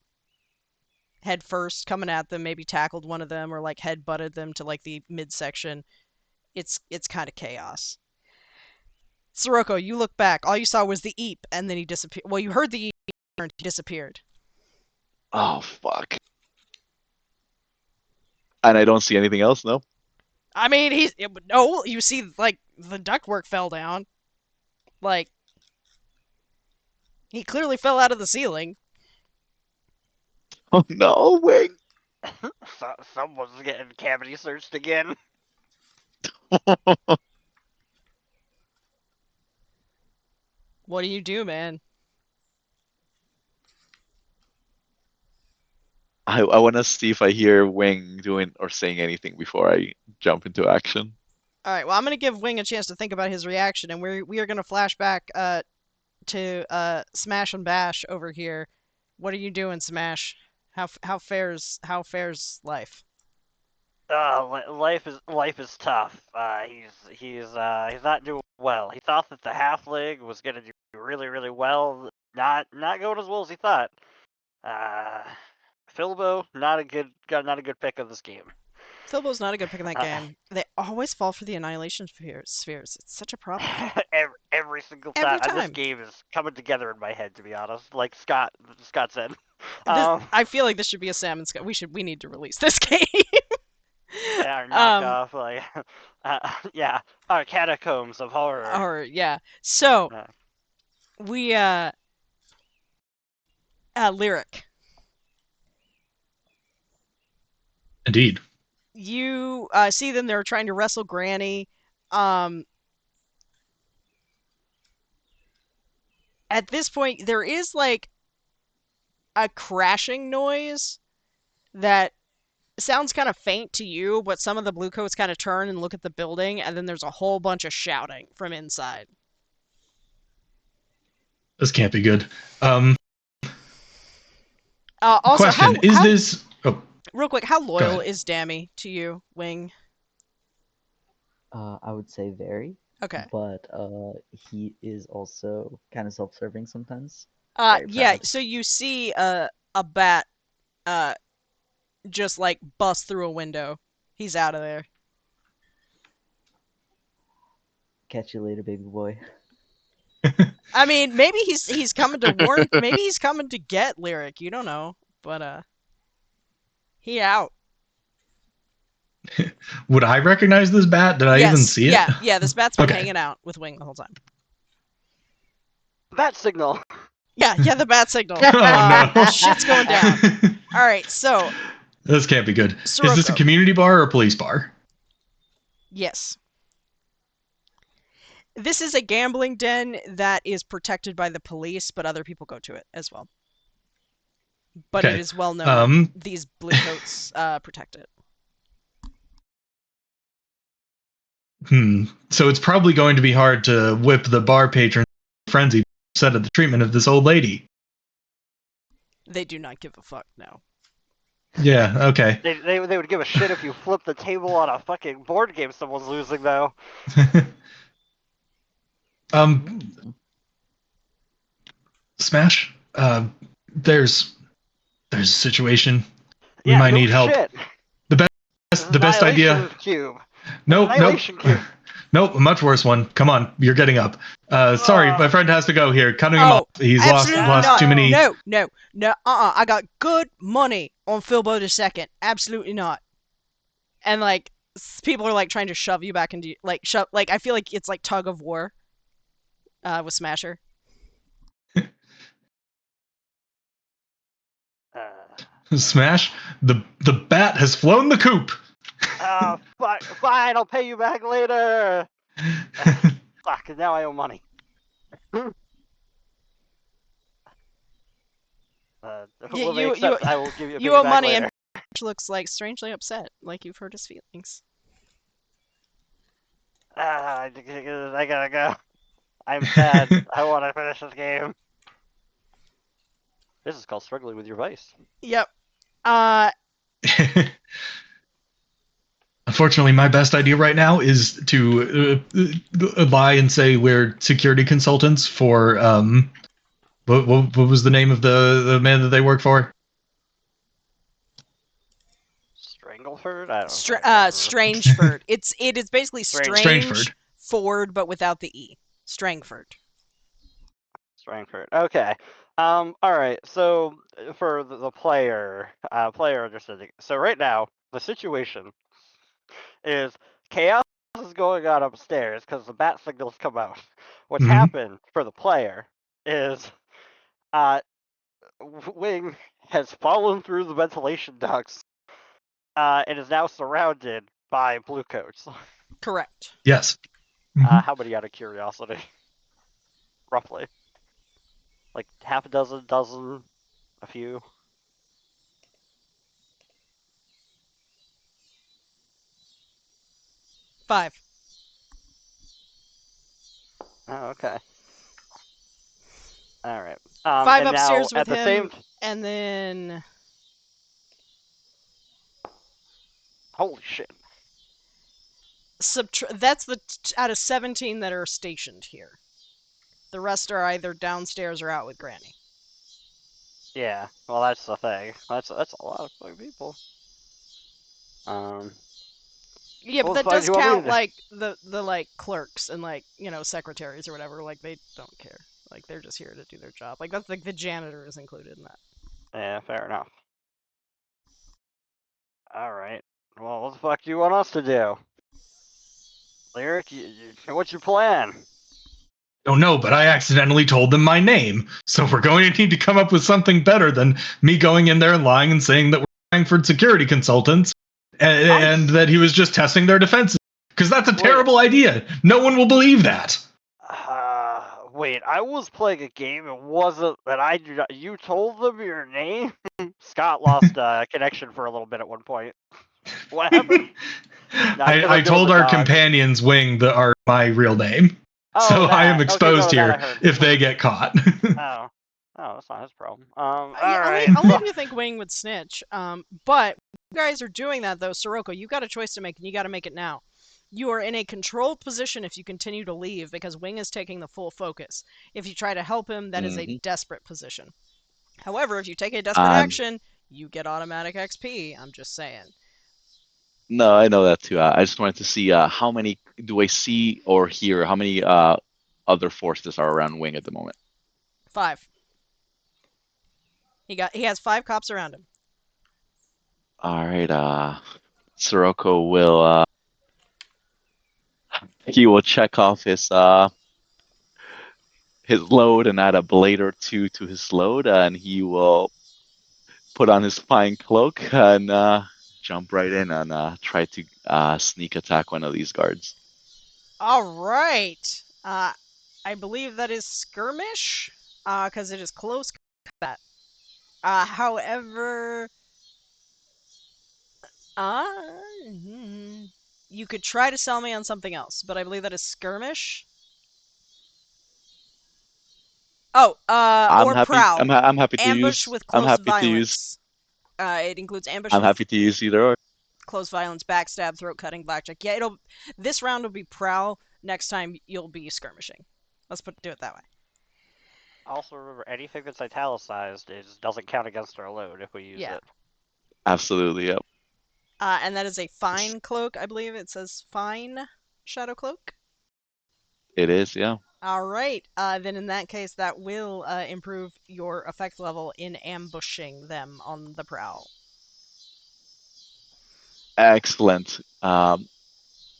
A: head first, coming at them, maybe tackled one of them, or, like, head butted them to, like, the midsection. It's kind of chaos. Sirocco, you look back. All you saw was the eep, and then he disappeared. Well, you heard the eep, and he disappeared.
D: Oh fuck! And I don't see anything else. No.
A: I mean, no. You see, like, the ductwork fell down. Like, he clearly fell out of the ceiling.
D: Oh no! Wait.
E: Someone's getting cavity searched again.
A: What do you do, man?
D: I want to see if I hear Wing doing or saying anything before I jump into action.
A: All right. Well, I'm gonna give Wing a chance to think about his reaction, and we are gonna flash back to Smash and Bash over here. What are you doing, Smash? How fares life?
E: Life is tough. He's not doing well. He thought that the halfling was gonna do really well. Not going as well as he thought. Filbo, not a good pick of this game.
A: Filbo's not a good pick in that game. They always fall for the annihilation spheres. It's such a problem.
E: every single
A: Every
E: time. This
A: time.
E: game is coming together in my head, to be honest. Like Scott said.
A: I feel like this should be a Sam and Scott. We need to release this game.
E: Our knockoff, like, yeah, our catacombs of horror.
A: Or yeah. So we lyric.
B: Indeed.
A: You see them. They're trying to wrestle Granny. At this point, there is like a crashing noise that sounds kind of faint to you, but some of the Bluecoats kind of turn and look at the building, and then there's a whole bunch of shouting from inside.
B: This can't be good.
A: Also,
B: question: Is this? Oh,
A: real quick, how loyal is Dammy to you, Wing?
C: I would say very.
A: Okay.
C: But he is also kind of self-serving sometimes.
A: Yeah. So you see a bat, just like bust through a window. He's out of there.
C: Catch you later, baby boy.
A: I mean, maybe he's coming to warn. Maybe he's coming to get Lyric. You don't know, but he out.
B: Would I recognize this bat? Did I even see it?
A: Yeah. This bat's been
B: Okay.
A: hanging out with Wing the whole time.
E: Bat signal.
A: Yeah, the bat signal.
B: Oh no!
A: Shit's going down. All right, so
B: This can't be good.
A: Sirocco.
B: Is this a community bar or a police bar?
A: Yes. This is a gambling den that is protected by the police, but other people go to it as well. But
B: Okay.
A: it is well known these Bluecoats protect it.
B: So it's probably going to be hard to whip the bar patron frenzy set of the treatment of this old lady.
A: They do not give a fuck now.
B: Yeah, okay.
E: They would give a shit if you flip the table on a fucking board game someone's losing, though.
B: Smash, there's a situation. We
E: Yeah,
B: might
E: no
B: need help.
E: shit.
B: The best idea.
E: Annihilation Cube.
B: Nope.
E: Annihilation Cube.
B: Nope, a much worse one. Come on, you're getting up. Sorry, my friend has to go here. Cutting him off. He's lost
A: not.
B: too many.
A: No. I got good money on Philbo II. Absolutely not. And like people are like trying to shove you back into like shove. Like I feel like it's like tug of war. With Smasher.
B: Smash. The bat has flown the coop.
E: Fine, I'll pay you back later. Fuck, now I owe money. Will they
A: you
E: accept? I will give you a
A: you owe
E: piggyback
A: money,
E: later.
A: and looks like strangely upset, like you've hurt his feelings.
E: I gotta go. I'm sad. I want to finish this game. This is called struggling with your vice.
A: Yep.
B: Unfortunately, my best idea right now is to lie and say we're security consultants for what was the name of the man that they work for?
E: Strangleford? I don't
A: Strangeford. It is basically
B: Strangeford.
A: Ford, but without the E. Strangford.
E: Strangford. Okay. All right. So for the player understanding. So right now the situation is chaos is going on upstairs because the bat signals come out. What's
B: Mhm.
E: happened for the player is Wing has fallen through the ventilation ducts and is now surrounded by Bluecoats.
A: Correct.
B: Yes. Mhm.
E: How many out of curiosity? Roughly. Like half a dozen, a few.
A: Five.
E: Oh, okay. All right.
A: Five
E: and now
A: upstairs with
E: at the
A: him,
E: same.
A: and then
E: Holy shit.
A: that's out of 17 that are stationed here. The rest are either downstairs or out with Granny.
E: Yeah. Well, that's the thing. That's a lot of fucking people.
A: Yeah, but
E: What the
A: that
E: fuck do
A: does
E: you want me to
A: count
E: do?
A: like the like clerks and like, secretaries or whatever. Like they don't care. Like they're just here to do their job. Like that's like the janitor is included in that.
E: Yeah, fair enough. All right. Well, what the fuck do you want us to do? Lyric, what's your plan?
B: Don't know, but I accidentally told them my name. So we're going to need to come up with something better than me going in there and lying and saying that we're Frankfurt security consultants and that he was just testing their defenses. Because that's a terrible idea. No one will believe that.
E: Wait, I was playing a game. It wasn't that I do not. You told them your name? Scott lost connection for a little bit at one point. What happened?
B: I told our companions Wing are my real name.
E: Oh,
B: so
E: that.
B: I am
E: Okay,
B: exposed
E: no, that I
B: here
E: heard.
B: if they get caught.
E: Oh, that's not his problem.
A: I'll leave you think Wing would snitch. But you guys are doing that though, Sirocco. You got a choice to make, and you got to make it now. You are in a controlled position if you continue to leave because Wing is taking the full focus. If you try to help him, that is a desperate position. However, if you take a desperate action, you get automatic XP. I'm just saying.
D: No, I know that too. I just wanted to see how many do I see or hear? How many other forces are around Wing at the moment?
A: 5. He has 5 cops around him.
D: All right. Sirocco will he will check off his load and add a blade or two to his load, and he will put on his fine cloak and jump right in and try to sneak attack one of these guards.
A: All right. I believe that is skirmish, because it is close combat. However, you could try to sell me on something else, but I believe that is skirmish. Oh, or prowl.
D: I'm happy to
A: Ambush
D: use.
A: with
D: I'm
A: close
D: happy to use.
A: violence. It includes ambush.
D: I'm happy to use either or.
A: Close violence, backstab, throat cutting, blackjack. Yeah, this round will be prowl. Next time you'll be skirmishing. Let's do it that way.
E: Also remember, anything that's italicized doesn't count against our load if we use it.
D: Absolutely, yep.
A: And that is a fine cloak, I believe it says fine shadow cloak.
D: It is, yeah.
A: All right. Then in that case, that will improve your effect level in ambushing them on the prowl.
D: Excellent.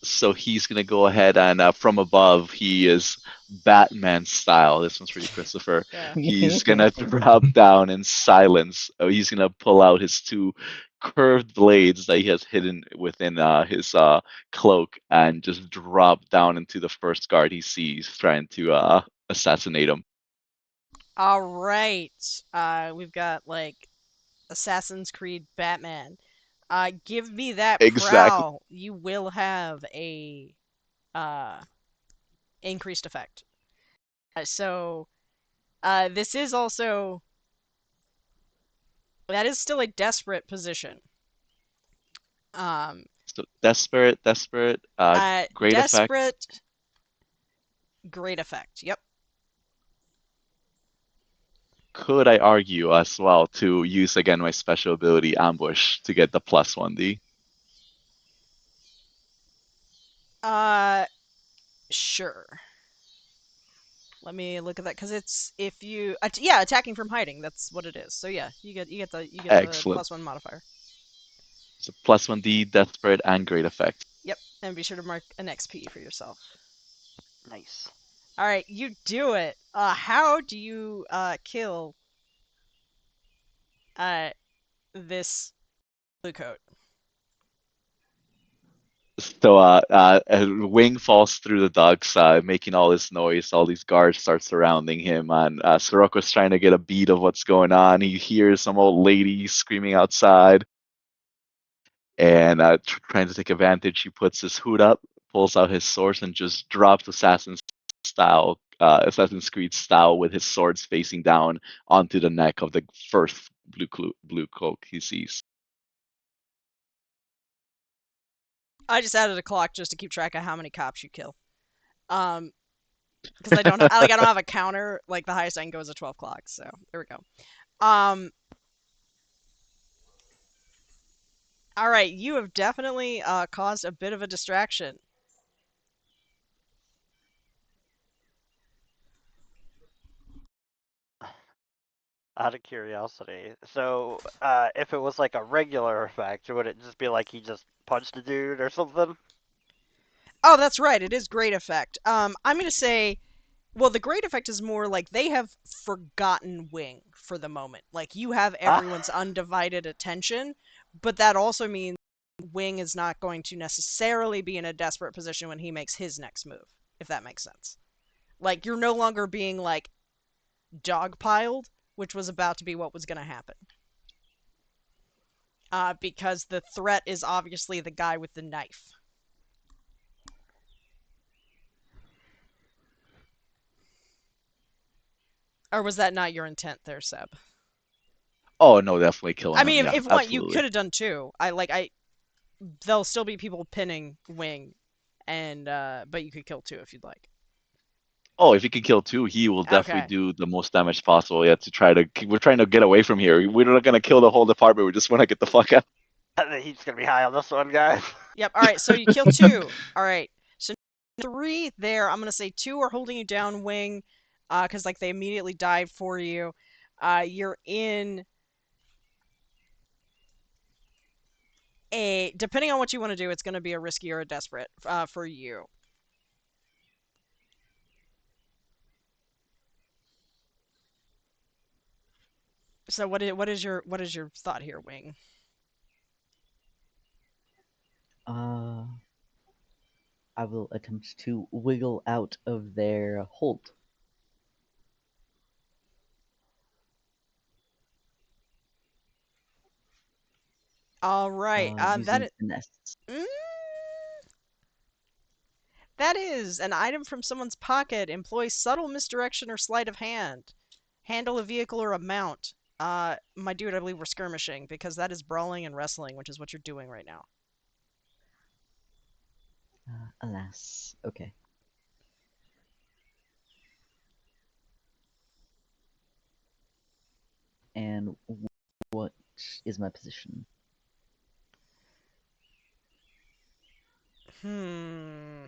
D: So he's gonna go ahead and from above, he is Batman style. This one's for you, Christopher.
A: Yeah.
D: He's gonna drop down in silence. He's gonna pull out his 2 curved blades that he has hidden within his cloak and just drop down into the first guard he sees, trying to assassinate him.
A: All right. We've got like Assassin's Creed Batman. Give me that
D: Exactly.
A: prowl. You will have a uh increased effect. This is also that is still a desperate position. Um,
D: So desperate, great effect.
A: Desperate, great effect. Yep.
D: Could I argue as well to use again my special ability ambush to get the +1D?
A: Uh, sure. Let me look at that because it's if you yeah, attacking from hiding. That's what it is. So yeah, you get the
D: Excellent.
A: +1 modifier.
D: So +1D, desperate, and great effect.
A: Yep, and be sure to mark an XP for yourself.
E: Nice.
A: All right, you do it. How do you kill uh this blue coat?
D: So a wing falls through the ducts, making all this noise. All these guards start surrounding him, and Siroko's trying to get a beat of what's going on. He hears some old lady screaming outside, and trying to take advantage, he puts his hood up, pulls out his sword, and just drops Assassin's Creed style, with his swords facing down onto the neck of the first blue cloak he sees.
A: I just added a clock just to keep track of how many cops you kill. Um, because I don't have a counter. Like the highest I can go is a 12 clock. So there we go. Um, all right, you have definitely caused a bit of a distraction.
E: Out of curiosity, so if it was like a regular effect, would it just be like he just punched a dude or something?
A: Oh, that's right. It is great effect. I'm gonna say, well, the great effect is more like they have forgotten Wing for the moment. Like you have
E: Ah,
A: everyone's undivided attention, but that also means Wing is not going to necessarily be in a desperate position when he makes his next move, if that makes sense. Like you're no longer being like dogpiled, which was about to be what was going to happen. Because the threat is obviously the guy with the knife. Or was that not your intent there, Seb?
D: Oh no, definitely killing
A: I
D: him.
A: mean,
D: Yeah,
A: if what you
D: absolutely.
A: could have done too. There'll still be people pinning Wing, and but you could kill two if you'd like.
D: Oh, if he can kill two, he will definitely
A: Okay.
D: do the most damage possible. Yeah, to try to. We're trying to get away from here. We're not gonna kill the whole department. We just want to get the fuck out.
E: he's gonna be high on this one, guys.
A: Yep. All right. So you kill two. All right. So three there. I'm gonna say two are holding you down, Wing, because like they immediately dive for you. You're in a depending on what you want to do, it's gonna be a risky or a desperate for you. So what is your thought here, Wing?
C: Uh, I will attempt to wiggle out of their hold.
A: All right.
C: Using finesse.
A: Mm, that is an item from someone's pocket. Employ subtle misdirection or sleight of hand. Handle a vehicle or a mount. My dude, I believe we're skirmishing because that is brawling and wrestling, which is what you're doing right now.
C: Alas. Okay. And what is my position?
A: Hmm.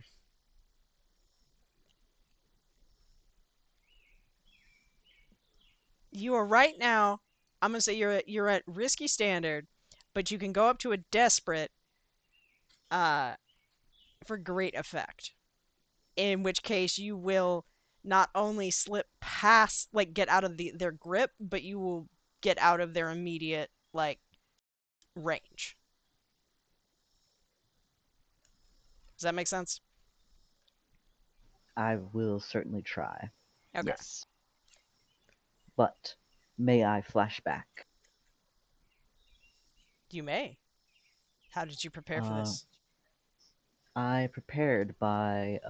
A: You are right now. I'm gonna say you're at risky standard, but you can go up to a desperate uh for great effect. In which case you will not only slip past like get out of their grip, but you will get out of their immediate like range. Does that make sense?
C: I will certainly try.
A: Okay.
C: Yes. But may I flashback?
A: You may. How did you prepare for
C: Uh,
A: this?
C: I prepared by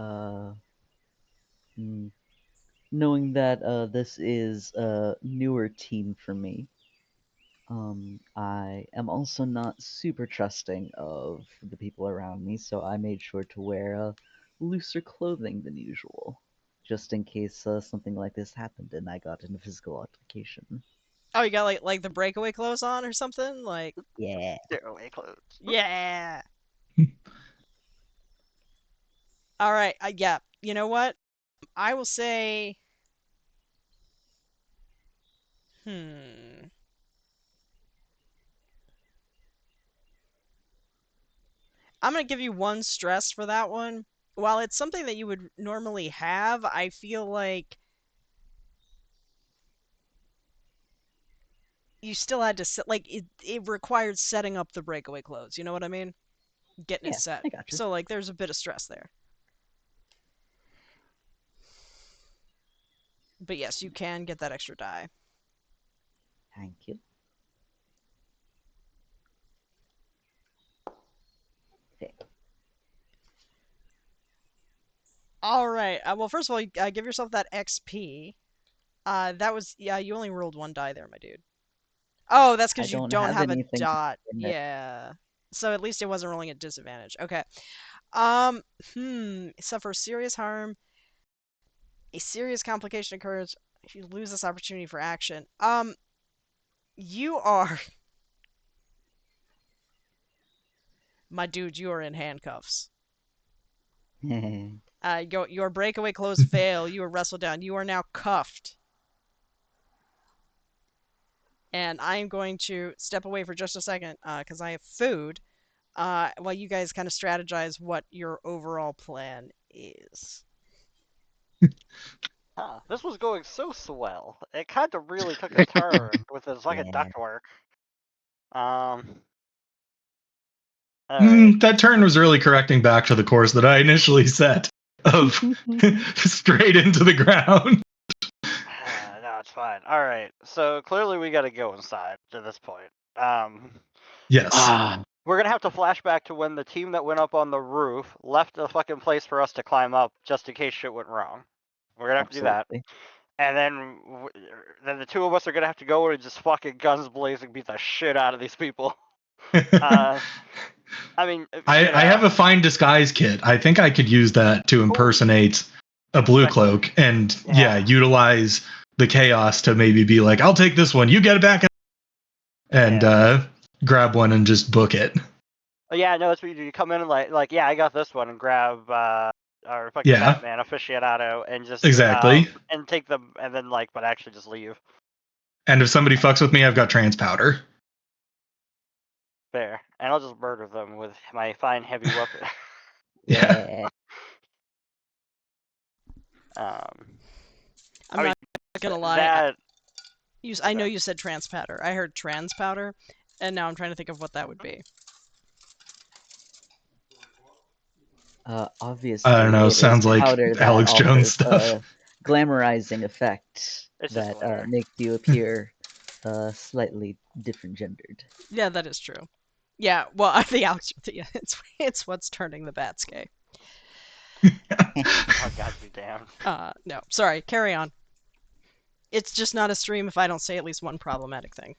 C: knowing that this is a newer team for me. I am also not super trusting of the people around me, so I made sure to wear looser clothing than usual, just in case something like this happened and I got in a physical altercation.
A: Oh, you got like the breakaway clothes on or something? Like,
C: Yeah.
E: Stairway clothes.
A: yeah. All right. Yeah. You know what? I will say. Hmm. I'm gonna give you one stress for that one. While it's something that you would normally have, I feel like you still had to set like it required setting up the breakaway clothes. You know what I mean? Getting it
C: Yeah,
A: set.
C: I got you.
A: So like there's a bit of stress there. But yes, you can get that extra die.
C: Thank you. Okay.
A: All right. Well, first of all, give yourself that XP. That was yeah. You only rolled one die there, my dude. Oh, that's
C: I
A: because you
C: don't
A: don't
C: have
A: have a
C: anything to
A: dot.
C: in it.
A: Yeah. So at least it wasn't rolling at disadvantage. Okay. Suffer serious harm. A serious complication occurs if you lose this opportunity for action. You are, my dude. You are in handcuffs. Your breakaway clothes fail. You are wrestled down. You are now cuffed. And I am going to step away for just a second because I have food. While you guys kind of strategize what your overall plan is.
E: Huh. This was going so swell. It kind of really took a turn with the second
C: Yeah.
E: ductwork. Alright.
B: That turn was really correcting back to the course that I initially set of straight into the ground.
E: No, it's fine. Alright. So clearly we gotta go inside at this point.
B: Yes.
D: Ah,
E: We're gonna have to flash back to when the team that went up on the roof left a fucking place for us to climb up just in case shit went wrong. We're gonna have to do that.
C: Absolutely.
E: And then the two of us are gonna have to go in and just fucking guns blazing beat the shit out of these people. I mean,
B: I have a fine disguise kit. I think I could use that to impersonate a blue
E: Spectre.
B: cloak and
E: Yeah.
B: utilize the chaos to maybe be like, I'll take this one, you get it back, and grab one and just book it.
E: Yeah, no, that's what you do. You come in and like, yeah, I got this one, and grab our fucking
B: Yeah.
E: Batman aficionado, and just
B: Exactly.
E: and take them, and then but actually just leave.
B: And if somebody fucks with me, I've got trans powder.
E: Fair, and I'll just murder them with my fine heavy weapon.
B: Yeah.
A: I'm not gonna lie.
E: That
A: I know you said trans powder. I heard trans powder, and now I'm trying to think of what that would be.
C: Obviously,
B: I don't know.
C: it is
B: Sounds like
C: powder that
B: Alex Jones
C: offers
B: stuff.
C: a glamorizing effect
E: It's just
C: that
E: glitter.
C: makes you appear slightly different gendered.
A: Yeah, that is true. Yeah, well, I think Alex, yeah, it's what's turning the bats gay.
E: Oh, God be damned.
A: No, sorry, carry on. It's just not a stream if I don't say at least one problematic thing.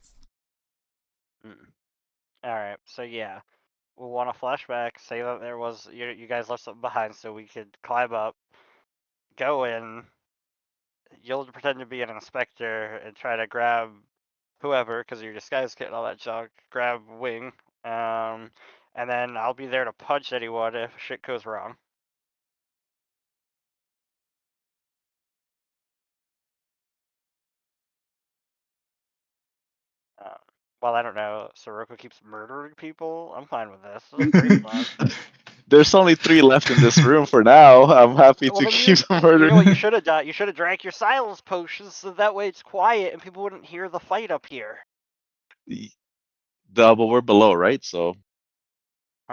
E: Alright, so yeah. We'll want a flashback, say that there was, you guys left something behind so we could climb up, go in, you'll pretend to be an inspector and try to grab whoever, because of your disguise kit and all that junk, grab Wing, and then I'll be there to punch anyone if shit goes wrong. Well, I don't know, Soroka keeps murdering people, I'm fine with this. This is a great plan.
D: there's only 3 left in this room for now. I'm happy
E: Well,
D: to
E: then
D: keep
E: you
D: murdering.
E: know what you should have done? You should have drank your silence potions so that way it's quiet and people wouldn't hear the fight up here.
D: But we're below, right? So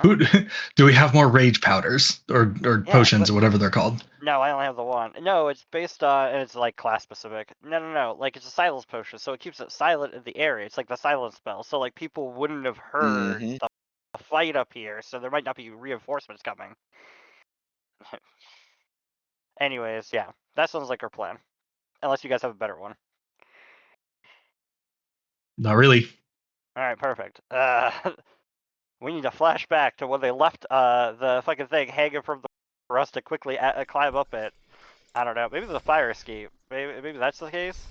B: Who, do we have more rage powders or
E: Yeah,
B: potions
E: but-
B: or whatever they're called?
E: No, I only have the one. No, it's based on, and it's like class specific. No. Like it's a silence potion, so it keeps it silent in the area. It's like the silence spell, so like people wouldn't have heard
D: Mhm.
E: the fight up here, so there might not be reinforcements coming. Anyways, yeah, that sounds like our plan. Unless you guys have a better one.
B: Not really.
E: All right, perfect. We need to flash back to when they left the fucking thing hanging from the for us to quickly climb up it. I don't know. Maybe the fire escape. Maybe that's the case.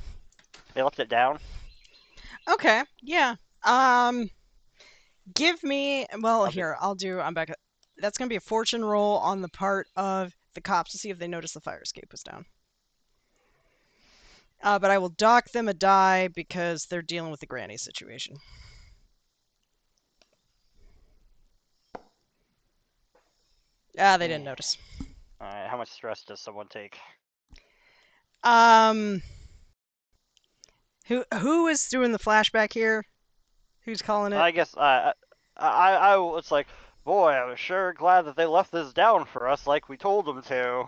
E: They left it down.
A: Okay, yeah. Give me. Well, here I'm back. That's gonna be a fortune roll on the part of the cops to see if they notice the fire escape was down. But I will dock them a die because they're dealing with the granny situation. They didn't notice.
E: All right. How much stress does someone take?
A: Who is doing the flashback here? Who's calling it?
E: I guess I was like, boy, I was sure glad that they left this down for us like we told them to.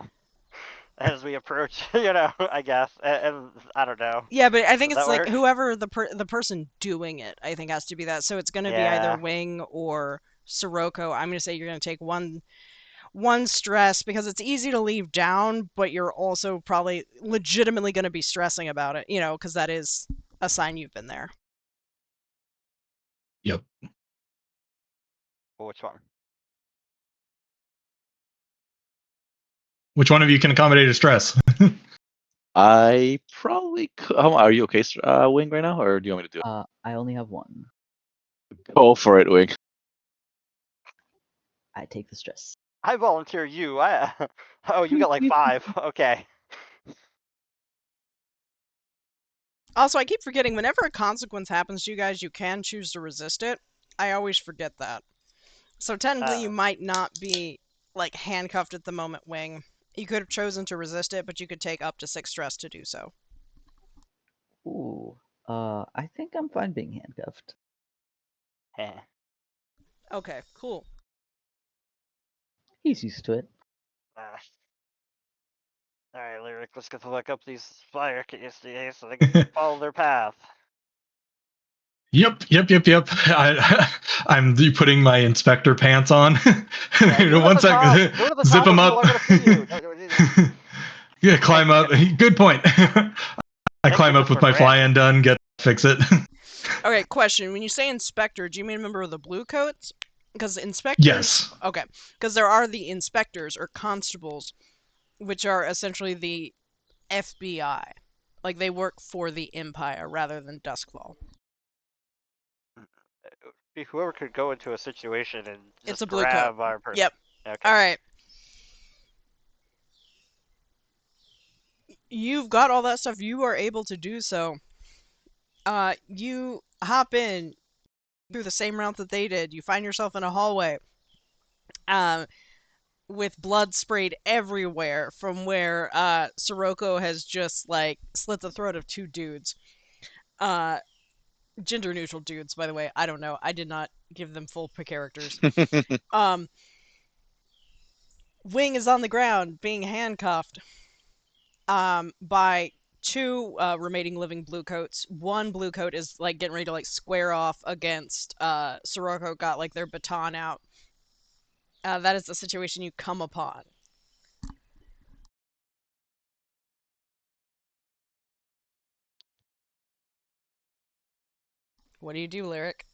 E: As we approach, I guess, and I don't know.
A: Yeah, but I think
E: Does
A: it's
E: that
A: like
E: work?
A: whoever the person doing it, I think has to be that. So it's going to be either
E: Yeah.
A: Wing or Sirocco. I'm going to say you're going to take one stress because it's easy to leave down, but you're also probably legitimately going to be stressing about it, because that is a sign you've been there.
B: Yep.
E: Well, which one?
B: Which one of you can accommodate a stress?
D: I probably could. Are you okay, Wing, right now, or do you want me to do it?
C: I only have one.
D: Go for it, Wing.
C: I take the stress.
E: I volunteer you. Oh, you got like 5. Okay.
A: Also, I keep forgetting whenever a consequence happens to you guys, you can choose to resist it. I always forget that. So technically, you might not be like handcuffed at the moment, Wing. You could have chosen to resist it, but you could take up to 6 stress to do so.
C: Ooh. I think I'm fine being handcuffed.
E: Eh.
A: Okay, cool.
C: He's used to it.
E: All right, Lyric. Let's get the fuck up these fire KSDA so they can follow their path.
B: Yep. I'm putting my inspector pants on.
E: Yeah,
B: One second.
E: Go to the
B: Zip
E: top
B: them
E: or
B: up.
E: people are gonna see you.
B: Yeah, climb up. Good point. I climb up
E: goodness
B: with
E: for
B: my
E: Bran.
B: fly-in done, fix it.
A: Okay, question. When you say inspector, do you mean a member of the Bluecoats? Because inspectors...
B: Yes.
A: Okay, because there are the inspectors, or constables, which are essentially the FBI. Like, they work for the Empire rather than Duskfall.
E: Whoever could go into a situation and
A: It's
E: just
A: a Bluecoat.
E: grab our person.
A: Yep.
E: Okay.
A: Alright. You've got all that stuff. You are able to do so. You hop in through the same route that they did. You find yourself in a hallway. With blood sprayed everywhere from where Sirocco has just like slit the throat of 2 dudes. Gender neutral dudes, by the way. I don't know. I did not give them full characters. Wing is on the ground being handcuffed by 2 remaining living Bluecoats. One Bluecoat is like getting ready to like square off against Sirocco, got like their baton out. That is the situation you come upon. What do you do, Lyric?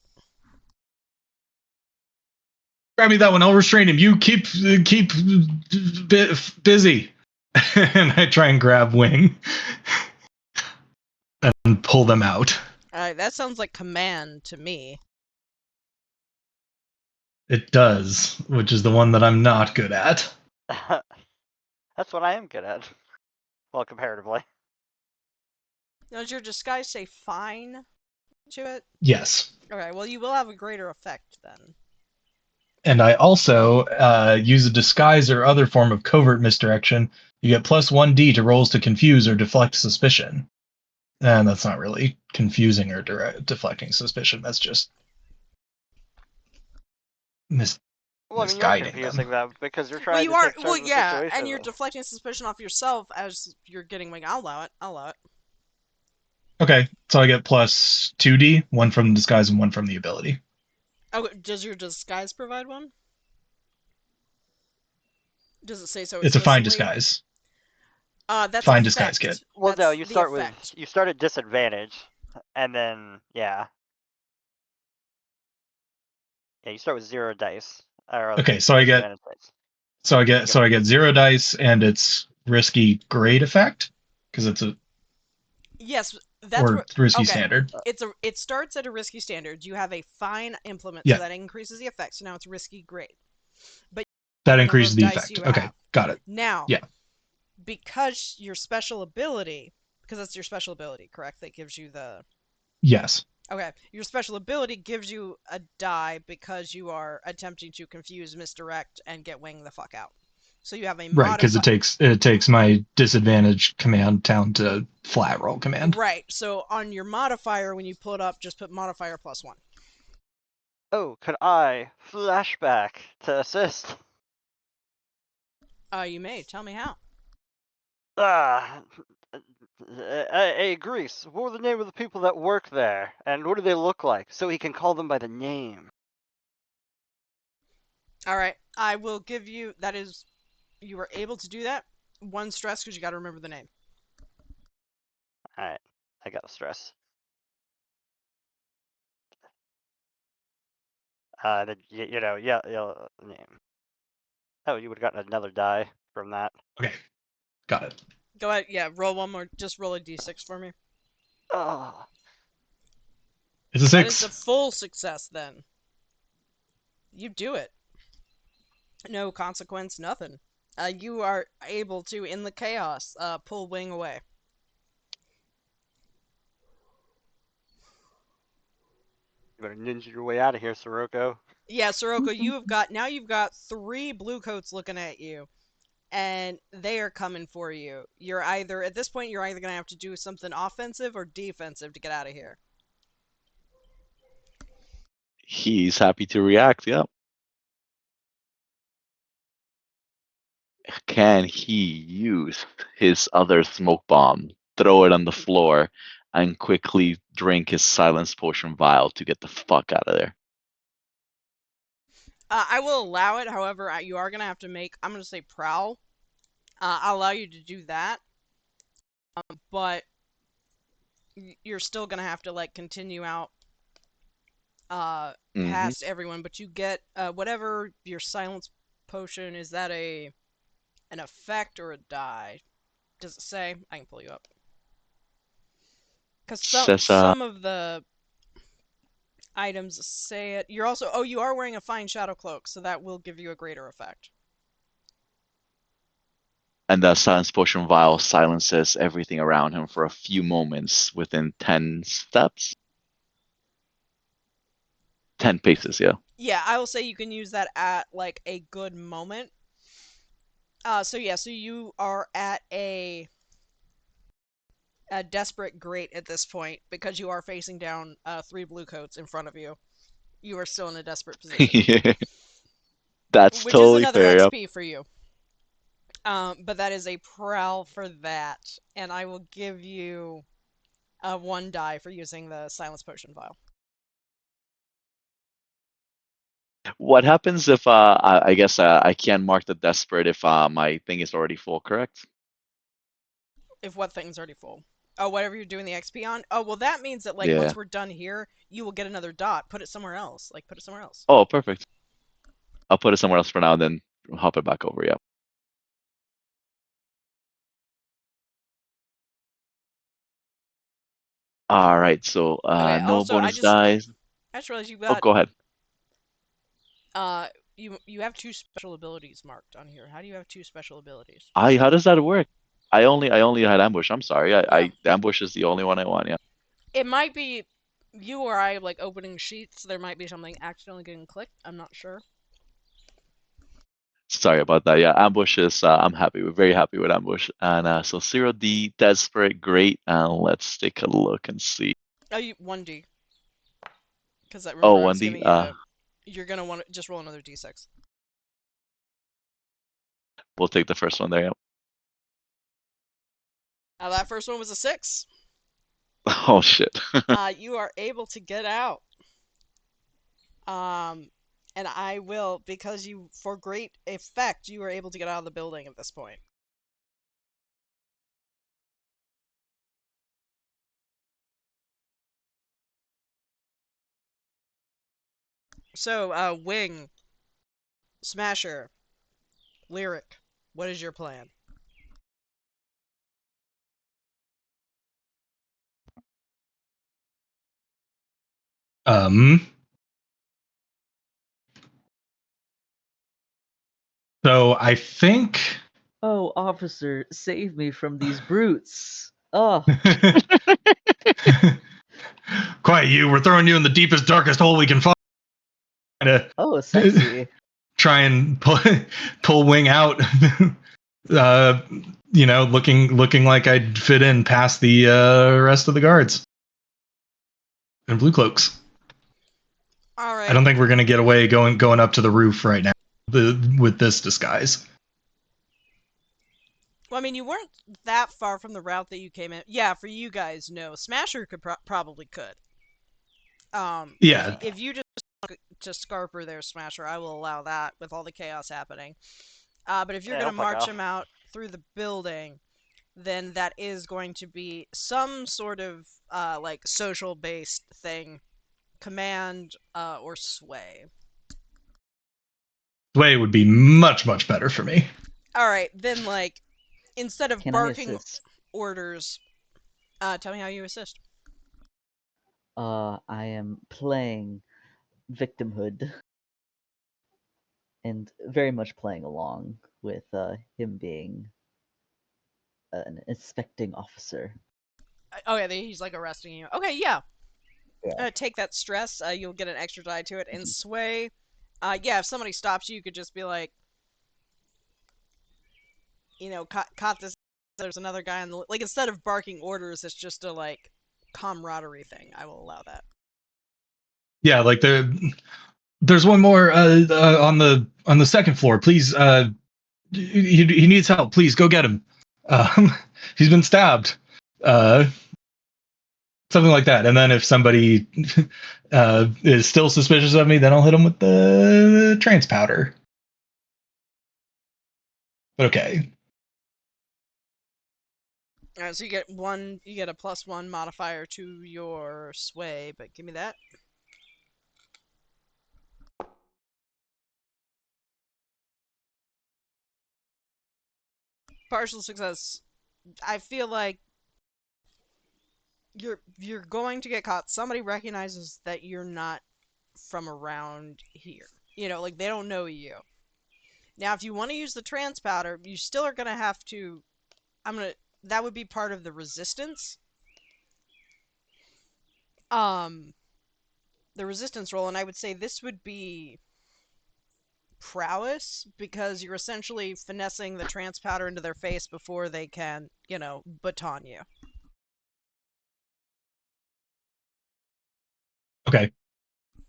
B: Grab me that one. I'll restrain him. You keep busy. And I try and grab Wing and pull them out.
A: That sounds like command to me.
B: It does, which is the one that I'm not good at.
E: That's what I am good at. Well, comparatively.
A: Does your disguise say fine to it?
B: Yes.
A: Okay, well, you will have a greater effect then.
B: And I also use a disguise or other form of covert misdirection. You get plus 1d to rolls to confuse or deflect suspicion. And that's not really confusing or deflecting suspicion. That's just
E: Well, I mean, you're
B: Misguiding
E: confusing them because you're
A: Well,
E: trying
A: you
E: to
A: are.
E: take charge
A: Well,
E: of the
A: yeah,
E: situation.
A: and you're deflecting suspicion off yourself as you're getting wing. I'll allow it. I'll allow it.
B: Okay, so I get plus 2d, one from disguise and one from the ability.
A: Oh, does your disguise provide one? Does it say so
B: It's a fine
A: explicitly?
B: disguise.
A: That's
B: Fine disguise kit.
A: effect.
E: Well, no,
A: That's
E: you
A: the
E: start
A: effect.
E: you start at disadvantage, and then yeah, you start with 0 dice. Or
B: Okay, so I get
E: disadvantage dice.
B: so I get 0 dice, and it's risky grade effect because it's a
A: Yes, that's
B: or
A: what.
B: risky
A: Okay,
B: standard.
A: it starts at a risky standard. You have a fine implement, so
B: Yeah,
A: that increases the effect. So now it's risky grade. But
B: that
A: the number
B: increases
A: of
B: the
A: dice
B: effect.
A: you
B: Okay,
A: have.
B: got it.
A: Now,
B: Yeah.
A: because your special ability, because that's your special ability, correct? That gives you the.
B: Yes.
A: Okay, your special ability gives you a die because you are attempting to confuse, misdirect, and get wing the fuck out. So you have a
B: Right, because
A: modifier.
B: it takes my disadvantage command down to flat roll command.
A: Right. So on your modifier, when you pull it up, just put modifier +1.
E: Oh, could I flashback to assist?
A: You may tell me how.
E: Ah, hey, Grease, what were the name of the people that work there, and what do they look like, so he can call them by the name?
A: All right, I will give you. That is, you were able to do that. 1 stress because you got to remember the name.
E: All right, I got the stress. Name. Oh, you would have gotten another die from that.
B: Okay, got it.
A: Go ahead. Yeah, roll one more. Just roll a d6 for me.
E: Oh,
B: It's a
A: That is a
B: 6.
A: full success. Then you do it. No consequence. Nothing. You are able to, in the chaos, pull wing away.
E: you better ninja your way out of here, Sirocco.
A: Yeah, Sirocco, you've got 3 Bluecoats looking at you, and they are coming for you. At this point, you're either gonna have to do something offensive or defensive to get out of here.
D: He's happy to react. Yeah. Can he use his other smoke bomb, throw it on the floor, and quickly drink his silence potion vial to get the fuck out of there?
A: I will allow it. However, you are gonna have to make. I'm gonna say prowl. I'll allow you to do that, but you're still gonna have to continue out
D: Mm-hmm.
A: past everyone. But you get whatever your silence potion is. That an effect or a die? Does it say? I can pull you up. Because
D: Says
A: some of the items say it. You're also. Oh, you are wearing a fine shadow cloak, so that will give you a greater effect.
D: and the silence potion vial silences everything around him for a few moments within 10 steps. 10 paces, yeah.
A: Yeah, I will say you can use that at a good moment. So you are at a desperate grate at this point because you are facing down 3 Bluecoats in front of you. You are still in a desperate position.
D: That's
A: Which is
D: totally
A: another
D: fair, yep.
A: XP for you. But that is a prowl for that, and I will give you 1 die for using the silence potion vial.
D: What happens if I guess I can't mark the desperate if my thing is already full, correct?
A: If what thing's already full? Oh, whatever you're doing the XP on? Oh, well, that means that,
D: Yeah.
A: once we're done here, you will get another dot. Put it somewhere else. Put it somewhere else.
D: Oh, perfect. I'll put it somewhere else for now and then hop it back over, yeah. All right, so
A: Okay,
D: no
A: also,
D: bonus dice.
A: I just realized you
D: Oh,
A: got,
D: go ahead.
A: you have 2 special abilities marked on here. How do you have 2 special abilities?
D: How does that work? I only had ambush. I'm sorry.
A: Yeah.
D: I ambush is the only one I want, yeah.
A: It might be you or I, opening sheets. There might be something accidentally getting clicked. I'm not sure.
D: Sorry about that. Yeah, ambush is I'm happy. We're very happy with ambush. And so 0D, desperate, great. And let's take a look and see.
A: Oh, 1D. Because
D: Oh,
A: remember I was
D: 1D.
A: giving you. You're gonna want to just roll another d6.
D: We'll take the first one there. Yep.
A: That first one was a 6.
D: Oh shit.
A: You are able to get out. And I will, because you, for great effect, you are able to get out of the building at this point. So, Wing, Smasher, Lyric, what is your plan?
B: So I think.
C: Oh, officer, save me from these brutes. Oh,
B: Quiet, you. We're throwing you in the deepest, darkest hole we can find.
C: oh, sexy.
B: Try and pull Wing out. Looking like I'd fit in past the rest of the guards in blue cloaks.
A: All right.
B: I don't think we're gonna get away going up to the roof right now with this disguise.
A: Well, I mean, you weren't that far from the route that you came in. Yeah, for you guys, no. Smasher could probably could.
B: Yeah.
A: If you just Scarper there, Smasher, I will allow that with all the chaos happening. But if you're
E: Yeah,
A: gonna
E: don't fuck
A: march
E: off.
A: him out through the building, then that is going to be some sort of like social-based thing, command or sway.
B: Sway would be much, much better for me.
A: All right, then like instead of
C: Can I
A: barking
C: assist?
A: orders, tell me how you assist.
C: I am playing victimhood and very much playing along with him being an inspecting officer.
A: Okay, he's like arresting you. Okay, yeah.
C: Yeah.
A: Take that stress. You'll get an extra die to it.
C: Thank
A: And
C: you.
A: sway, yeah, if somebody stops you, you could just be like, caught this. There's another guy on the like. Instead of barking orders, it's just a like camaraderie thing. I will allow that.
B: Yeah, like there's one more on the second floor. Please, he needs help. Please go get him. He's been stabbed. Something like that. And then if somebody is still suspicious of me, then I'll hit him with the trance powder. But okay.
A: Alright, so you get a +1 modifier to your sway, but give me that. Partial success. I feel like you're going to get caught. Somebody recognizes that you're not from around here. Like they don't know you. Now, if you want to use the trance powder, you still are gonna have to. That would be part of the resistance. The resistance roll, and I would say this would be prowess because you're essentially finessing the trance powder into their face before they can, baton you.
B: Okay.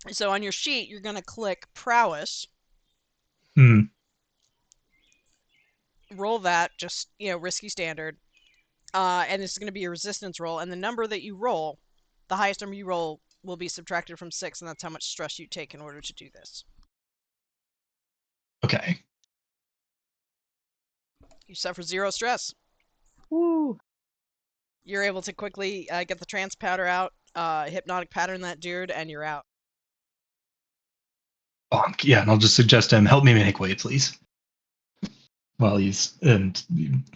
A: So on your sheet, you're gonna click prowess. Roll that, just risky standard, and it's gonna be a resistance roll. And the number that you roll, the highest number you roll, will be subtracted from 6, and that's how much stress you take in order to do this.
B: Okay.
A: You suffer 0 stress.
C: Woo!
A: You're able to quickly get the trance powder out, hypnotic pattern that dude, and you're out.
B: Bonk. Yeah, and I'll just suggest to him, help me make way, please. And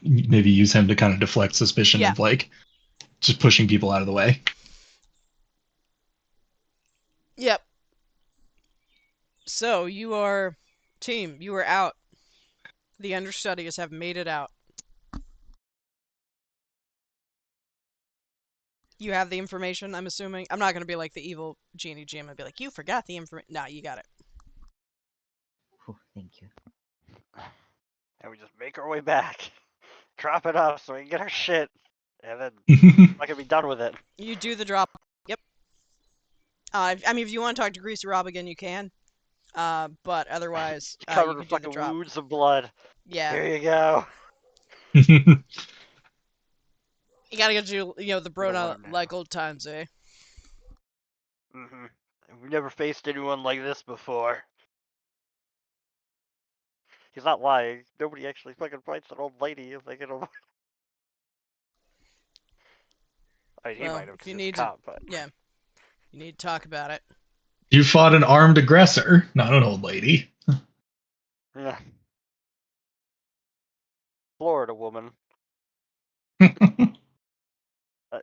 B: maybe use him to kind of deflect suspicion of like just pushing people out of the way.
A: Yep. So you are out. The understudies have made it out. You have the information, I'm assuming. I'm not going to be like the evil genie GM and be like, you forgot the information. No, you got it.
C: Oh, thank you.
E: And we just make our way back. Drop it off so we can get our shit. And then I can be done with it.
A: You do the drop. Yep. I mean, if you want to talk to Greasy Rob again, you can. But otherwise,
E: It's
A: you
E: covered
A: can
E: with
A: do the
E: fucking
A: drop.
E: wounds of blood.
A: Yeah,
E: Here you go.
A: you gotta get you the
E: You don't
A: Brona
E: want him now.
A: like old times, eh?
E: Mm-hmm. We've never faced anyone like this before. He's not lying. Nobody actually fucking fights an old lady like in a. I mean, he
A: Well,
E: might have
A: if
E: because
A: you
E: he's a
A: need to,
E: cop, but
A: yeah, you need to talk about it.
B: You fought an armed aggressor, not an old lady.
E: yeah. Florida woman.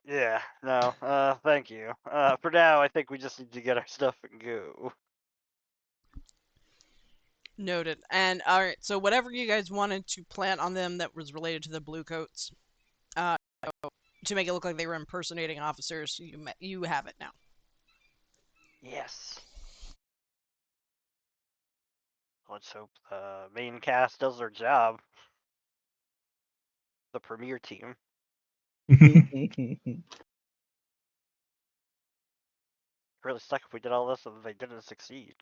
E: Yeah, no, thank you. For now, I think we just need to get our stuff and go.
A: Noted. And all right, so whatever you guys wanted to plant on them that was related to the Bluecoats, to make it look like they were impersonating officers, you have it now.
E: Yes. Let's hope the main cast does their job. The premier team. Really suck if we did all this and they didn't succeed.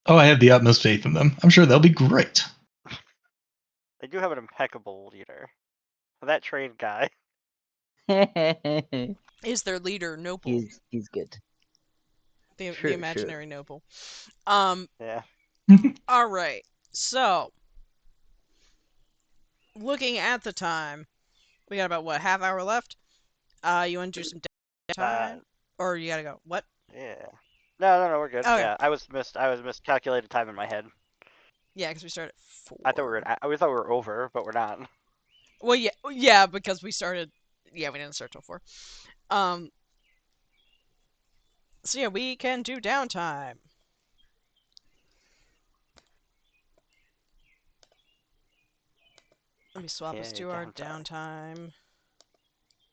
B: Oh, I have the utmost faith in them. I'm sure they'll be great.
E: They do have an impeccable leader. That trained guy.
A: Is their leader Noble?
C: he's good.
A: The
C: Sure.
A: imaginary Noble.
E: Yeah.
A: All right. So, looking at the time, we got about what, half hour left. You want to do some time, or you gotta go? What?
E: Yeah. No, we're good.
A: Okay.
E: Yeah, I was miscalculated time in my head.
A: Yeah, because we started at 4.
E: I thought we were over, but we're not.
A: Well, yeah, because we started. Yeah, we didn't start till 4. So yeah, we can do downtime. Let me swap us to our downtime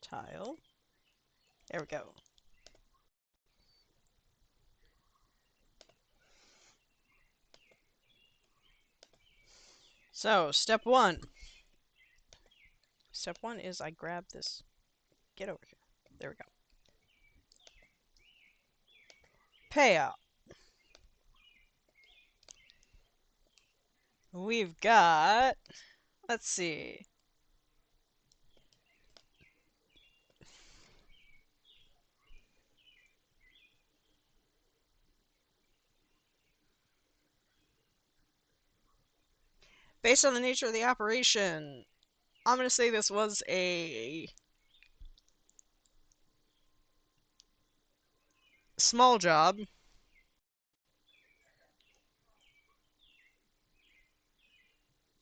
A: tile. There we go. So, step 1. Step 1 is I grab this. Get over here. There we go. Payout. We've got... Let's see. Based on the nature of the operation, I'm going to say this was a small job.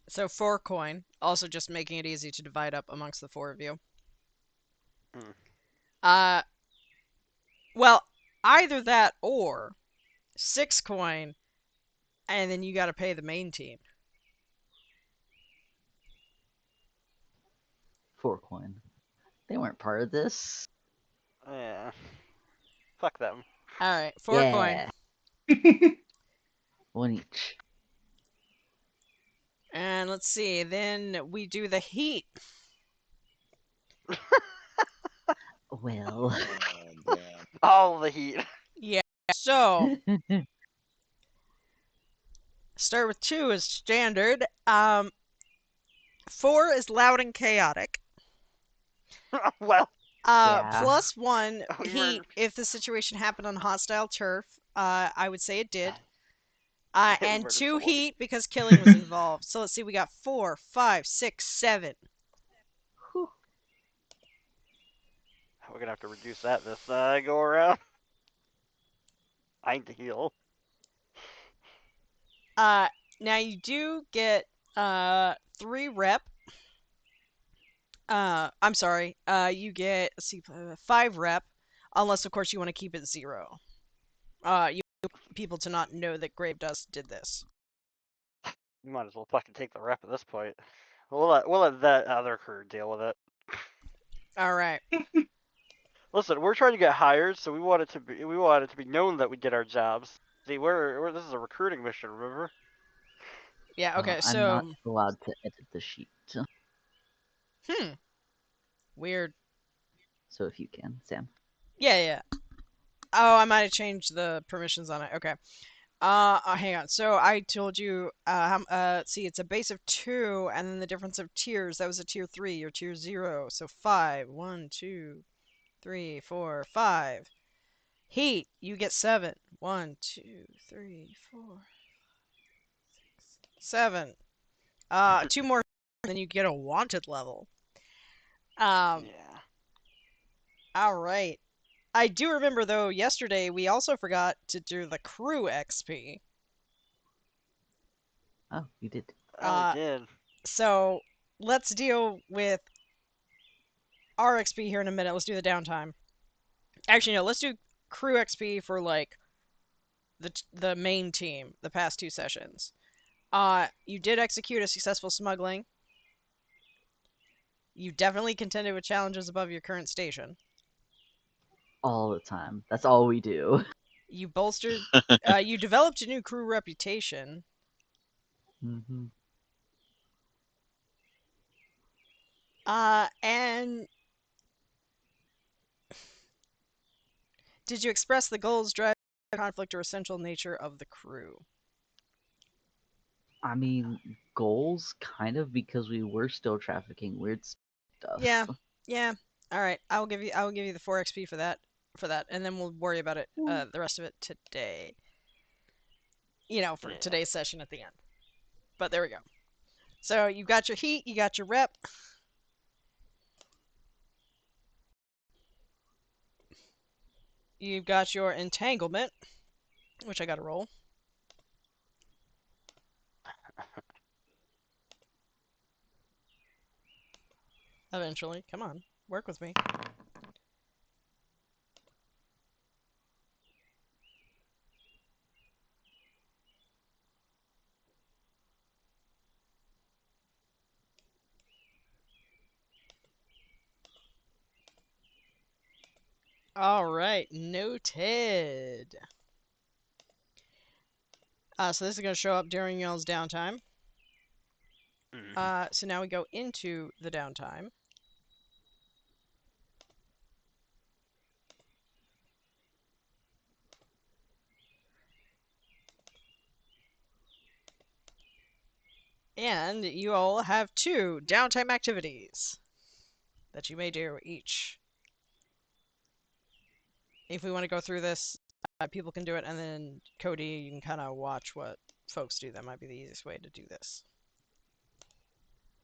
A: So 4 coin, also just making it easy to divide up amongst the 4 of you. Well, either that or 6 coin, and then you gotta pay the main team.
C: 4 coin. They weren't part of this.
E: Yeah. Fuck them.
A: Alright, 4 coin.
C: One each.
A: And let's see, then we do the heat.
C: Well.
E: All the heat.
A: Yeah, so start with 2 is standard. 4 is loud and chaotic.
E: Well.
A: Plus 1
E: We
A: heat
E: were-
A: if the situation happened on hostile turf. I would say it did. And 2 heat because killing was involved. So let's see, we got 4, 5, 6, 7.
C: Whew.
E: We're gonna have to reduce that this go around. I need to heal.
A: Now you do get 3 rep. I'm sorry. You get, let's see, 5 rep, unless of course you want to keep it 0. You want people to not know that Gravedust did this.
E: You might as well fucking take the rep at this point. We'll let that other crew deal with it.
A: All right.
E: Listen, we're trying to get hired, so we want it to be known that we did our jobs. See, we're this is a recruiting mission, remember?
A: Yeah. Okay.
C: I'm
A: So.
C: not allowed to edit the sheet.
A: Weird.
C: So if you can, Sam.
A: Yeah. Oh, I might have changed the permissions on it. Okay. Hang on. So I told you, see, it's a base of 2, and then the difference of tiers. That was a tier 3. You're tier 0. So 5. 1, 2, 3, 4, 5. Heat, you get 7. 1, 2, 3, 4, 7. 2 more, and then you get a wanted level.
E: Yeah.
A: All right. I do remember though, yesterday we also forgot to do the crew XP.
C: Oh, you did.
E: Oh, we
A: Uh,
E: did.
A: so let's deal with our XP here in a minute. Let's do the downtime. Actually, no, let's do crew XP for like the main team, the past 2 sessions. You did execute a successful smuggling. You definitely contended with challenges above your current station.
C: All the time. That's all we do.
A: You bolstered, you developed a new crew reputation.
C: Mm-hmm.
A: And did you express the goals, drive, conflict, or essential nature of the crew?
C: I mean, goals, kind of, because we were still trafficking weird stuff.
A: Yeah. All right, I will give you the 4 XP for that, and then we'll worry about it, the rest of it today. For today's session at the end. But there we go. So you got your heat, you got your rep. You've got your entanglement, which I got to roll. Eventually, come on, work with me. All right, noted. So this is going to show up during y'all's downtime. So now we go into the downtime. And you all have 2 downtime activities that you may do each. If we want to go through this, people can do it, and then Cody, you can kind of watch what folks do. That might be the easiest way to do this.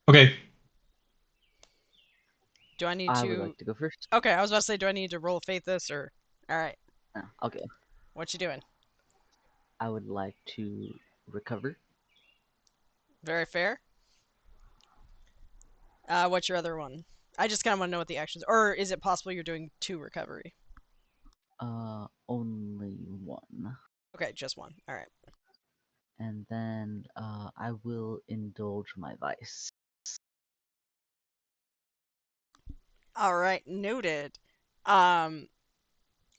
B: Okay.
A: Do I need
C: I
A: to?
C: would like to go first.
A: Okay, I was about to say, do I need to roll faith this or? All right.
C: Okay.
A: What you doing?
C: I would like to recover.
A: Very fair. What's your other one? I just kind of want to know what the actions, or is it possible you're doing 2 recovery?
C: Only 1.
A: Okay, just 1. All right.
C: And then I will indulge my vice.
A: All right, noted. And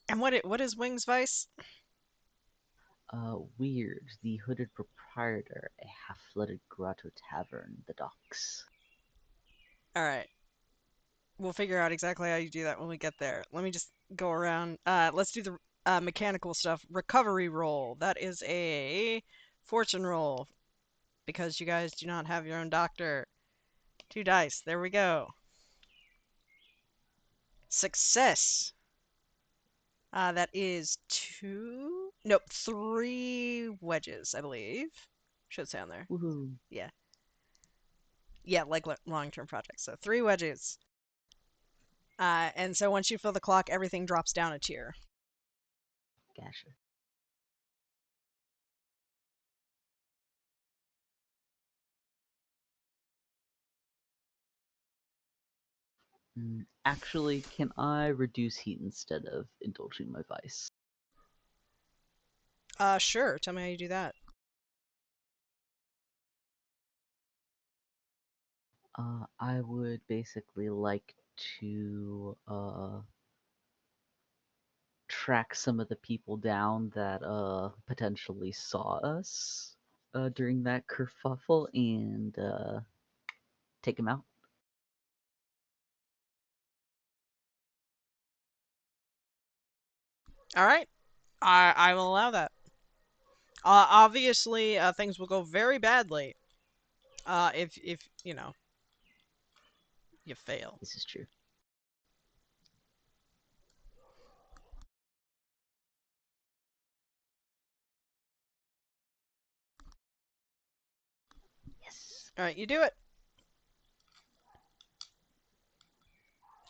A: what is Wings Vice?
C: Weird. The hooded proprietor, a half-flooded grotto tavern, the docks.
A: All right. We'll figure out exactly how you do that when we get there. Let me just go around. Let's do the mechanical stuff. Recovery roll. That is a fortune roll because you guys do not have your own doctor. 2 dice. There we go. Success. That is 2. Nope, 3 wedges, I believe. Should say on there.
C: Woohoo!
A: Yeah. Yeah, like long-term projects. So 3 wedges. And so once you fill the clock, everything drops down a tier.
C: Gotcha. Actually, can I reduce heat instead of indulging my vice?
A: Sure. Tell me how you do that.
C: I would basically like to track some of the people down that potentially saw us during that kerfuffle and take them out.
A: All right. I will allow that. Obviously, things will go very badly. If you know you fail.
C: This is true. Yes.
A: All right, you do it.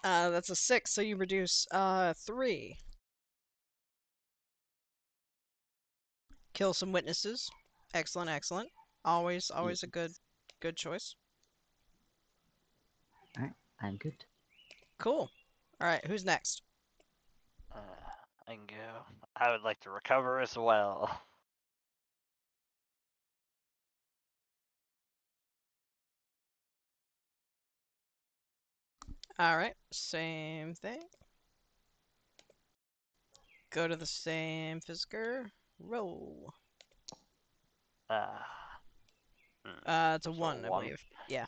A: That's a 6, so you reduce 3. Kill some witnesses. Excellent, excellent. Always a good choice.
C: All right, I'm good.
A: Cool. All right, who's next?
E: I can go. I would like to recover as well.
A: All right, same thing. Go to the same Fisker. Roll. It's a
E: So
A: 1, I
E: 1.
A: believe. Yeah.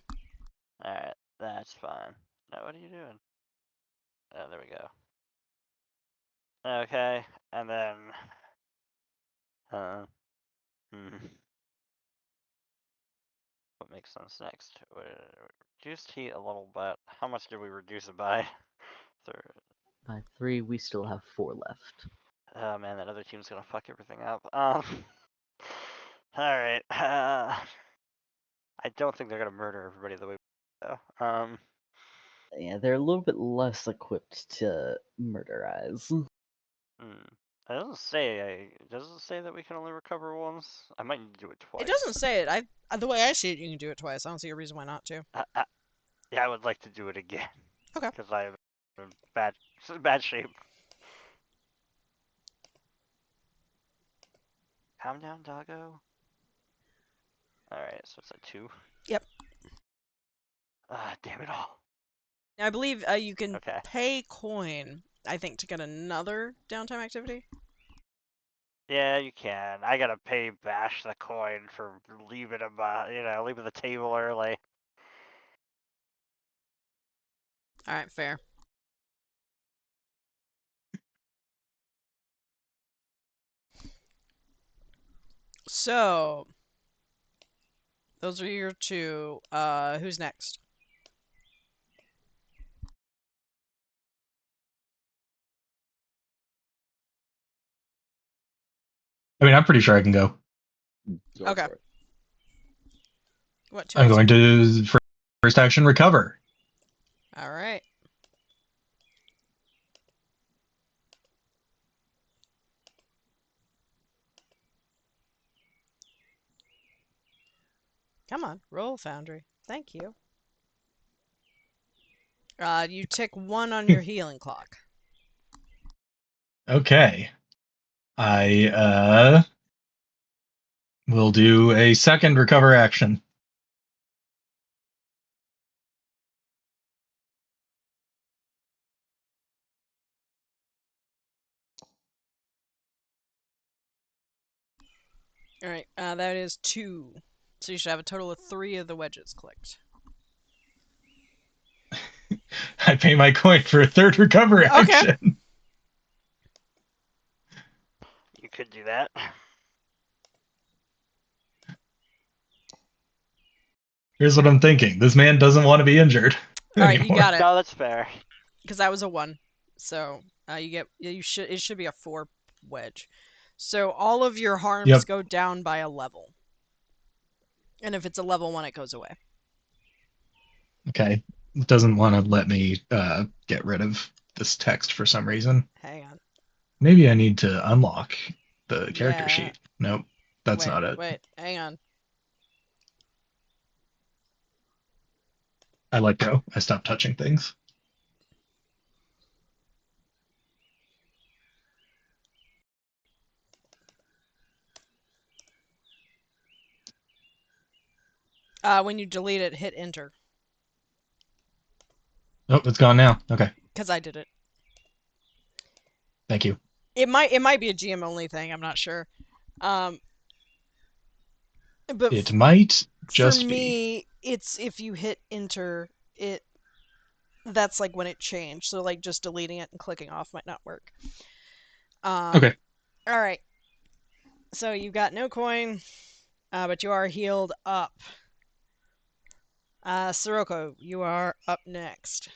E: Alright, that's fine. Now what are you doing? Oh, there we go. Okay, and then... What makes sense next? Reduced heat a little bit. How much did we reduce it by?
C: By 3, we still have 4 left.
E: Oh man, that other team's gonna fuck everything up. Alright, I don't think they're gonna murder everybody the way we do.
C: Yeah, they're a little bit less equipped to murderize.
E: It doesn't say that we can only recover once. I might need to do it twice.
A: It doesn't say it. The way I see it, you can do it twice. I don't see a reason why not to.
E: Yeah, I would like to do it again.
A: Okay.
E: Because I'm in bad shape. Calm down, doggo. Alright, so it's a 2.
A: Yep.
E: Damn it all.
A: I believe you can
E: Okay.
A: pay coin, I think, to get another downtime activity.
E: Yeah, you can. I gotta pay Bash the coin for leaving him, leaving the table early.
A: Alright, fair. So, those are your 2. Who's next?
B: I mean, I'm pretty sure I can go.
A: Okay. What 2?
B: I'm going to first action recover.
A: Alright. Come on, roll, Foundry. Thank you. You tick 1 on your healing clock.
B: Okay. I will do a second recover action.
A: Alright, that is 2. So you should have a total of 3 of the wedges clicked.
B: I pay my coin for a third recover action.
E: You could do that.
B: Here's what I'm thinking. This man doesn't want to be injured.
A: Alright, you got it.
E: No, that's fair.
A: Because that was a 1. So it should be a 4 wedge. So all of your harms go down by a level. And if it's a level 1, it goes away.
B: Okay. It doesn't want to let me get rid of this text for some reason.
A: Hang on.
B: Maybe I need to unlock the character sheet. Nope. That's not it.
A: Wait, hang on.
B: I let go. I stopped touching things.
A: When you delete it, hit enter.
B: Oh, it's gone now. Okay.
A: Because I did it.
B: Thank you.
A: It might be a GM only thing. I'm not sure. But
B: it might just
A: for
B: be.
A: me, it's if you hit enter, that's like when it changed. So like just deleting it and clicking off might not work.
B: Okay.
A: All right. So you've got no coin, but you are healed up. Sirocco, you are up next.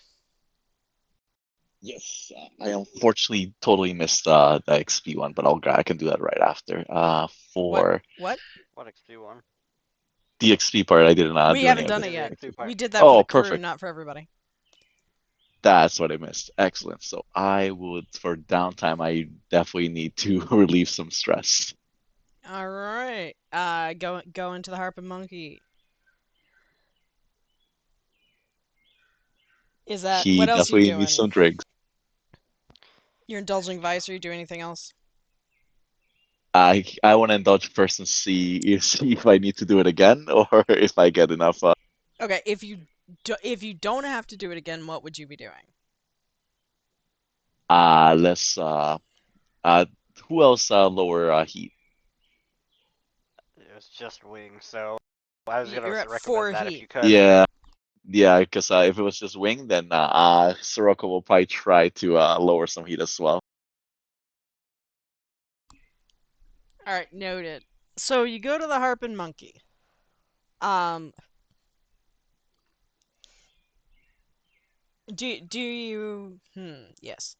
D: Yes, I unfortunately totally missed the XP one, but I can do that right after.
A: What?
D: For
A: What?
E: What XP one?
D: the XP part, I didn't
A: We
D: do any
A: haven't
D: of
A: done
D: this.
A: it
E: Yeah, the
A: yet.
E: XP part.
A: We did that for
D: Oh,
A: the crew,
D: perfect.
A: not for everybody.
D: That's what I missed. Excellent. So I would, for downtime, I definitely need to relieve some stress.
A: All right. Go into the harp and monkey. Is that
D: He
A: what else are you
D: definitely needs
A: doing?
D: some drinks.
A: You're indulging vice, or are you doing anything else?
D: I want to indulge first and see if I need to do it again or if I get enough.
A: Okay, if you don't have to do it again, what would you be doing?
D: Let's uh, who else lower heat?
E: It was just wing, so I was gonna
A: You're at
E: recommend
A: 4
E: that if
A: heat.
E: you could.
D: Yeah, yeah, because if it was just wing, then Sirocco will probably try to lower some heat as well.
A: All right, noted. So you go to the harp and monkey. Um, do you? Yes.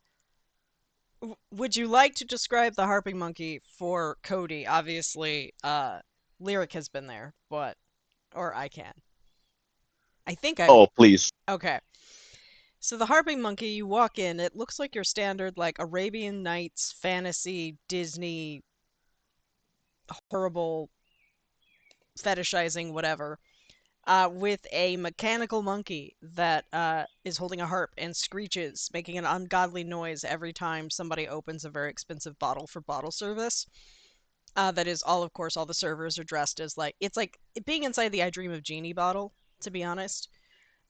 A: Would you like to describe the harping monkey for Cody? Obviously, Lyric has been there, but or I can. I think I.
D: Oh, please.
A: Okay. So the harping monkey, you walk in, it looks like your standard like Arabian Nights, fantasy, Disney, horrible fetishizing whatever. With a mechanical monkey that is holding a harp and screeches, making an ungodly noise every time somebody opens a very expensive bottle for bottle service. That is all, of course, all the servers are dressed as like it's like being inside the I Dream of Genie bottle. To be honest,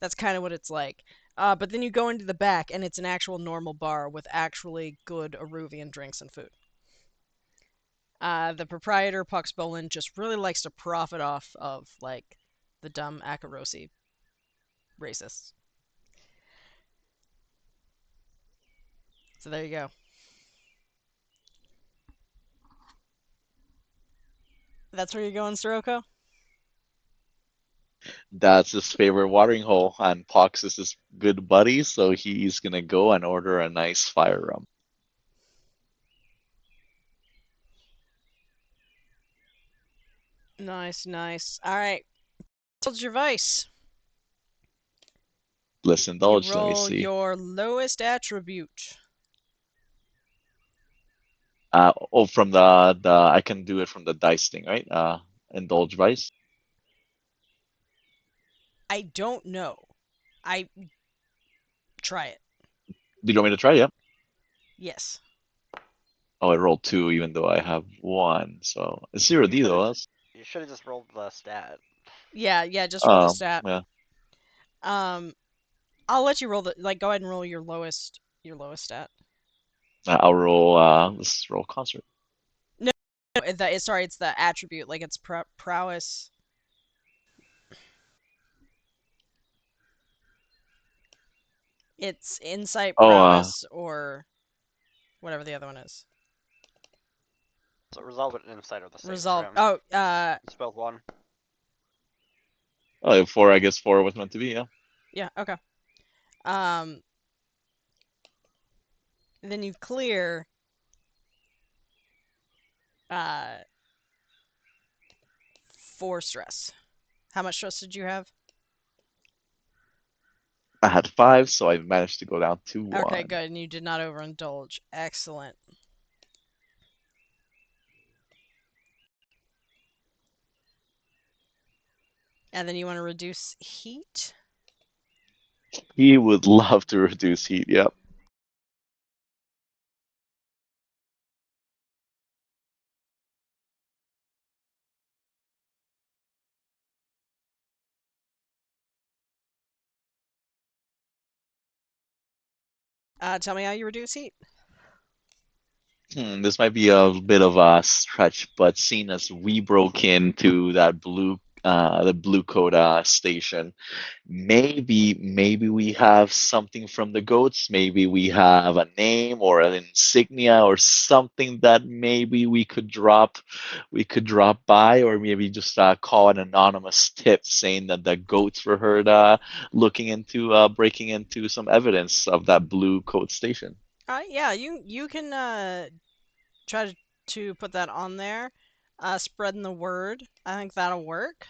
A: that's kind of what it's like. But then you go into the back, and it's an actual normal bar with actually good Aruvian drinks and food. The proprietor, Pux Bolin, just really likes to profit off of like the dumb Akarosi racists. So there you go. That's where you're going, Sirocco?
D: That's his favorite watering hole, and Pox is his good buddy, so he's gonna go and order a nice fire rum.
A: Nice, nice. All right. What's your vice?
D: Let's
A: You
D: indulge. Let me
A: roll
D: see.
A: your lowest attribute.
D: From the I can do it from the dice thing, right? Indulge vice.
A: I don't know. I try it.
D: Do you want me to try? Yeah.
A: Yes.
D: Oh, I rolled two, even though I have one. So it's zero
E: You
D: D
E: should
D: though.
E: have you should have just rolled the stat.
A: Yeah, just roll the stat.
D: Yeah.
A: Um, I'll let you roll the like. Go ahead and roll your lowest stat.
D: I'll roll. Let's roll concert.
A: No, sorry, it's the attribute. Like it's prowess. It's insight,
D: Oh,
A: prowess, or whatever the other one is.
E: So resolve and insight are the same for
A: Resolve.
E: him.
A: Oh,
E: It's both one.
D: four. I guess four was meant to be. Yeah.
A: yeah. Okay. Um, then you clear. Uh, 4 stress. How much stress did you have?
D: I had five, so I managed to go down to
A: Okay,
D: one.
A: good. And you did not overindulge. Excellent. And then you want to reduce heat?
D: He would love to reduce heat. Yep.
A: Tell me how you reduce heat.
D: This might be a bit of a stretch, but seeing as we broke into that blue the Bluecoat station. Maybe we have something from the goats. Maybe we have a name or an insignia or something that maybe we could drop by, or maybe just call an anonymous tip saying that the goats were heard looking into breaking into some evidence of that Bluecoat station.
A: Yeah, you can try to put that on there. Spreading the word. I think that'll work.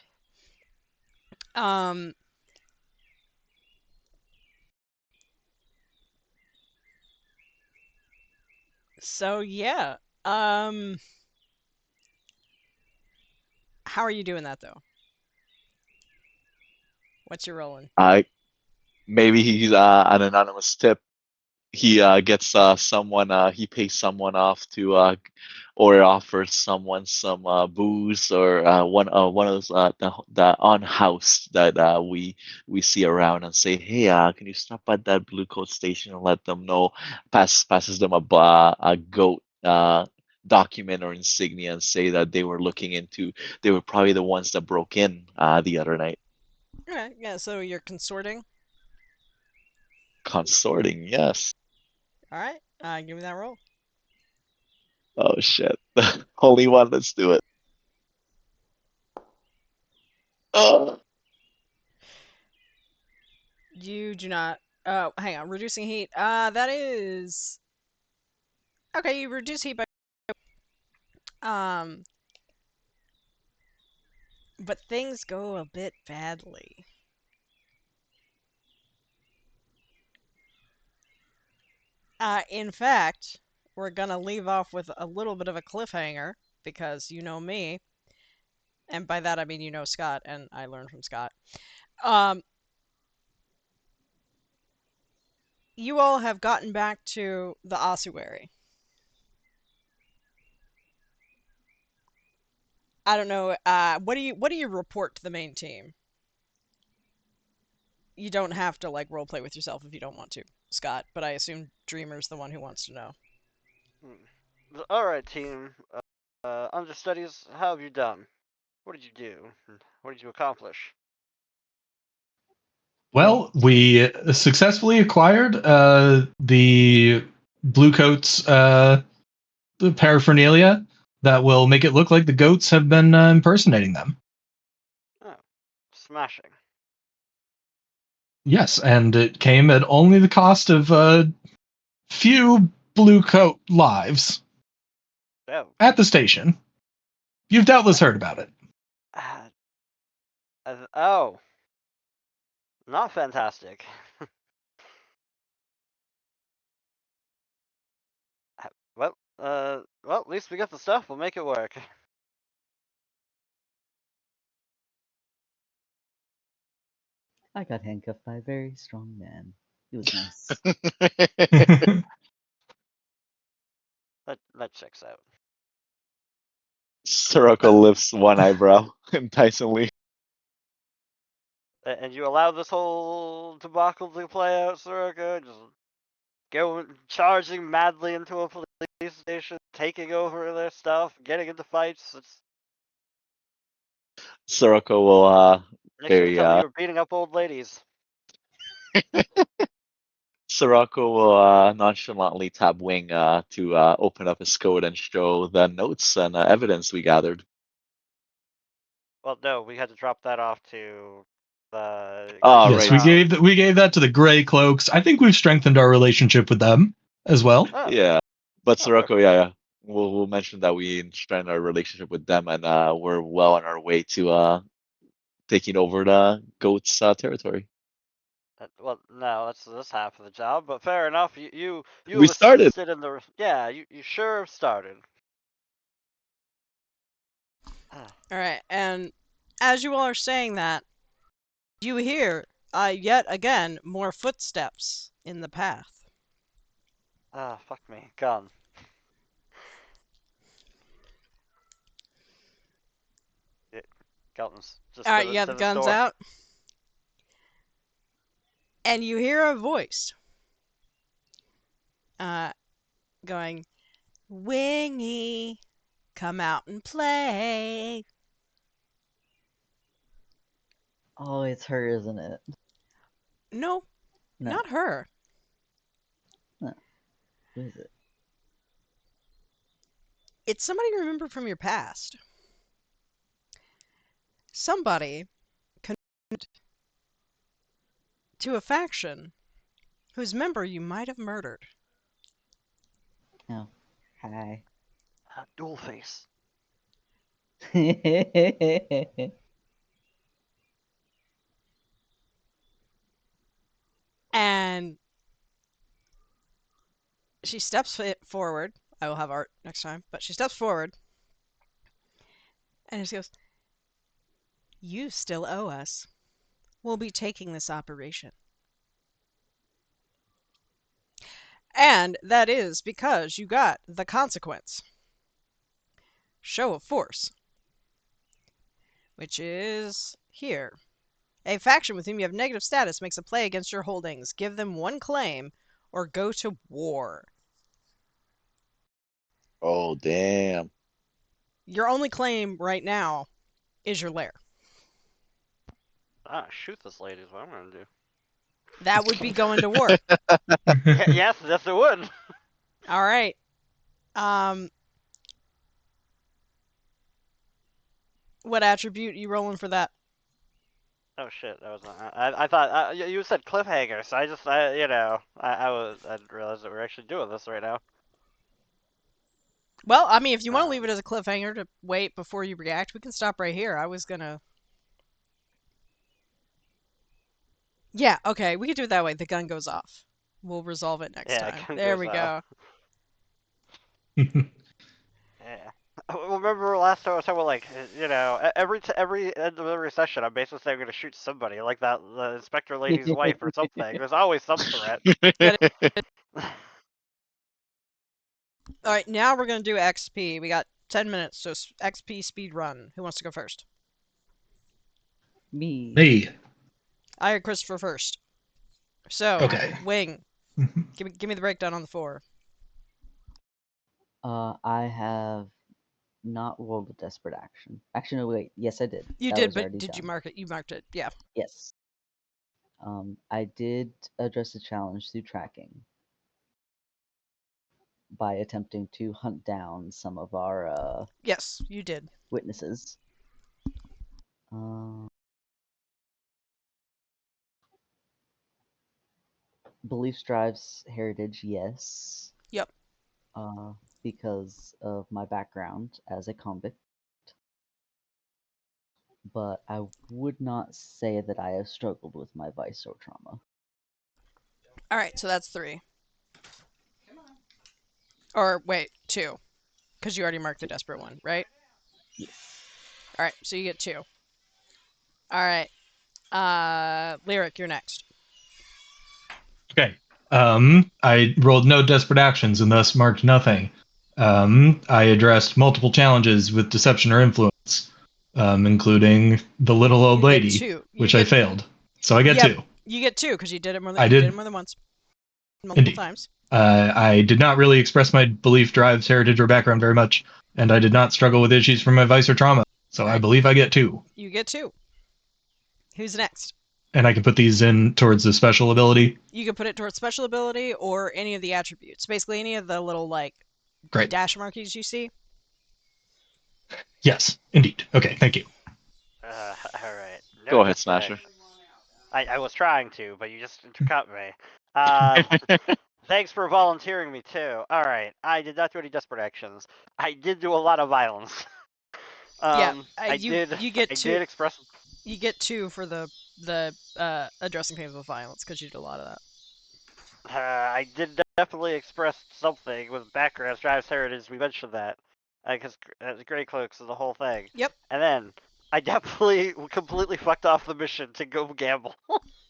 A: Um, so yeah. Um, how are you doing that though? What's your rolling?
D: Maybe he's an anonymous tip. He gets someone he pays someone off to or offers someone some booze or one of those the on house that we see around and say, hey, can you stop by that blue coat station and let them know, passes them a goat document or insignia and say that they were probably the ones that broke in the other night.
A: Okay, yeah. So you're consorting.
D: Consorting, yes.
A: All right. Give me that roll.
D: Oh shit. Only one, let's do it. Oh.
A: You do not. Hang on. Reducing heat. That is okay. You reduce heat by um, but things go a bit badly. In fact, we're gonna leave off with a little bit of a cliffhanger because you know me, and by that I mean you know Scott, and I learned from Scott. Um, you all have gotten back to the ossuary. I don't know. What do you report to the main team? You don't have to like role play with yourself if you don't want to, Scott. But I assume Dreamer's the one who wants to know.
E: All right, team. Understudies, how have you done? What did you do? What did you accomplish?
B: Well, we successfully acquired the Bluecoats the paraphernalia that will make it look like the goats have been impersonating them.
E: Oh, smashing.
B: Yes, and it came at only the cost of a few Bluecoat lives
E: Oh,
B: at the station. You've doubtless heard about it.
E: uh, oh, not fantastic. Well, at least we got the stuff. We'll make it work.
C: I got handcuffed by a very strong man. It was nice.
E: That checks out.
D: Sirocco lifts one eyebrow enticingly.
E: And you allow this whole debacle to play out, Soroka? Just go charging madly into a police station, taking over their stuff, getting into fights.
D: Sirocco will
E: Next thing you
D: very
E: tell me, you were beating up old ladies.
D: Sirocco will nonchalantly tap Wing to open up his code and show the notes and evidence we gathered.
E: Well, no, we had to drop that off to the
D: Oh,
B: Yes,
D: right.
B: we gave that to the Gray Cloaks. I think we've strengthened our relationship with them as well.
E: Oh,
D: Yeah. But Sirocco,
E: perfect.
D: yeah. We'll mention that we strengthened our relationship with them and we're well on our way to taking over the goats territory.
E: Well, no, that's this half of the job, but fair enough. You
D: We
E: have
D: started.
E: assisted in the you sure have started. Ah,
A: All right, and as you all are saying that, you hear yet again more footsteps in the path.
E: fuck me, gun. Galton's just
A: All
E: to
A: right,
E: the
A: you have
E: to
A: the
E: the
A: guns
E: store.
A: out, and you hear a voice uh, going, "Wingy, come out and play."
C: Oh, it's her, isn't it?
A: No,
C: No.
A: not her.
C: No. Who is it?
A: It's somebody you remember from your past. Somebody connected to a faction whose member you might have murdered.
C: Oh. Hi.
E: Dual face.
A: And she steps forward. I will have art next time, but she steps forward and she goes, "You still owe us. We'll be taking this operation." And that is because you got the consequence. Show of force. Which is here. A faction with whom you have negative status makes a play against your holdings. Give them one claim or go to war.
F: Oh, damn.
A: Your only claim right now is your lair.
E: Shoot this lady is what I'm gonna do.
A: That would be going to war.
E: Yes, it would.
A: All right. What attribute are you rolling for that?
E: Oh shit, that was I thought you said cliffhanger, so I didn't realize that we're actually doing this right now.
A: Well, I mean, if you want to leave it as a cliffhanger to wait before you react, we can stop right here. I was gonna. Yeah, okay, we could do it that way. The gun goes off. We'll resolve it next
E: Yeah,
A: time.
E: gun
A: There
E: goes
A: we
E: off.
A: go.
E: Yeah. Remember last time I was talking about, like, every end of every session, I'm basically saying I'm gonna shoot somebody, like the inspector lady's wife or something. There's always some threat.
A: All right, now we're gonna do XP. We got 10 minutes, so XP speed run. Who wants to go first?
C: Me.
B: Me.
A: I heard Christopher first. So,
B: Okay.
A: Wing, give me the breakdown on the 4.
C: I have not rolled a desperate action. Actually, no, wait. Yes, I did.
A: You
C: That
A: did,
C: was
A: but
C: already
A: did you
C: done.
A: mark it? You marked it, yeah.
C: Yes. I did address the challenge through tracking by attempting to hunt down some of our
A: Yes, you did.
C: witnesses. Beliefs drives heritage, yes.
A: Yep.
C: Because of my background as a convict. But I would not say that I have struggled with my vice or trauma.
A: All right, so that's 3. Or wait, 2, because you already marked the desperate one, right?
C: Yes.
A: All right, so you get 2. All right, Lyric, you're next.
B: Okay. I rolled no desperate actions and thus marked nothing. I addressed multiple challenges with deception or influence, including the little old
A: You get
B: lady,
A: 2.
B: which I failed. So I get 2.
A: You get 2 because you did it more than
B: I
A: you
B: did.
A: did it more than once, multiple
B: Indeed.
A: times.
B: I did not really express my belief, drives, heritage, or background very much, and I did not struggle with issues from my vice or trauma. So I believe I get 2.
A: You get 2. Who's next?
B: And I can put these in towards the special ability.
A: You can put it towards special ability or any of the attributes. Basically, any of the little
B: Great.
A: dash markings you see.
B: Yes, indeed. Okay, thank you.
E: All right. No
D: Go ahead, Smasher.
E: I was trying to, but you just interrupt me. Thanks for volunteering me too. All right. I did not do any desperate actions. I did do a lot of violence.
A: You get 2.
E: I did express.
A: You get 2 for the addressing things with violence because you did a lot of that.
E: I did definitely express something with background drives heritage. We mentioned that because Grey Cloaks is the whole thing.
A: Yep.
E: And then I definitely completely fucked off the mission to go gamble,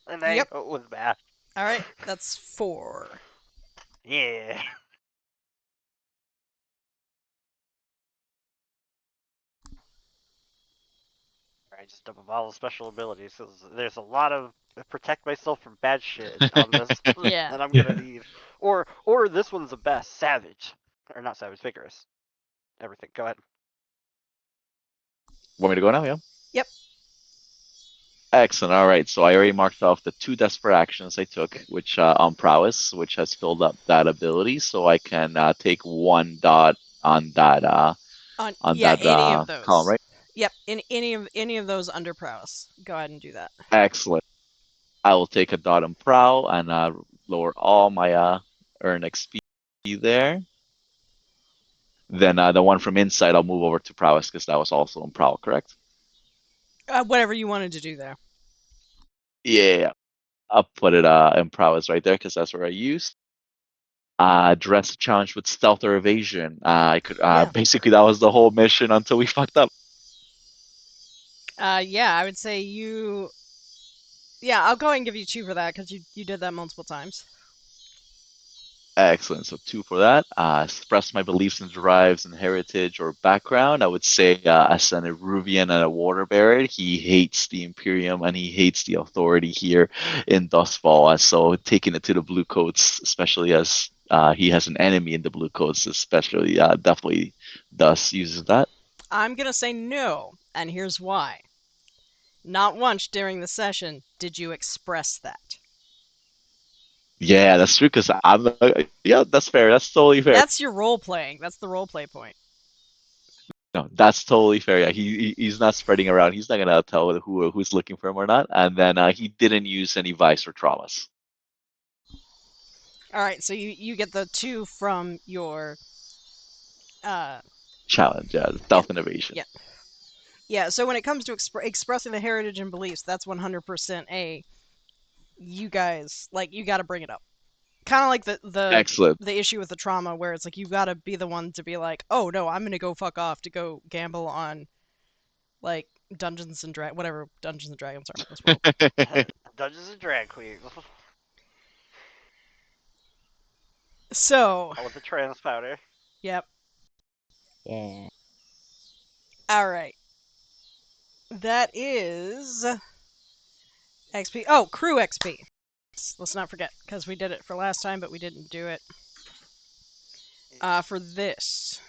E: and it was bad.
A: All right, that's 4.
E: Yeah. I just double bottle special abilities because there's a lot of protect myself from bad shit on this that I'm gonna need. Or this one's the best, savage, or not savage, vigorous. Everything. Go ahead.
D: Want me to go now? Yeah.
A: Yep.
D: Excellent. All right. So I already marked off the 2 desperate actions I took, which on prowess, which has filled up that ability, so I can take 1 dot on
A: On yeah, any of
D: column,
A: those.
D: right?
A: Yep, in any of those under prowess. Go ahead and do that.
D: Excellent. I will take a dot on prow and lower all my earn XP there. Then the one from inside, I'll move over to prowess because that was also on prowl, correct?
A: Whatever you wanted to do there.
D: Yeah. I'll put it in prowess right there because that's where I used. Dress challenge with stealth or evasion. I could
A: Yeah.
D: basically that was the whole mission until we fucked up.
A: Yeah, I would say you. Yeah, I'll go ahead and give you 2 for that because you did that multiple times.
D: Excellent. So 2 for that. Express my beliefs in drives and heritage or background. I would say as an Eruvian and a water bearer, he hates the Imperium and he hates the authority here in Dustfall. So taking it to the Bluecoats, especially as he has an enemy in the Bluecoats, especially definitely thus uses that.
A: I'm gonna say no, and here's why. Not once during the session did you express that.
D: Yeah, that's true. Because I'm yeah, that's fair. That's totally fair.
A: That's your role playing. That's the role play point.
D: No, that's totally fair. Yeah, he's not spreading around. He's not gonna tell who's looking for him or not. And then he didn't use any vice or traumas.
A: All right, so you get the 2 from your uh
D: Challenge, yeah,
A: yeah
D: stealth innovation.
A: yeah yeah. So when it comes to expressing the heritage and beliefs, that's 100% a you guys like you got to bring it up. Kind of like
D: Excellent.
A: the issue with the trauma where it's like you got to be the one to be like, oh no, I'm gonna go fuck off to go gamble on like Dungeons and Dragons, whatever Dungeons and Dragons are in this world.
E: Dungeons and Drag Queens.
A: So,
E: With the trans powder.
A: yep.
C: Yeah.
A: All right. That is XP. Oh, crew XP. Let's not forget because we did it for last time, but we didn't do it for this.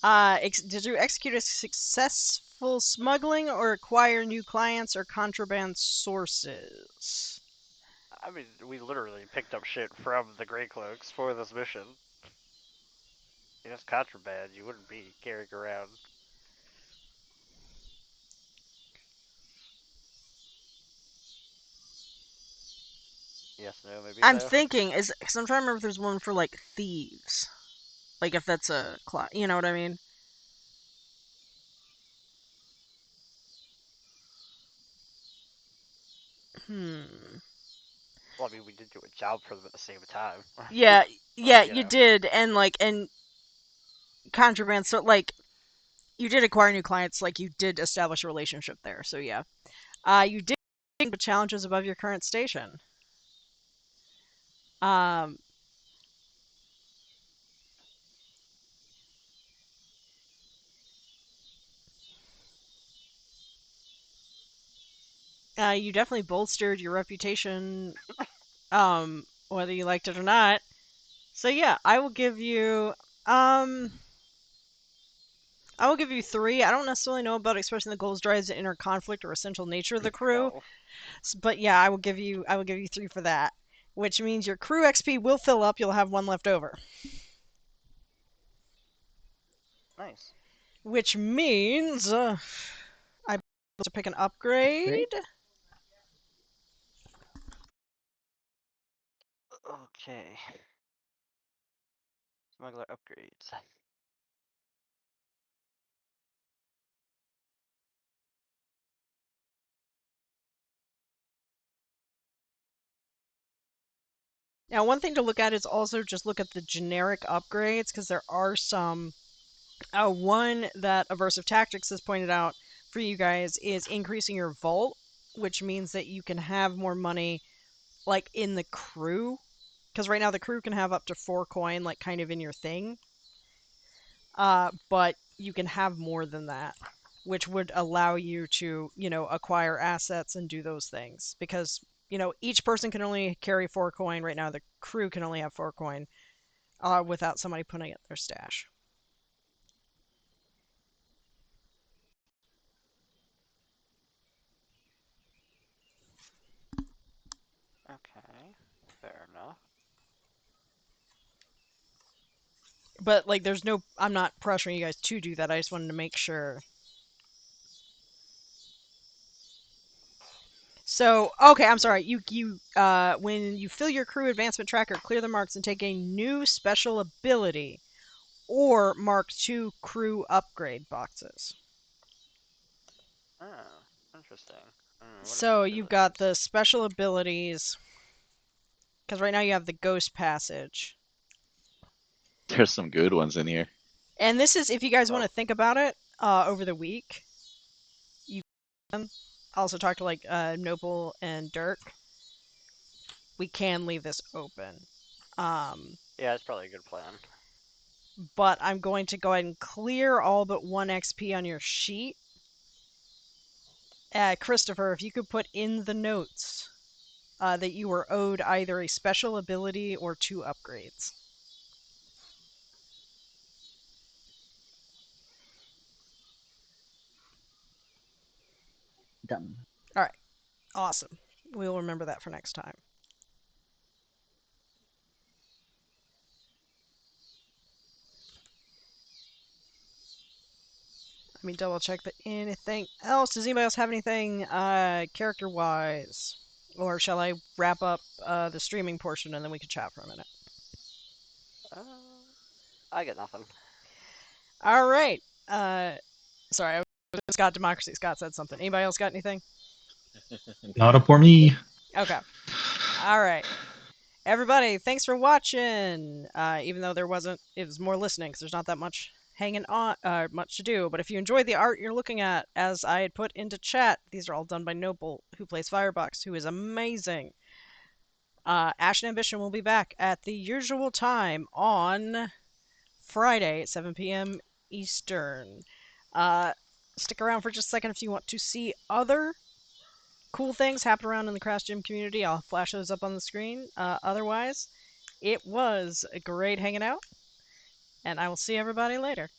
A: Did you execute a successful smuggling or acquire new clients or contraband sources?
E: I mean, we literally picked up shit from the Grey Cloaks for this mission. It's contraband. You wouldn't be carrying around. Yes, no, maybe
A: I'm
E: so.
A: thinking is because I'm trying to remember if there's one for like thieves, like if that's a class. You know what I mean? Hmm.
E: Well, I mean, we did do a job for them at the same time.
A: Yeah,
E: But,
A: yeah, you did, and like and contraband. So like you did acquire new clients, like you did establish a relationship there. So yeah, you did challenges above your current station. Um, you definitely bolstered your reputation, whether you liked it or not. So yeah, um, I will give you 3. I don't necessarily know about expressing the goals drives the inner conflict or essential nature of the crew,
E: no.
A: but yeah, I will give you 3 for that, which means your crew XP will fill up. You'll have 1 left over.
E: Nice.
A: Which means I to pick an
C: Great.
A: upgrade.
E: Okay. Smuggler upgrades.
A: Now, one thing to look at is also just look at the generic upgrades because there are some. One that Aversive Tactics has pointed out for you guys is increasing your vault, which means that you can have more money, like in the crew, because right now the crew can have up to 4 coin, like kind of in your thing. But you can have more than that, which would allow you to, acquire assets and do those things. Because, each person can only carry 4 coin. Right now, the crew can only have 4 coin without somebody putting it in their stash.
E: Okay, fair enough.
A: But like, there's no. I'm not pressuring you guys to do that. I just wanted to make sure. So, okay, I'm sorry. When you fill your crew advancement tracker, clear the marks and take a new special ability, or mark 2 crew upgrade boxes.
E: Oh, interesting. What
A: So you've got
E: abilities?
A: the special abilities, because right now you have the Ghost Passage.
D: There's some good ones in here.
A: And this is, if you guys want
E: Oh.
A: to think about it over the week, you can also talk to like Noble and Dirk. We can leave this open.
E: Yeah, it's probably a good plan.
A: But I'm going to go ahead and clear all but 1 XP on your sheet. Christopher, if you could put in the notes that you were owed either a special ability or 2 upgrades.
C: Done.
A: All right, awesome. We'll remember that for next time. Let me double check that anything else. Does anybody else have anything character-wise? Or shall I wrap up the streaming portion and then we can chat for a minute?
E: I got nothing.
A: All right. Sorry, I was Scott Democracy. Scott said something. Anybody else got anything?
B: Not up for me.
A: Okay. All right. Everybody, thanks for watching. Even though it was more listening because there's not that much hanging on, much to do. But if you enjoyed the art you're looking at, as I had put into chat, these are all done by Noble, who plays Firebox, who is amazing. Ash and Ambition will be back at the usual time on Friday at 7 p.m. Eastern. Stick around for just a second if you want to see other cool things happen around in the Crash Gym community. I'll flash those up on the screen. Otherwise, it was great hanging out, and I will see everybody later.